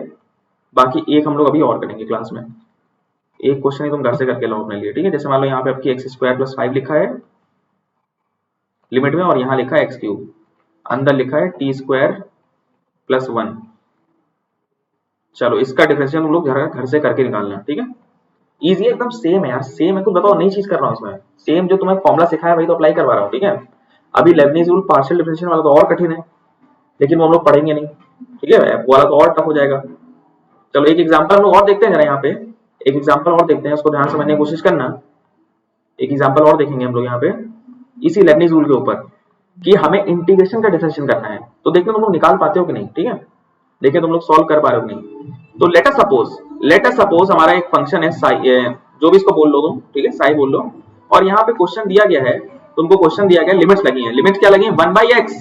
बाकी एक हम लोग अभी और करेंगे क्लास में। एक क्वेश्चन ही तुम घर से करके लो अपने लिए, ठीक है। जैसे मान लो यहाँ पे आपकी एक्स स्क्वायर प्लस 5 लिखा है लिमिट में, और यहाँ लिखा है एक्स क्यूब, अंदर लिखा है टी स्क्वायर प्लस 1। चलो इसका डिफरेंशियल तुम लोग घर से करके निकालना, ठीक है। इजी एकदम, सेम है यार, सेम है, कुछ बताओ नई चीज कर रहा हूँ इसमें, सेम जो तुम्हें फॉर्मुला सिखाया वही तो अप्लाई करवा रहा हूँ, ठीक है। अभी लेबनिज रूल पार्शियल डिफरेंशियल वाला तो और कठिन है, लेकिन वो हम लोग पढ़ेंगे नहीं, ठीक है, वो वाला तो और टफ हो जाएगा। चलो एक एग्जाम्पल हम लोग और देखते हैं जरा, यहाँ पे एक एग्जाम्पल और देखते हैं, उसको ध्यान से समझने की कोशिश करना। एक एग्जाम्पल और देखेंगे हम लोग यहाँ पे इसी लेबनिज रूल के ऊपर, कि हमें इंटीग्रेशन का डिफरेंशिएशन करना है। तो देखना तुम लोग निकाल पाते हो कि नहीं, ठीक है, देखिए तुम लोग सॉल्व कर पा रहे हो कि नहीं। तो लेट अस सपोज हमारा एक फंक्शन है साई, जो भी इसको बोल लो तुम, ठीक है, साई बोल लो। और यहाँ पे क्वेश्चन दिया गया है, तुमको क्वेश्चन दिया गया, लिमिट्स लगी हैं, लिमिट्स क्या लगी है, 1/x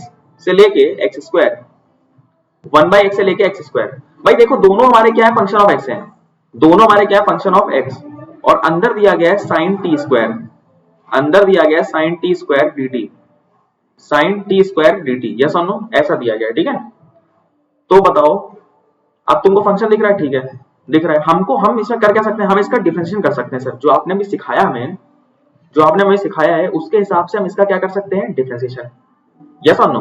से लेके एक्स स्क्वायर, 1/x से लेके एक्स स्क्वायर। भाई देखो दोनों हमारे क्या है, फंक्शन ऑफ एक्स है, दोनों हमारे क्या है, फंक्शन ऑफ एक्स, और अंदर दिया गया है साइन टी स्क्वायर, अंदर दिया गया है sine t square dt, sine t square dt, yes और नो, ऐसा दिया गया है, ठीक है। तो बताओ, अब तुमको फंक्शन दिख रहा है, ठीक है, दिख रहा है हमको, हम इसमें कर क्या सकते हैं, हम इसका डिफरेंशिएशन कर सकते हैं सर, जो आपने भी सिखाया हमें, जो आपने हमें सिखाया है उसके हिसाब से हम इसका क्या कर सकते हैं, डिफरेंशिएशन, यस और नो।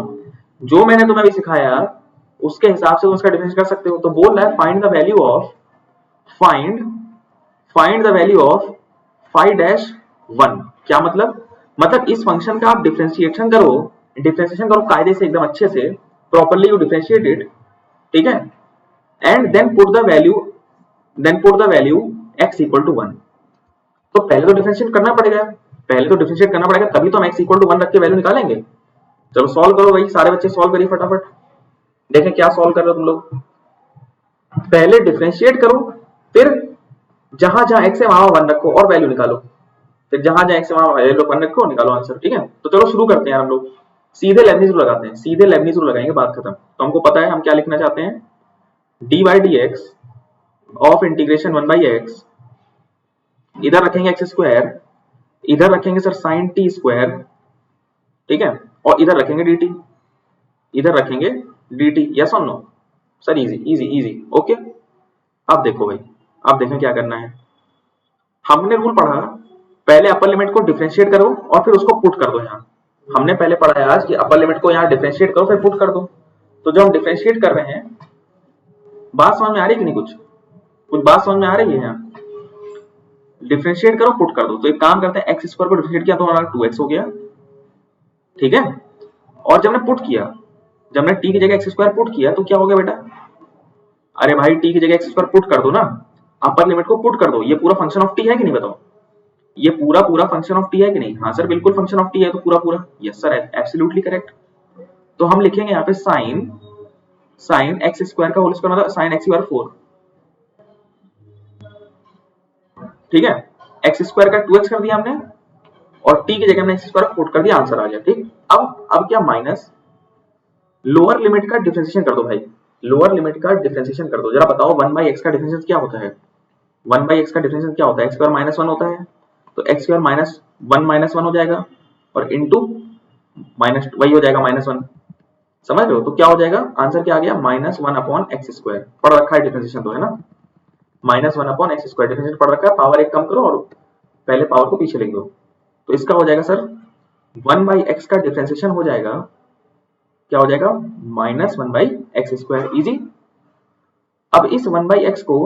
जो मैंने तुम्हें अभी सिखाया उसके हिसाब से तुम इसका डिफरेंशिएशन कर सकते हो। तो बोल रहा है find the value of, find the value of 5-1। क्या मतलब, मतलब इस फंक्शन का आप डिफरेंशिएशन करो कायदे से, एकदम अच्छे से, प्रॉपर्ली यू डिफरेंशिएट इट, ठीक है, and then put the value x equal to 1। तो पहले तो डिफरेंशिएट करना पड़ेगा, तभी तो हम x इक्वल टू 1 रख के वैल्यू निकालेंगे। चलो सॉल्व करो भाई, सारे बच्चे सॉल्व करिए फटाफट, देखें क्या सॉल्व कर रहे हो तुम लोग। पहले डिफरेंशिएट करो, फिर जहां जहां x है वहां 1 रखो और वैल्यू निकालो, फिर जहां जहां x है वहां वैल्यू 1 रखो, निकालो आंसर, ठीक है। तो चलो शुरू करते हैं यार, हम लोग सीधे लेबनिज रूल लगाते हैं, सीधे लेबनिज रूल लगाएंगे, बात खत्म। तो हमको पता है हम क्या लिखना चाहते हैं, dy/dx ऑफ इंटीग्रेशन 1/x, इधर रखेंगे एक्स स्क्वायर, इधर रखेंगे सर साइन टी स्क्वायर, ठीक है, और इधर रखेंगे dt, इधर रखेंगे dt, यस और no sir, easy easy easy, okay. अब देखो भाई, अब देखें क्या करना है। हमने रूल पढ़ा, पहले अपर लिमिट को डिफरेंशिएट करो और फिर उसको पुट कर दो यहाँ। हमने पहले पढ़ा है आज कि अपर लिमिट को यहाँ डिफरेंशिएट करो फिर पुट कर दो। तो जो हम डिफरेंशिएट कर रहे हैं, बात समझ में आ रही है कि नहीं कुछ, कुछ बात समझ में आ रही है यहाँ? डिफरेंशिएट करो, पुट कर दो। तो एक काम करते हैं, एक्स स्क्वायर को डिफरेंशिएट किया तो हमारा 2x हो गया, ठीक है। और जब हमने पुट किया, जब हमने t की जगह एक्स स्क्वायर पुट किया तो क्या हो गया बेटा? अरे भाई t की जगह एक्स स्क्वायर पुट कर दो ना, अपर लिमिट को पुट कर दो। ये पूरा फंक्शन ऑफ t है कि नहीं बताओ? ये पूरा पूरा फंक्शन ऑफ t है कि नहीं? हाँ सर बिल्कुल फंक्शन ऑफ t है, तो पूरा पूरा यस सर एब्सोल्युटली करेक्ट। तो हम लिखेंगे यहाँ पे साइन एक्स स्क्वायर का होल स्क्वायर मतलब साइन एक्स स्क्वायर 4, ठीक है। एक्स स्क्वायर का 2x कर दिया हमने और t की जगह हमने एक्स स्क्वायर पुट कर दिया, आंसर आ गया, ठीक। अब क्या माइनस लोअर लिमिट का डिफरेंशिएशन कर दो भाई, लोअर लिमिट का डिफरेंशिएशन कर दो। जरा बताओ 1/x का डिफरेंशिएशन क्या होता है? 1/x का डिफरेंशिएशन क्या होता है? x स्क्वायर माइनस 1 होता है, तो x स्क्वायर माइनस 1 हो जाएगा और इनटू माइनस वही हो जाएगा -1, समझ रहे हो? तो क्या हो जाएगा, आंसर क्या आ गया? -1/x square. पढ़ रखा है डिफरेंशिएशन तो, है ना? -1/x स्क्वायर डिफरेंशिएशन पढ़ रखा है। पावर एक कम करो और पहले पावर को पीछे लिख दो, तो इसका हो जाएगा सर 1/x का डिफरेंशिएशन हो जाएगा, क्या हो जाएगा? -1/x square. इजी। अब इस 1/x को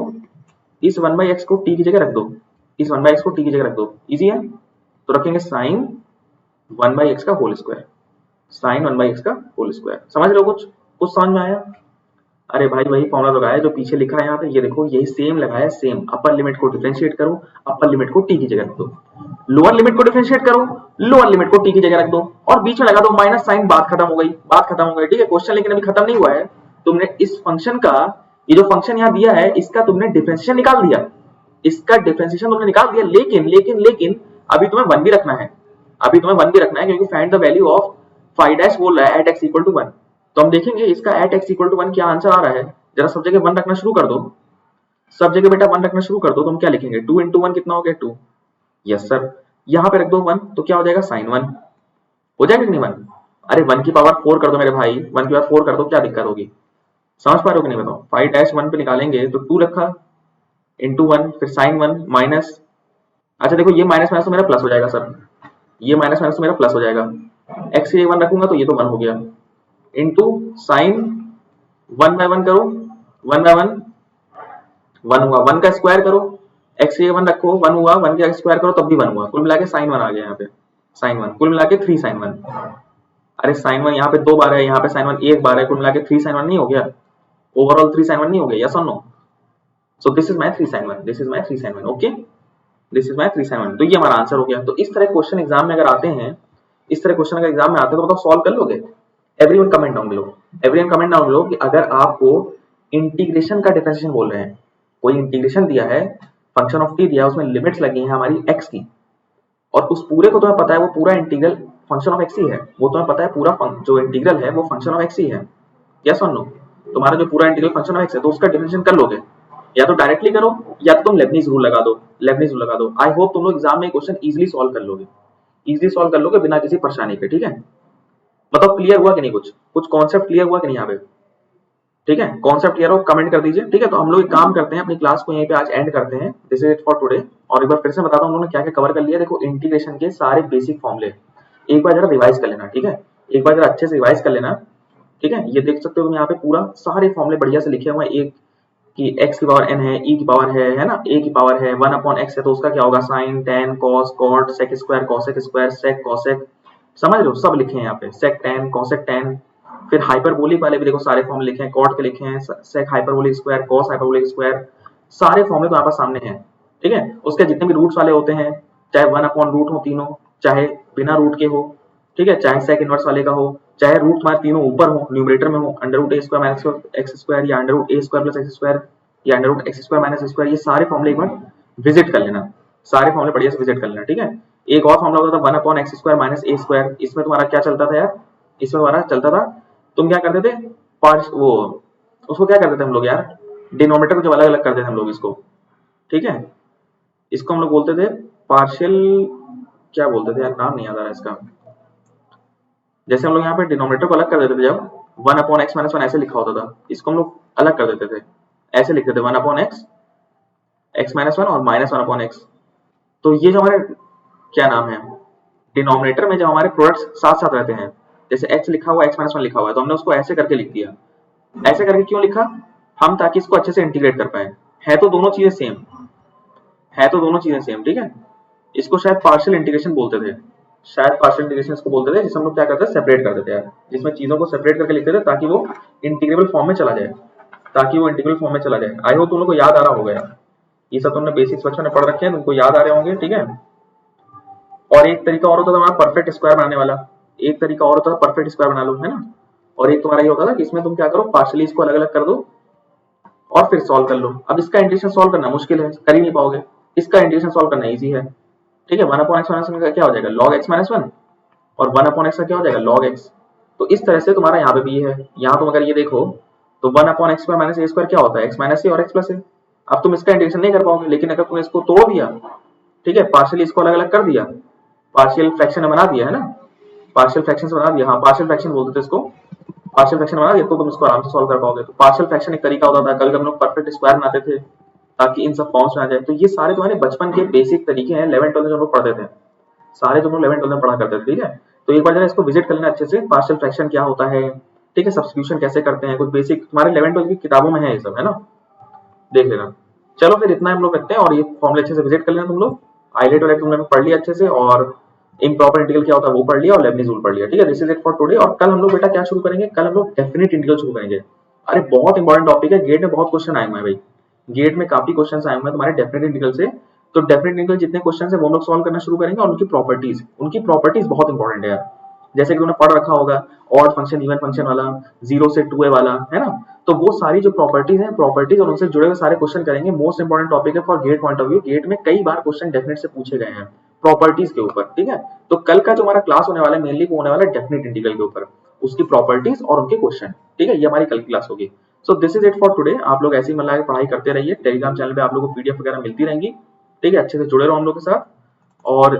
t की जगह रख दो, इस 1/x को t की जगह रख दो, इजी है। तो रखेंगे साइन 1/x का होल स्क्वायर, साइन 1/x का होल स्क्वायर। समझ रहे हो? कुछ समझ में आया? अरे भाई वही फॉर्मूला लगाया जो पीछे लिखा है यहाँ पे, ये देखो यही सेम लगाया, सेम। अपर लिमिट को डिफरेंशिएट करो, अपर लिमिट को t की जगह रख दो, लोअर लिमिट को डिफरेंशिएट करो, लोअर लिमिट को t की जगह रख दो और बीच में लगा दो माइनस साइन। बात खत्म हो गई, बात खत्म हो गई, ठीक है। क्वेश्चन लेकिन अभी खत्म नहीं हुआ है। तुमने इस फंक्शन का, ये जो फंक्शन यहाँ दिया है, इसका तुमने डिफरेंशिएशन निकाल दिया, इसका डिफरेंशिएशन तुमने निकाल दिया, लेकिन लेकिन लेकिन अभी तुम्हें 1 भी रखना है, अभी तुम्हें 1 भी रखना है, क्योंकि find the value of phi dash बोल रहा है एट x इक्वल टू 1। तो हम देखेंगे इसका एट x इक्वल टू 1 क्या आंसर आ रहा है। जरा सब जगह 1 रखना शुरू कर दो, सब जगह बेटा 1 रखना शुरू कर दो। तो हम क्या लिखेंगे, 2 × 1 कितना हो गया? 2। यस सर, यहाँ पे रख दो 1, तो क्या हो जाएगा? साइन 1 हो जाएगा कि नहीं 1? अरे 1 की पावर 4 कर दो मेरे भाई, 1 की पावर 4 कर दो, क्या दिक्कत होगी? समझ पा रहे हो कि नहीं बताओ? फाई डैश 1 पे निकालेंगे तो 2 रखा इंटू 1, फिर साइन 1 माइनस, अच्छा देखो ये माइनस माइनस तो मेरा प्लस हो जाएगा सर, ये माइनस माइनस तो मेरा प्लस हो जाएगा। एक्स की 1 रखूंगा तो ये तो 1 हो गया, इंटू साइन 1/1 करो, 1/1 1 हुआ, 1 का स्क्वायर करो, एक्स की 1 रखो 1 हुआ, 1 का स्क्वायर करो तब भी 1 हुआ, कुल मिला के साइन 1 आ गया यहाँ पे, साइन 1 कुल मिला के 3 साइन 1। अरे साइन 1 यहाँ पे 2 बार है, यहाँ पे साइन 1 1 बार है, कुल मिला के 3 साइन 1 नहीं हो गया? ओवरऑल 3 साइन 1 नहीं हो गया? यस और no? So this is my 3 sine 1, this is my 3 sine 1, okay, this is my 3 sine 1। तो ये हमारा आंसर हो गया। तो इस तरह क्वेश्चन एग्जाम में अगर आते हैं, इस तरह क्वेश्चन अगर एग्जाम में आते हैं तो बताओ सॉल्व कर लोगे? Everyone comment down below, everyone comment down below कि अगर आपको इंटीग्रेशन का डिफरेंशिएशन बोल रहे हैं, कोई इंटीग्रेशन दिया है, फंक्शन ऑफ t दिया है, उसमें लिमिट्स लगी हैं हमारी x की, और उस पूरे को तुम्हें पता है वो पूरा इंटीग्रल फंक्शन ऑफ x ही है, वो तुम्हें पता है पूरा जो इंटीग्रल है वो फंक्शन ऑफ x ही है, यस और नो? तुम्हारा जो पूरा इंटीग्रल फंक्शन ऑफ x है तो उसका डिफरेंशिएशन कर लोगे, या तो डायरेक्टली करो या तो तुम लेबनीज रूल लगा दो, लेबनीज रूल लगा दो। आई होप तुम लोग एग्जाम में क्वेश्चन इजीली सॉल्व कर लोगे, इजीली सॉल्व कर लोगे बिना किसी परेशानी के, ठीक है। बताओ क्लियर हुआ कि नहीं? कुछ कॉन्सेप्ट क्लियर हुआ कि नहीं यहाँ पे? ठीक है, कॉन्सेप्ट क्लियर हो कमेंट कर दीजिए, ठीक है। तो हम लोग एक काम करते हैं, अपनी क्लास को यहीं पे आज एंड करते हैं। This is it for today. और एक बार फिर से बताता हूँ उन्होंने क्या क्या कवर कर लिया। देखो इंटीग्रेशन के सारे बेसिक फॉर्मूले एक बार जरा रिवाइज कर लेना, ठीक है, एक बार जरा अच्छे से रिवाइज कर लेना, ठीक है। ये देख सकते हो तुम यहाँ पे पूरा सारे फॉर्मूले बढ़िया से लिखे हुए हैं, एक कि x की पावर n है, e की पावर है ना, a की पावर है, 1/x है तो उसका क्या होगा, sine, tan, cos, cot, sec square, cosec square, sec, cosec, समझ रहे हो? सब लिखे हैं यहाँ पे, sec tan, cosec tan। फिर हाइपरबोलिक वाले भी देखो सारे फॉर्मूले लिखे हैं, cot के लिखे हैं, sec hyperbolic square, cos hyperbolic square, सारे फॉर्मूले तो यहाँ पर सामने हैं, ठीक है। उसके जितने भी रूट्स वाले होते हैं, चाहे 1/रूट हो तीनों, चाहे बिना रूट के हो, ठीक है, चाहे sec इनवर्स वाले का हो, चाहे रूट तुम्हारे तीनों ऊपर हो, न्यूमरेटर में हो, √a² - x स्क्वायर या √a² + x स्क्वायर या √x² - स्क्वायर, ये सारे फॉर्मूले एक बार विजिट कर लेना, सारे फॉर्मूले बढ़िया से विजिट कर लेना, ठीक है। एक और फॉर्मूला होता था 1/x² - a², इसमें तुम्हारा क्या चलता था यार, इसमें तुम्हारा चलता था, तुम क्या करते थे, वो उसको क्या करते थे हम लोग यार, डिनोमिनेटर को जब अलग अलग कर देते हम लोग इसको, ठीक है, इसको हम लोग बोलते थे पार्शियल, क्या बोलते थे यार, नाम नहीं याद आ रहा इसका। जैसे हम लोग यहाँ पे डिनोमिनेटर को अलग कर देते थे, जब 1/x - 1 ऐसे लिखा होता था, इसको हम लोग अलग कर देते थे, ऐसे लिखते थे 1/x, x - 1 और -1/x। तो ये जो हमारे क्या नाम है, डिनोमिनेटर में जब हमारे प्रोडक्ट्स साथ साथ रहते हैं, जैसे x लिखा हुआ, x - 1 लिखा हुआ है, तो हमने उसको ऐसे करके लिख दिया। ऐसे करके क्यों लिखा हम, ताकि इसको अच्छे से इंटीग्रेट कर पाए, है तो दोनों चीजें सेम, है तो दोनों चीजें सेम, ठीक है। इसको शायद पार्शियल इंटीग्रेशन बोलते थे, शायद पार्शियल इंटीग्रेशन इसको बोलते थे, जिसमें हम लोग क्या करते थे, सेपरेट कर देते हैं, जिसमें चीजों को सेपरेट करके लिखते थे ताकि वो इंटीग्रेबल फॉर्म में चला जाए, ताकि वो इंटीग्रेबल फॉर्म में चला जाए। आई होप तुम लोग को याद आ रहा होगा यार, ये सब तुमने बेसिक्स बच्चों ने पढ़ रखे हैं, तुमको याद आ रहे होंगे, ठीक है। और एक तरीका और होता था हमारा परफेक्ट स्क्वायर बनाने वाला, एक तरीका और होता था परफेक्ट स्क्वायर बना लो, है ना। और एक तुम्हारा ये होता था कि इसमें तुम क्या करो, पार्शियली इसको अलग अलग कर दो और फिर सॉल्व कर लो। अब इसका इंटीग्रेशन सॉल्व करना मुश्किल है, कर ही नहीं पाओगे, इसका इंटीग्रेशन सॉल्व करना इजी है, ठीक है। 1 अपॉन एक्स माइनस वन का क्या हो जाएगा, log x माइनस वन, और 1 अपॉन एक्स का क्या हो जाएगा, log x। तो इस तरह से तुम्हारा यहाँ पे भी है, यहाँ तुम अगर ये देखो तो 1 upon x square minus a square क्या होता है, x माइनस ए और x प्लस ए। अब तुम इसका इंटीग्रेशन नहीं कर पाओगे, लेकिन अगर तुमने इसको तोड़ दिया, ठीक है, पार्शियली इसको अलग अलग कर दिया, पार्शियल फ्रैक्शन में बना दिया, है ना, पार्शियल फ्रैक्शन से बना दिया, हाँ पार्शियल फ्रैक्शन बोलते थे इसको, पार्शियल फ्रैक्शन बना दिया तो तुम इसको आराम से सॉल्व कर पाओगे। तो पार्शियल फ्रैक्शन एक तरीका होता था, कभी हम लोग परफेक्ट स्क्वायर बनाते थे ताकि इन सब फॉर्म्स में आ जाए। तो ये सारे तुम्हारे बचपन के बेसिक तरीके हैं, 11 12 जो हम लोग पढ़ते थे, सारे जो हम लोग 11 12 में पढ़ा करते थे, ठीक है। तो एक बार जरा इसको विजिट कर लेना अच्छे से, पार्शियल फ्रैक्शन क्या होता है, ठीक है, सब्स्टिट्यूशन कैसे करते हैं, कुछ बेसिक तुम्हारे 11 12 की किताबों में है ये सब, है ना, देख लेना। चलो फिर इतना हम लोग रखते हैं, और ये फॉर्मूले अच्छे से विजिट कर लेना तुम लोग। आइलेट वाइलेट तुमने पढ़ लिया अच्छे से, और इम्प्रॉपर इंटीग्रल क्या होता है वो पढ़ लिया, और लेबनीज रूल पढ़ लिया, ठीक है। This is it for today. और कल हम लोग बेटा क्या शुरू करेंगे, कल हम लोग डेफिनेट इंटीग्रल शुरू करेंगे। अरे बहुत इंपॉर्टेंट टॉपिक है, गेट में बहुत क्वेश्चन आए हुए हैं भाई, गेट में काफी क्वेश्चन आए हुए हैं तुम्हारे डेफिनेट इंटीग्रल से। तो डेफिनेट इंटीग्रल जितने क्वेश्चन है वो हम लोग सॉल्व करना शुरू करेंगे, और उनकी प्रॉपर्टीज बहुत इंपॉर्टेंट है यार। जैसे कि तुमने पढ़ रखा होगा ऑड फंक्शन, इवन फंक्शन वाला, 0 से 2a वाला, है ना। तो वो सारी जो प्रॉपर्टीज हैं, प्रॉपर्टीज और उनसे जुड़े हुए सारे क्वेश्चन करेंगे। मोस्ट इंपॉर्टेंट टॉपिक है for GATE point of view, GATE में कई बार क्वेश्चन डेफिनेट से पूछे गए हैं प्रॉपर्टीज के ऊपर, ठीक है। तो कल का जो हमारा क्लास होने वाला है मेनली वो होने वाला है डेफिनेट इंटीग्रल के ऊपर, उसकी प्रॉपर्टीज और उनके क्वेश्चन, ठीक है। ये हमारी कल की क्लास होगी। सो this is it for today. आप लोग ऐसे ही मतलब पढ़ाई करते रहिए, टेलीग्राम चैनल पे आप लोगों को पीडीएफ वगैरह मिलती रहेंगी, ठीक है। अच्छे से जुड़े रहो हम लोग के साथ, और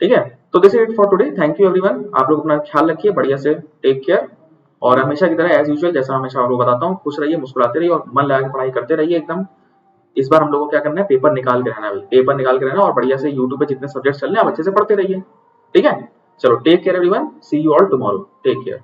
ठीक है। तो this is it for today, thank you everyone. आप लोग अपना ख्याल रखिए बढ़िया से, टेक केयर। और हमेशा की तरह एज यूजुअल, जैसा हमेशा आपको बताता हूँ, खुश रहिए, मुस्कुराते रहिए, और मन लगा के पढ़ाई करते रहिए एकदम। इस बार हम लोगों को क्या करना है, पेपर निकाल के रहना है भाई, पेपर निकाल के रहना, और बढ़िया से यूट्यूब पे जितने सब्जेक्ट चल रहे हैं आप अच्छे से पढ़ते रहिए, ठीक है। चलो take care everyone, see you all tomorrow, take care.